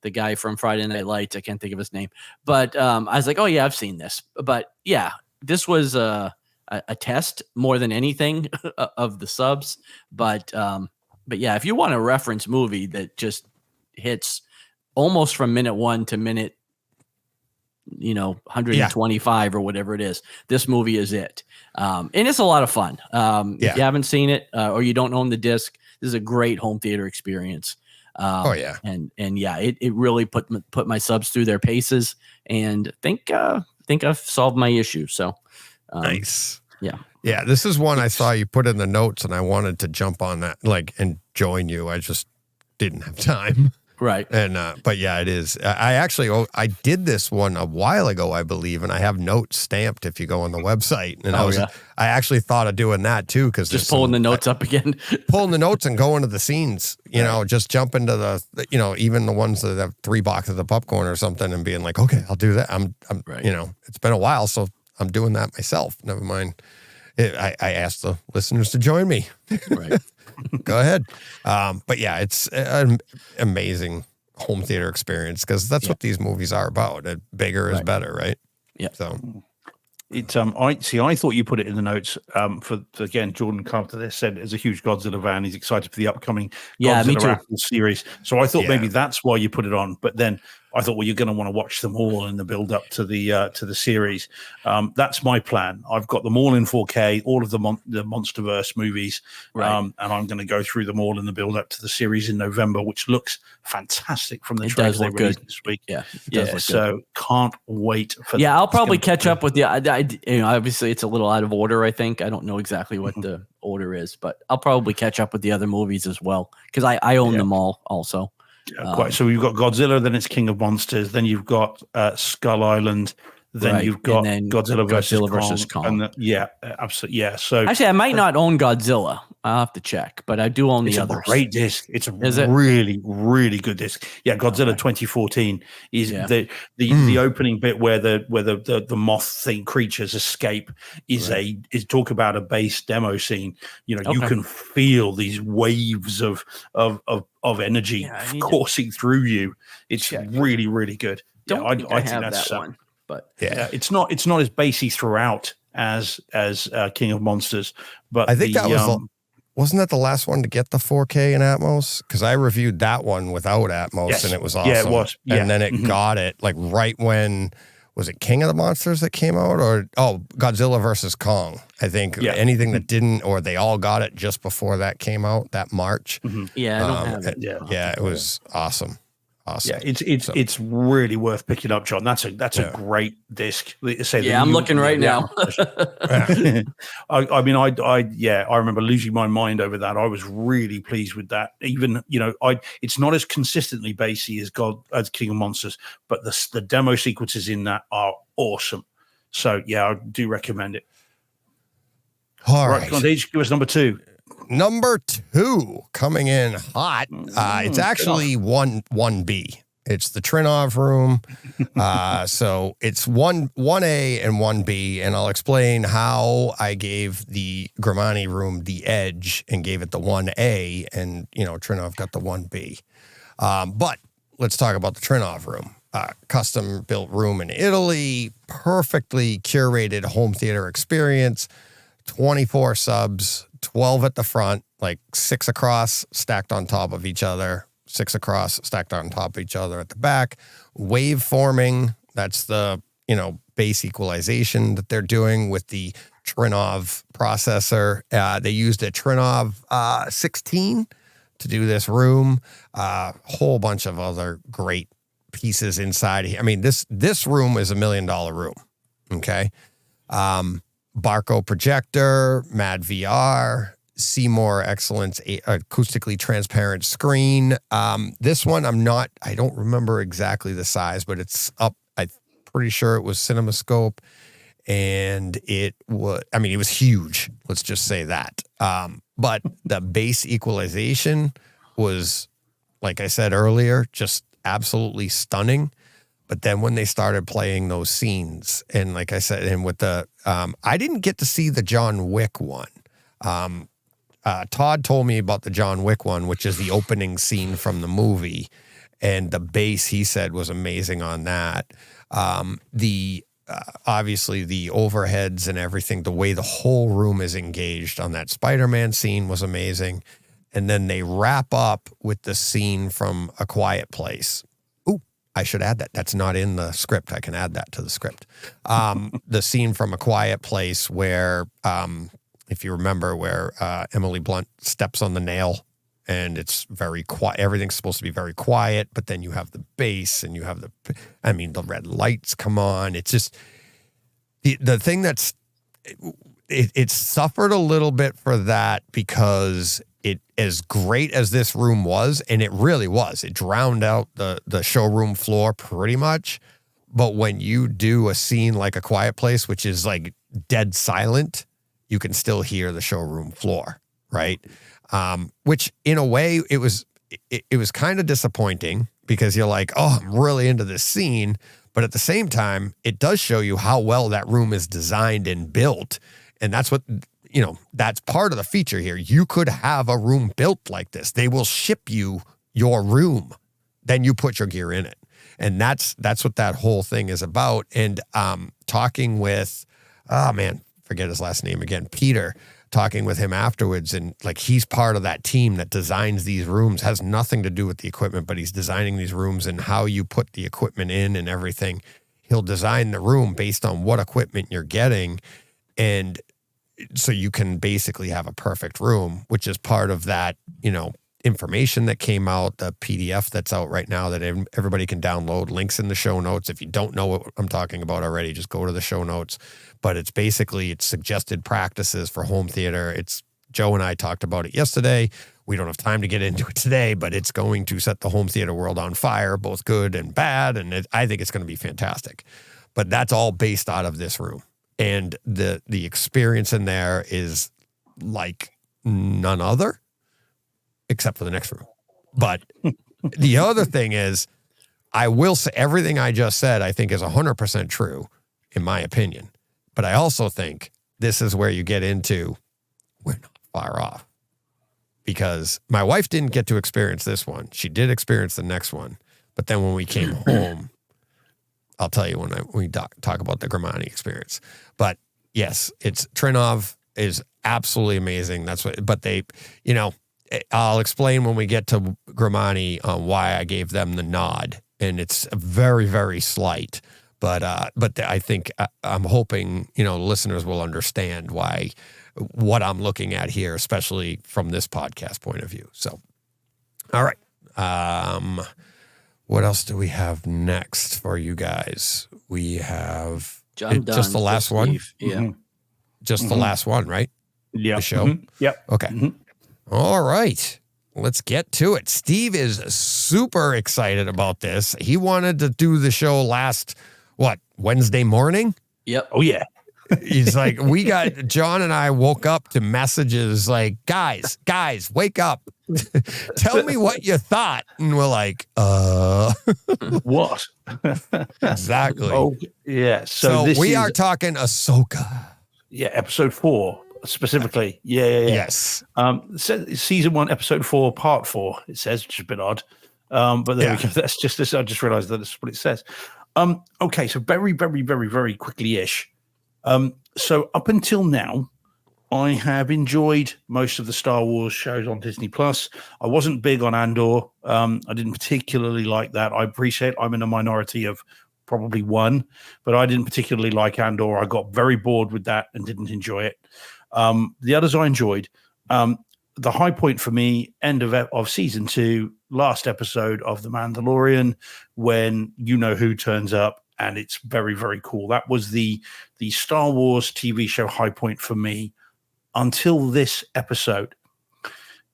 C: the guy from Friday Night Lights, I can't think of his name, but I was like, oh yeah, I've seen this. But yeah, this was a test more than anything of the subs. But yeah, if you want a reference movie that just hits almost from minute 1 to minute 125 or whatever it is, this movie is it. And it's a lot of fun. If you haven't seen it or you don't own the disc, this is a great home theater experience. And it really put my subs through their paces, and think I've solved my issue. So
B: Nice.
C: Yeah.
B: This is one I saw you put in the notes, and I wanted to jump on that and join you. I just didn't have time.
C: Right.
B: And but yeah, it is. I did this one a while ago, I believe, and I have notes stamped if you go on the website. And I actually thought of doing that too, because
C: just pulling the notes up again,
B: pulling the notes and going to the scenes. You know, just jump into the even the ones that have 3 boxes of popcorn or something, and being like, okay, I'll do that. I'm
C: right.
B: It's been a while, so I'm doing that myself. Never mind. I asked the listeners to join me.
C: Right.
B: Go ahead. But yeah, it's an amazing home theater experience, because that's what these movies are about. Bigger is better, right?
C: Yeah.
B: So
D: it's I thought you put it in the notes for again, Jordan Carpenter there said is a huge Godzilla fan. He's excited for the upcoming Godzilla
C: me too.
D: Apple series. So I thought maybe that's why you put it on. But then I thought, well, you're going to want to watch them all in the build up to the series. That's my plan. I've got them all in 4K, all of the MonsterVerse movies, and I'm going to go through them all in the build up to the series in November, which looks fantastic from the trailer they released this week.
C: Yeah,
D: so can't wait for.
C: Yeah, I'll probably catch up with the. Obviously, it's a little out of order. I think I don't know exactly what the order is, but I'll probably catch up with the other movies as well, because I own them all also.
D: Yeah, quite. So you've got Godzilla, then it's King of Monsters, then you've got Skull Island, then you've got Godzilla versus Kong. And absolutely. Yeah. So
C: actually, I might not own Godzilla. I'll have to check, but I do own the others.
D: It's a great disc. It's really, really good disc. Yeah, Godzilla 2014 is the opening bit where the moth thing creatures escape is talk about a base demo scene. You can feel these waves of energy coursing through you. It's really, really good.
C: I think that's that one. But
D: it's not as bassy throughout as King of Monsters, but
B: I think that wasn't that the last one to get the 4K in Atmos? Because I reviewed that one without Atmos, and it was awesome.
D: Yeah, it was. Yeah.
B: And then it got it like right when, was it King of the Monsters that came out, or Godzilla versus Kong? I think anything that didn't, or they all got it just before that came out that March.
C: Yeah, I don't have it.
B: It was awesome. Awesome.
D: Yeah, it's really worth picking up, John. That's a great disc.
C: I'm looking right now.
D: I remember losing my mind over that. I was really pleased with that. Even it's not as consistently bassy as King of Monsters, but the demo sequences in that are awesome. So I do recommend it.
B: All right.
D: Come on, Dave, give us number 2.
B: Number 2 coming in hot. It's actually 1B. It's the Trinov room. So it's 1A and 1B, and I'll explain how I gave the Grimani room the edge and gave it the 1A, and Trinov got the 1B. But let's talk about the Trinov room. Custom built room in Italy, perfectly curated home theater experience, 24 subs, 12 at the front, like 6 across, stacked on top of each other, 6 across, stacked on top of each other at the back. Wave forming, that's the, base equalization that they're doing with the Trinov processor. They used a Trinov 16 to do this room. Whole bunch of other great pieces inside. I mean, this room is $1 million room. Okay. Barco projector, Mad VR, Seymour Excellence acoustically transparent screen. This one I don't remember exactly the size, but it's up. I'm pretty sure it was CinemaScope, and it was huge. Let's just say that. But the bass equalization was, like I said earlier, just absolutely stunning. But then when they started playing those scenes, and like I said, and with the, I didn't get to see the John Wick one. Todd told me about the John Wick one, which is the opening scene from the movie, and the bass, he said, was amazing on that. Obviously the overheads and everything, the way the whole room is engaged on that Spider-Man scene was amazing. And then they wrap up with the scene from A Quiet Place. I should add that. That's not in the script. I can add that to the script. The scene from A Quiet Place where, if you remember, where Emily Blunt steps on the nail and it's very quiet. Everything's supposed to be very quiet, but then you have the bass and you have the red lights come on. It's just the thing that's, it suffered a little bit for that because it as great as this room was, and it really was, it drowned out the showroom floor pretty much. But when you do a scene like A Quiet Place, which is like dead silent, you can still hear the showroom floor, right? Which in a way it was kind of disappointing, because you're like, oh, I'm really into this scene. But at the same time, it does show you how well that room is designed and built. And that's what, that's part of the feature here. You could have a room built like this. They will ship you your room. Then you put your gear in it. And that's what that whole thing is about. And talking with, forget his last name again, Peter, talking with him afterwards, and like, he's part of that team that designs these rooms, has nothing to do with the equipment, but he's designing these rooms and how you put the equipment in and everything. He'll design the room based on what equipment you're getting. And so you can basically have a perfect room, which is part of that, information that came out, the PDF that's out right now that everybody can download. Links in the show notes. If you don't know what I'm talking about already, just go to the show notes. But it's suggested practices for home theater. Joe and I talked about it yesterday. We don't have time to get into it today, but it's going to set the home theater world on fire, both good and bad. And I think it's going to be fantastic. But that's all based out of this room. And the experience in there is like none other, except for the next room. But the other thing is, I will say everything I just said, I think is 100% true, in my opinion. But I also think this is where you get into, we're not far off. Because my wife didn't get to experience this one. She did experience the next one. But then when we came home, I'll tell you when we talk about the Gramani experience. But yes, Trinov is absolutely amazing. But they, I'll explain when we get to Gramani why I gave them the nod, and it's very, very slight. But I think I'm hoping listeners will understand what I'm looking at here, especially from this podcast point of view. So, all right, what else do we have next for you guys? We have just the last one.
C: Yeah,
B: just the last one, right?
D: Yeah.
B: The show.
D: Mm-hmm. Yep.
B: Okay.
D: Mm-hmm.
B: All right, let's get to it. Steve is super excited about this. He wanted to do the show last, Wednesday morning?
C: Yep.
D: Oh, yeah.
B: He's like, John and I woke up to messages like, guys, wake up. Tell me what you thought. And we're like,
D: What?
B: Exactly.
D: Oh, yeah. So
B: we are talking Ahsoka.
D: Yeah, episode 4. Specifically, yeah.
B: Yes.
D: Season 1, episode 4, part 4. It says, which is a bit odd, but there we go. That's just this. I just realised that that's what it says. Okay, so very, very, very, very quickly-ish. So up until now, I have enjoyed most of the Star Wars shows on Disney Plus. I wasn't big on Andor. I didn't particularly like that. I appreciate I'm in a minority of probably one, but I didn't particularly like Andor. I got very bored with that and didn't enjoy it. The others I enjoyed. The high point for me, end of season 2, last episode of The Mandalorian, when who turns up, and it's very, very cool. That was the Star Wars TV show high point for me until this episode.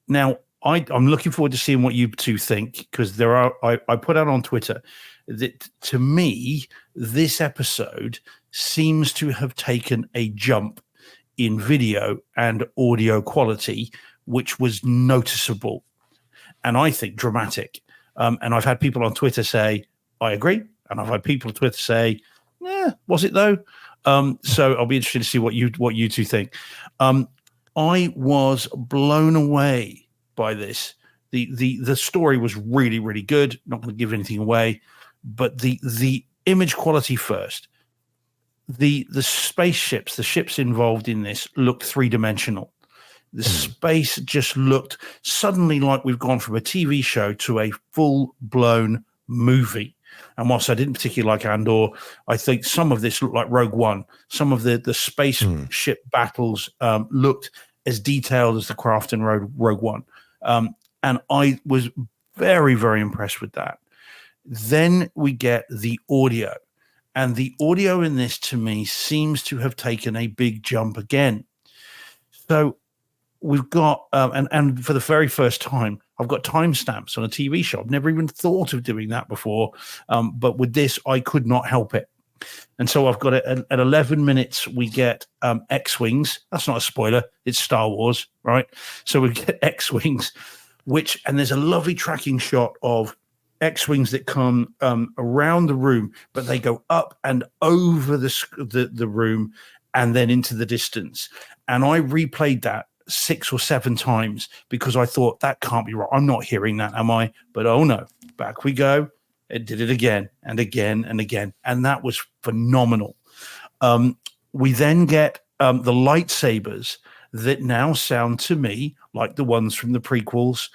D: Now, I'm looking forward to seeing what you two think, because I put out on Twitter that, to me, this episode seems to have taken a jump in video and audio quality, which was noticeable and I think dramatic. And I've had people on Twitter say, I agree. And I've had people on Twitter say, was it though? So I'll be interested to see what you two think. I was blown away by this. The story was really, really good. Not going to give anything away, but the image quality first. The spaceships, the ships involved in this looked 3-dimensional. The space just looked suddenly like we've gone from a TV show to a full-blown movie. And whilst I didn't particularly like Andor, I think some of this looked like Rogue One. Some of the spaceship battles looked as detailed as the craft in Rogue One. And I was very, very impressed with that. Then we get the audio. And the audio in this, to me, seems to have taken a big jump again. So we've got and for the very first time, I've got timestamps on a TV show. I've never even thought of doing that before, but with this, I could not help it. And so I've got it at 11 minutes. We get X-wings. That's not a spoiler. It's Star Wars, right? So we get X-wings, and there's a lovely tracking shot of X-wings that come around the room, but they go up and over the room and then into the distance. And I replayed that 6 or 7 times because I thought that can't be right. I'm not hearing that, am I? But oh no, back we go. It did it again and again and again. And that was phenomenal. We then get the lightsabers that now sound to me like the ones from the prequels,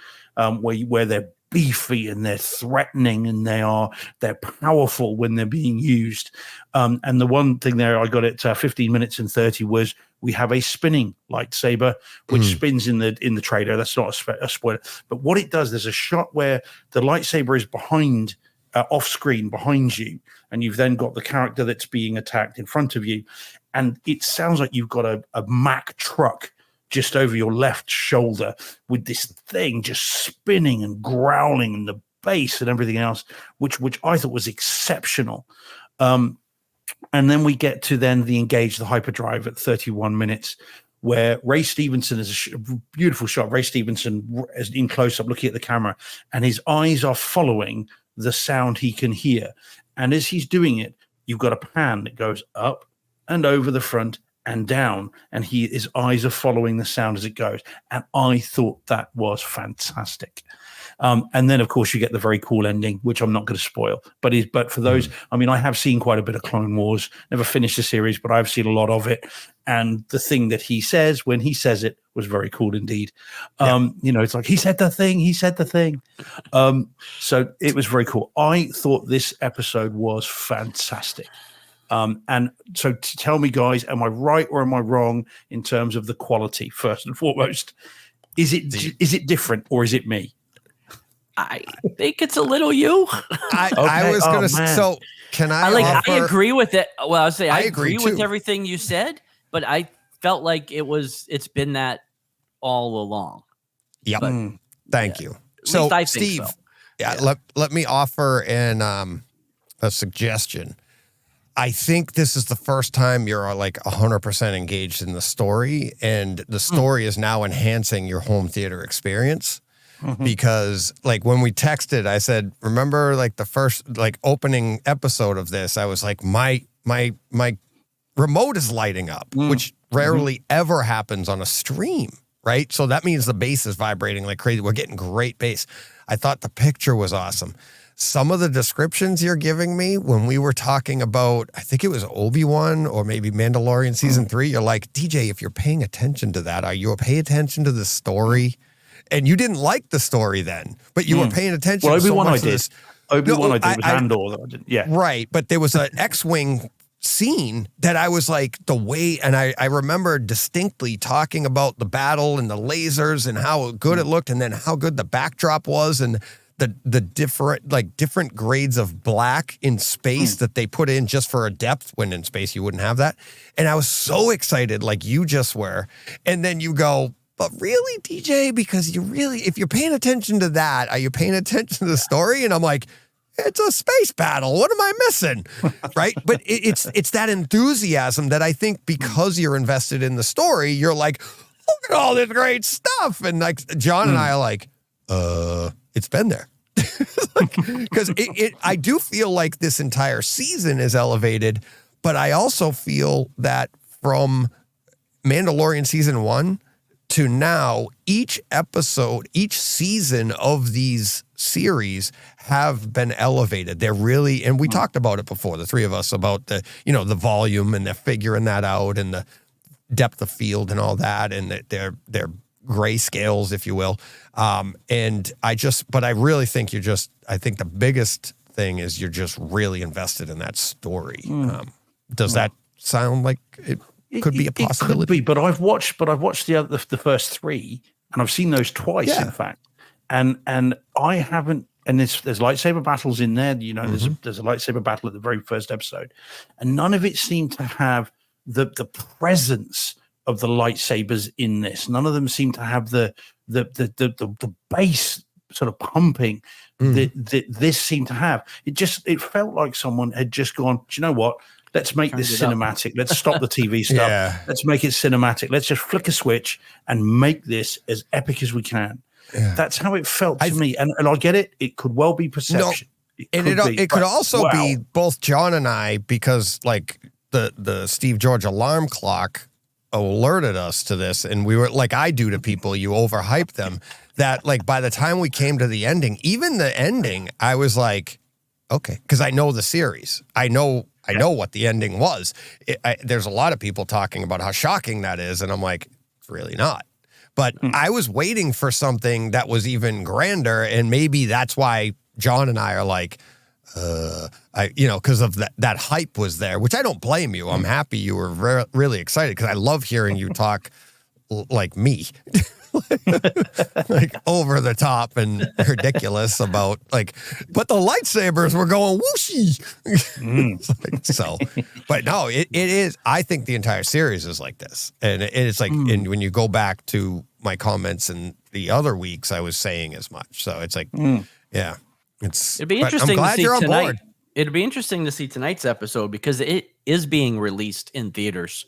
D: where they're beefy and they're threatening and they're powerful when they're being used. And the one thing there I got at 15 minutes and 30 was we have a spinning lightsaber which spins in the trailer. That's not a spoiler, but what it does, there's a shot where the lightsaber is behind off screen behind you, and you've then got the character that's being attacked in front of you, and it sounds like you've got a Mack truck just over your left shoulder with this thing just spinning and growling, and the bass and everything else, which I thought was exceptional. And then we get to the engage the hyperdrive at 31 minutes, where Ray Stevenson is a beautiful shot. Ray Stevenson is in close up looking at the camera, and his eyes are following the sound he can hear. And as he's doing it, you've got a pan that goes up and over the front and down, and his eyes are following the sound as it goes. And I thought that was fantastic. And then, of course, you get the very cool ending, which I'm not going to spoil. But for those, I mean, I have seen quite a bit of Clone Wars. Never finished the series, but I've seen a lot of it. And the thing that he says when he says it was very cool indeed. It's like, he said the thing. So it was very cool. I thought this episode was fantastic. And so tell me, guys, am I right or am I wrong in terms of the quality, first and foremost? Is it different or is it me?
C: I think it's a little you.
B: I was going to. So can I?
C: I agree with it. Well, I'll say I agree with
B: too.
C: everything you said, but I felt like it's been that all along.
B: Yep.
C: But,
B: Thank you.
C: At least I think
B: Steve,
C: so.
B: let me offer a suggestion. I think this is the first time you're like 100% engaged in the story, and the story is now enhancing your home theater experience. Because like when we texted, I said, remember like the first like opening episode of this, I was like, my remote is lighting up, which rarely ever happens on a stream, right? So that means the bass is vibrating like crazy. We're getting great bass. I thought the picture was awesome. Some of the descriptions you're giving me when we were talking about, I think it was Obi-Wan or maybe Mandalorian season 3, you're like, DJ, if you're paying attention to that, are you paying attention to the story? And you didn't like the story then, but you were paying attention.
D: Well,
B: so
D: Obi-Wan
B: much
D: I did. Obi-Wan I did with Andor. That I didn't. Yeah,
B: right. But there was an X-wing scene that I was like the way, and I remember distinctly talking about the battle and the lasers and how good it looked, and then how good the backdrop was, and the different grades of black in space that they put in just for a depth, when in space you wouldn't have that. And I was so excited, like you just were, and then you go, but really, DJ, because if you're paying attention to that, are you paying attention to the story? And I'm like, it's a space battle. What am I missing? Right? But it's that enthusiasm that I think, because you're invested in the story, you're like, look at all this great stuff. And like John and I are like, it's been there. Because I do feel like this entire season is elevated, but I also feel that from Mandalorian season 1 to now, each episode, each season of these series have been elevated. They're really, and we talked about it before, the three of us, about the volume, and they're figuring that out, and the depth of field and all that, and their gray scales, if you will. But I really think I think the biggest thing is you're just really invested in that story. Does that sound like it could be a possibility?
D: It could be, but I've watched the first 3, and I've seen those twice, in fact. And I haven't. And there's lightsaber battles in there. There's a lightsaber battle at the very first episode, and none of it seemed to have the presence of the lightsabers in this. None of them seem to have the bass sort of pumping that this seemed to have. It felt like someone had just gone, do you know what? Let's make this cinematic. Let's stop the TV stuff.
B: Yeah.
D: Let's make it cinematic. Let's just flick a switch and make this as epic as we can. Yeah. That's how it felt to me. And I get it. It could well be perception.
B: It could also be both John and I, because like the Steve George alarm clock alerted us to this, and we were like, I do to people, you overhype them, that like by the time we came to the ending, even the ending, I was like, okay, because I know the series. I know what the ending was. There's a lot of people talking about how shocking that is, and I'm like, it's really not. But I was waiting for something that was even grander, and maybe that's why John and I are like, because of that hype was there, which I don't blame you. I'm happy you were really excited, because I love hearing you talk like me. Like over the top and ridiculous about like, but the lightsabers were going whooshy. So, but no, it is. I think the entire series is like this, and it's like, and when you go back to my comments in the other weeks, I was saying as much. So it's like, yeah,
C: it'd be interesting to see tonight. It'd be interesting to see tonight's episode, because it is being released in theaters.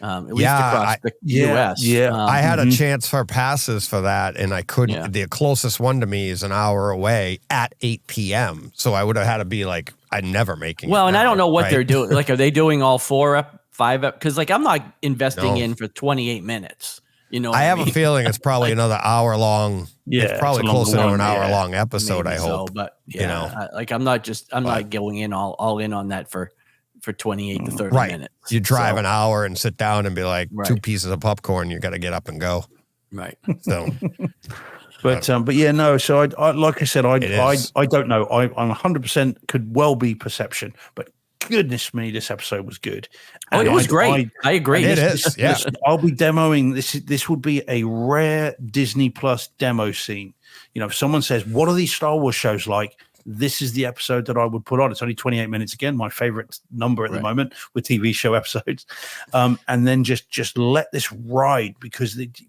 C: At least across the U.S.
B: Yeah, I had a chance for passes for that, and I couldn't. Yeah. The closest one to me is an hour away at 8 p.m. So I would have had to be like, I'm never making.
C: Well, and I don't know what they're doing. Like, are they doing all 5 Because like, I'm not investing in for 28 minutes. You know,
B: I have a feeling it's probably another hour long. Yeah, it's probably closer to an hour long episode. Maybe I hope.
C: So, but I'm not going in all in on that for 28 to 30 minutes.
B: You drive an hour and sit down and be like, 2 pieces of popcorn, you got to get up and go.
C: Right.
B: So,
D: but yeah, no. So I like I said, I don't know. I'm 100% could well be perception, but goodness me, this episode was good.
C: And it was great. I agree.
B: It is. Yeah.
D: I'll be demoing this. This would be a rare Disney Plus demo scene. You know, if someone says, what are these Star Wars shows like? This is the episode that I would put on. It's only 28 minutes. Again, my favorite number at the moment with TV show episodes. And then just let this ride, because it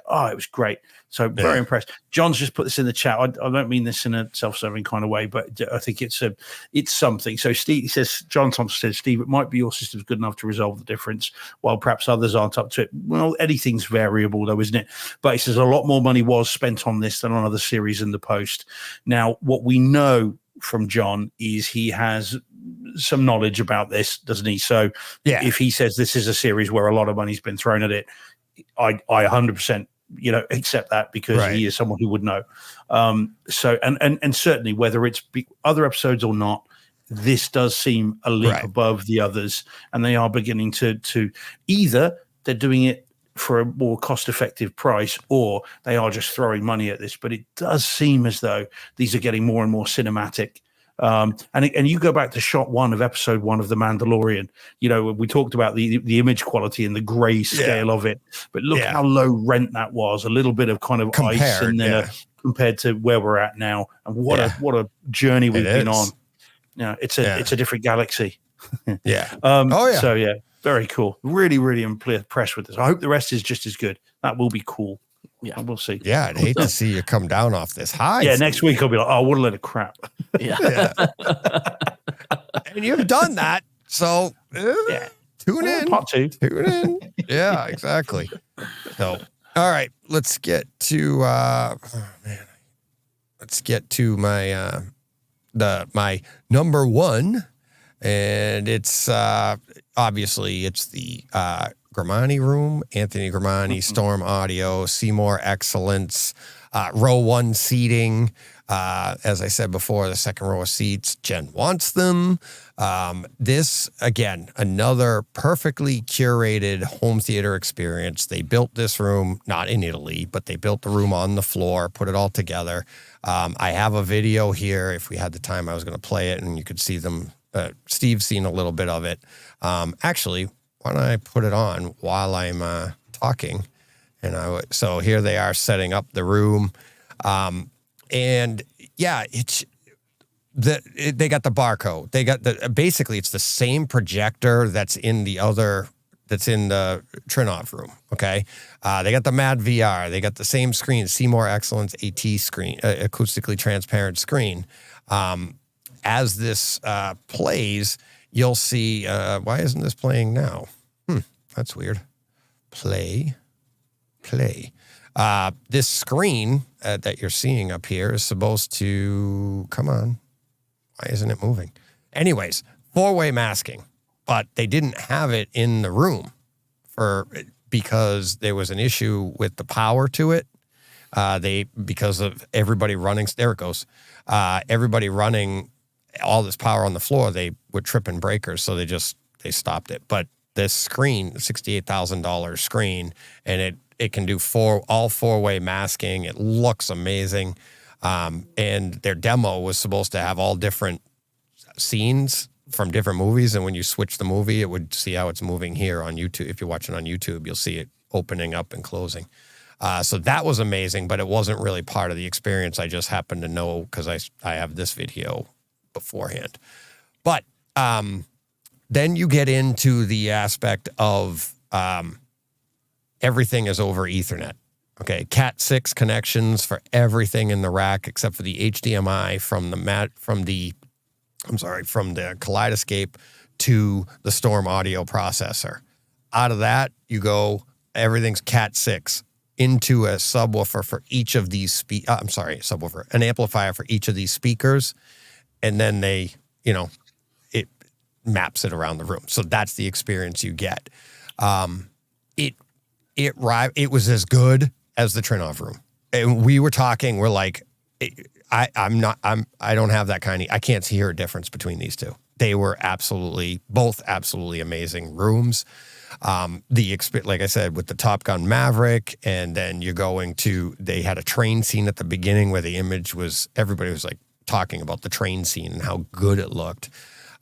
D: was great. So very impressed. John's just put this in the chat. I don't mean this in a self-serving kind of way, but I think it's something. So Steve, he says, John Thompson says, Steve, it might be your system's good enough to resolve the difference, while perhaps others aren't up to it. Well, anything's variable though, isn't it? But he says a lot more money was spent on this than on other series in the post. Now, what we know from John is he has some knowledge about this, doesn't he? So if he says this is a series where a lot of money's been thrown at it, I 100% accept that, because he is someone who would know. So and certainly whether it's other episodes or not, this does seem a leap above the others, and they are beginning to either they're doing it for a more cost-effective price, or they are just throwing money at this. But it does seem as though these are getting more and more cinematic. And you go back to shot 1 of episode 1 of The Mandalorian, we talked about the image quality and the gray scale of it, but look how low rent that was, a little bit of kind of ice in there compared to where we're at now. And what a journey we've been on. It's a different galaxy. So yeah, very cool. Really, really impressed with this. I hope the rest is just as good. That will be cool. Yeah, we'll see.
B: Yeah, I'd hate to see you come down off this high.
D: Yeah, next week I'll be like, oh, what a load of crap.
B: Yeah. And you've done that. So tune in.
D: Part 2.
B: Tune in. Yeah, exactly. So, all right, let's get to my my number 1. And it's obviously it's the Gramani room, Anthony Gramani, Storm Audio, Seymour Excellence, row 1 seating. As I said before, the second row of seats, Jen wants them. This, again, another perfectly curated home theater experience. They built this room, not in Italy, but they built the room on the floor, put it all together. I have a video here. If we had the time, I was going to play it, and you could see them. Steve's seen a little bit of it. Actually, why don't I put it on while I'm talking? And so here they are setting up the room. And yeah, they got the barcode. They got basically it's the same projector that's in the other that's in the Trinov room. Okay. They got the Mad VR. They got the same screen, Seymour Excellence AT screen, acoustically transparent screen. As this plays, you'll see, why isn't this playing now? That's weird. Play. This screen that you're seeing up here is supposed to, come on. Why isn't it moving? Anyways, 4-way masking, but they didn't have it in the room because there was an issue with the power to it. Because of everybody running, there it goes. Everybody running all this power on the floor, they were tripping breakers, so they stopped it. But this screen, $68,000 screen, and it can do all 4-way masking. It looks amazing. And their demo was supposed to have all different scenes from different movies, and when you switch the movie, it would see how it's moving here on YouTube. If you're watching on YouTube, you'll see it opening up and closing. So that was amazing, but it wasn't really part of the experience. I just happened to know because I have this video beforehand. But then you get into the aspect of everything is over Ethernet. Okay, Cat 6 connections for everything in the rack except for the HDMI from the Kaleidoscape to the Storm audio processor. Out of that, you go, everything's Cat 6 into a subwoofer for each of these an amplifier for each of these speakers, and then it maps it around the room. So that's the experience you get. It was as good as the Trinov room. And we were talking, we're like, I don't have that I can't hear a difference between these two. They were both absolutely amazing rooms. Like I said, with the Top Gun Maverick, and then they had a train scene at the beginning where the image everybody was like talking about the train scene and how good it looked.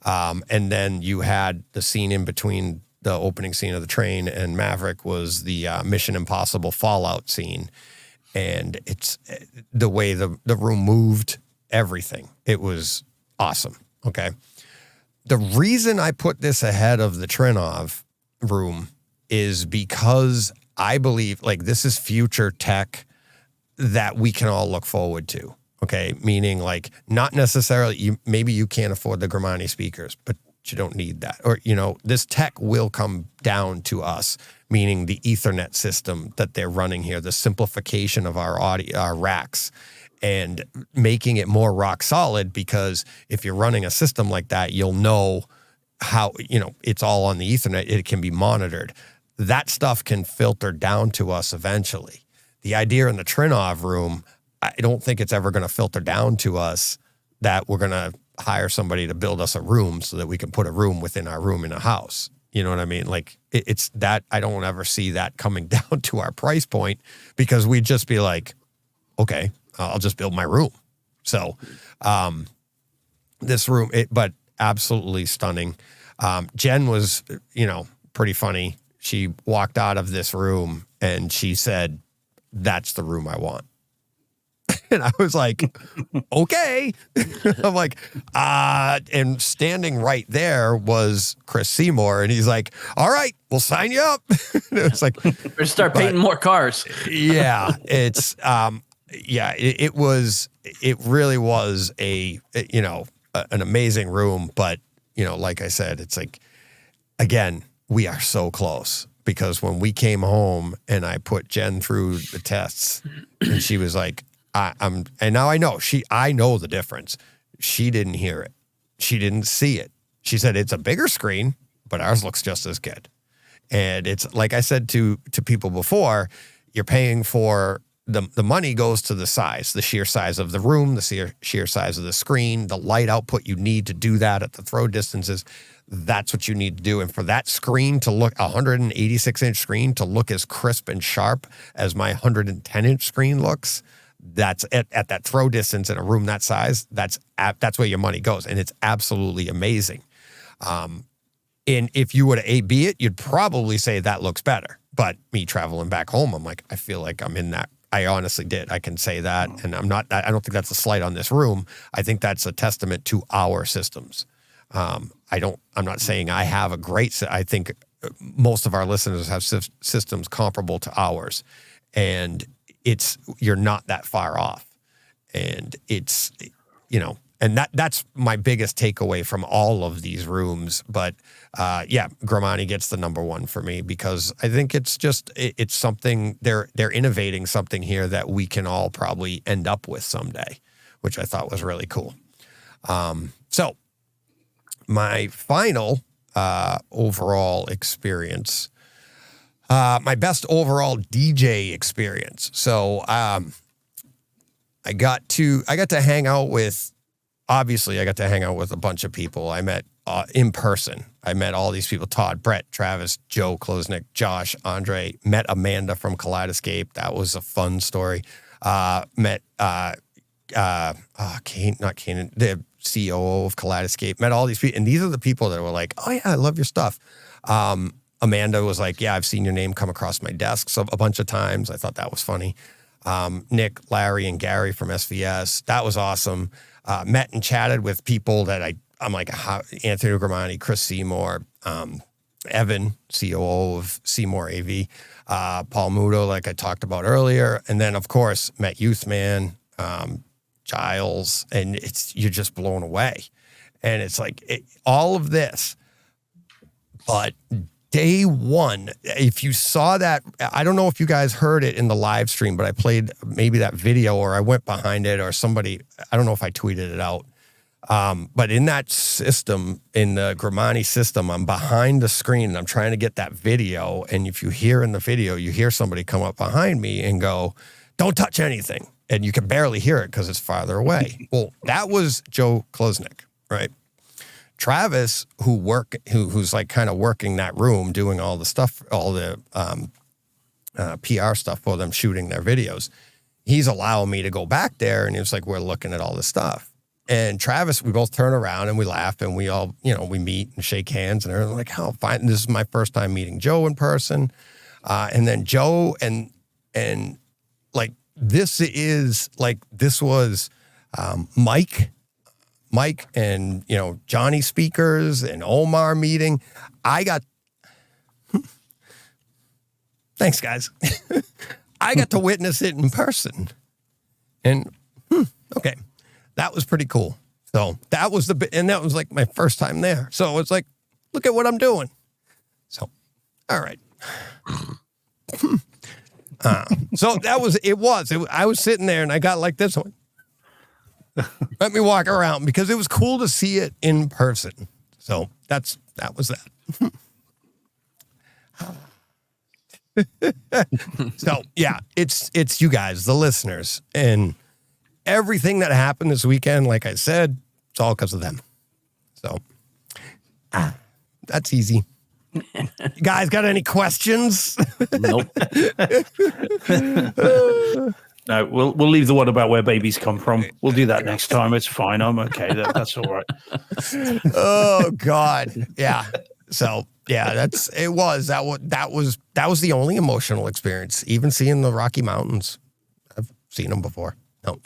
B: And then you had the scene in between the opening scene of the train and Maverick was the Mission Impossible Fallout scene. And it's the way the room moved, everything. It was awesome. Okay. The reason I put this ahead of the Trinov room is because I believe this is future tech that we can all look forward to. Okay. Meaning not necessarily maybe you can't afford the Grimani speakers, but you don't need that. Or, this tech will come down to us, meaning the Ethernet system that they're running here, the simplification of our audio, our racks, and making it more rock solid, because if you're running a system like that, you'll know how, it's all on the Ethernet. It can be monitored. That stuff can filter down to us eventually. The idea in the Trinov room, I don't think it's ever going to filter down to us that we're going to hire somebody to build us a room so that we can put a room within our room in a house. You know what I mean? It's that I don't ever see that coming down to our price point, because we'd just be like, okay, I'll just build my room. So this room, but absolutely stunning. Jen was, pretty funny. She walked out of this room and she said, "That's the room I want." And I was like, okay. I'm like, and standing right there was Chris Seymour. And he's like, all right, we'll sign you up. It's like,
C: we're start painting more cars.
B: Yeah. It's, it really was an amazing room. But, like I said, it's like, again, we are so close, because when we came home and I put Jen through the tests and she was like, and now I know I know the difference. She didn't hear it. She didn't see it. She said, it's a bigger screen, but ours looks just as good. And it's like I said to people before, you're paying for the money goes to the size, the sheer size of the room, the sheer size of the screen, the light output you need to do that at the throw distances. That's what you need to do. And for that screen to look, 186-inch screen to look as crisp and sharp as my 110-inch screen looks, that's at that throw distance in a room that size, that's where your money goes. And it's absolutely amazing. And if you were to A/B it, you'd probably say that looks better. But me traveling back home, I'm like, I feel like I'm in that. I honestly did. I can say that. And I don't think that's a slight on this room. I think that's a testament to our systems. I'm not saying I have a great, I think most of our listeners have systems comparable to ours, and you're not that far off, and it's, you know, and that's my biggest takeaway from all of these rooms. But yeah, Gramani gets the number one for me, because I think it's just, it's something, they're innovating something here that we can all probably end up with someday, which I thought was really cool. So my final overall experience, my best overall DJ experience. So I got to hang out with, obviously I got to hang out with a bunch of people I met in person. I met all these people: Todd, Brett, Travis, Joe Klosnick, Josh, Andre. Met Amanda from Kaleidoscape. That was a fun story. Met Kane, not Kane, the COO of Kaleidoscape. Met all these people, and these are the people that were like, "Oh yeah, I love your stuff." Amanda was like, "Yeah, I've seen your name come across my desk a bunch of times." I thought that was funny. Nick, Larry, and Gary from SVS. That was awesome. Met and chatted with people that I'm like, Anthony Gramani, Chris Seymour, Evan, COO of Seymour AV, Paul Muto, like I talked about earlier. And then, of course, met Youthman, Giles, and you're just blown away. And it's like all of this. But day one, if you saw that, I don't know if you guys heard it in the live stream, but I played maybe that video, or I went behind it, or somebody, I don't know if I tweeted it out. But in that system, in the Gramani system, I'm behind the screen and I'm trying to get that video. And if you hear in the video, you hear somebody come up behind me and go, "Don't touch anything." And you can barely hear it because it's farther away. Well, that was Joe Klosnick, right? Travis, who's like kind of working that room, doing all the stuff, all the PR stuff for them, shooting their videos. He's allowing me to go back there, and he was like, "We're looking at all this stuff." And Travis, we both turn around and we laugh, and we all, we meet and shake hands, and they're like, "How fine!" And this is my first time meeting Joe in person, and then Joe and like this was Mike and, Johnny speakers and Omar meeting. Thanks guys. I got to witness it in person, and okay, that was pretty cool. So that was and that was like my first time there. So it's like, look at what I'm doing. So, all right. So I was sitting there and I got like this one. Let me walk around, because it was cool to see it in person. So that was that. So yeah, it's you guys, the listeners, and everything that happened this weekend. Like I said, it's all because of them. So that's easy. You guys got any questions?
C: Nope.
D: No, we'll leave the one about where babies come from. We'll do that next time. It's fine. I'm okay. That's all right.
B: Oh God, yeah. So yeah, that was the only emotional experience. Even seeing the Rocky Mountains, I've seen them before. No.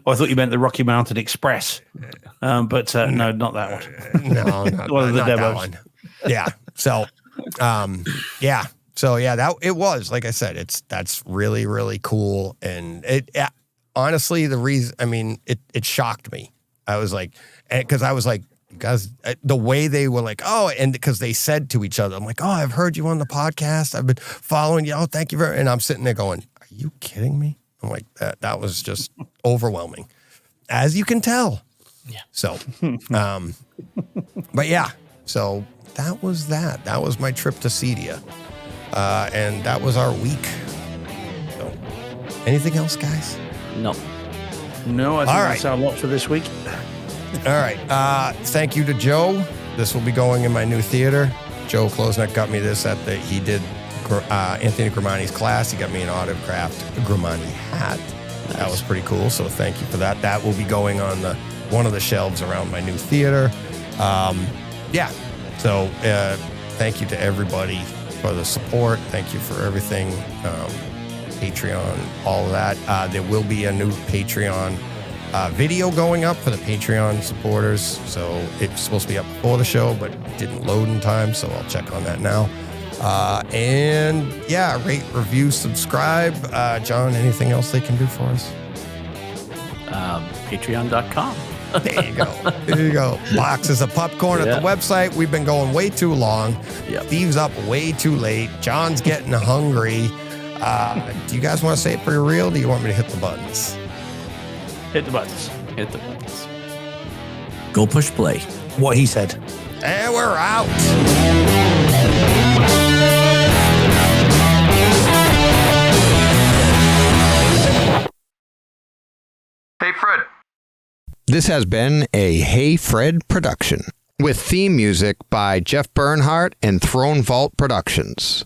D: I thought you meant the Rocky Mountain Express, but no, not that one.
B: No, not,
D: one of the
B: not
D: demos.
B: that one. Yeah. So, yeah. So yeah, that it was, like I said, that's really, really cool. And honestly, the reason, I mean, it shocked me. I was like, because I was like, guys, the way they were like, oh, and because they said to each other, I'm like, "Oh, I've heard you on the podcast. I've been following you. Oh, thank you very." And I'm sitting there going, "Are you kidding me?" I'm like, that was just overwhelming, as you can tell.
C: Yeah.
B: So, but yeah, so that was that. That was my trip to CEDIA. And that was our week. So, anything else, guys?
C: No.
D: No, I think that's our lot for this week.
B: All right. Thank you to Joe. This will be going in my new theater. Joe Klosnick got me this he did Anthony Gramani's class. He got me an autographed Gramani hat. Nice. That was pretty cool. So thank you for that. That will be going on one of the shelves around my new theater. Yeah. So thank you to everybody for the support. Thank you for everything. Patreon, all of that. There will be a new Patreon video going up for the Patreon supporters. So it's supposed to be up before the show, but it didn't load in time. So I'll check on that now. And yeah, rate, review, subscribe. John, anything else they can do for us?
C: Patreon.com.
B: There you go. There you go. Boxes of popcorn at the website. We've been going way too long.
C: Yep.
B: Steve's up way too late. John's getting hungry. Do you guys want to say it for real? Or do you want me to hit the buttons?
D: Hit the buttons.
C: Hit the buttons. Go push play.
E: What he said.
B: And we're out.
F: Hey, Fred.
G: This has been a Hey Fred production with theme music by Jeff Bernhardt and Throne Vault Productions.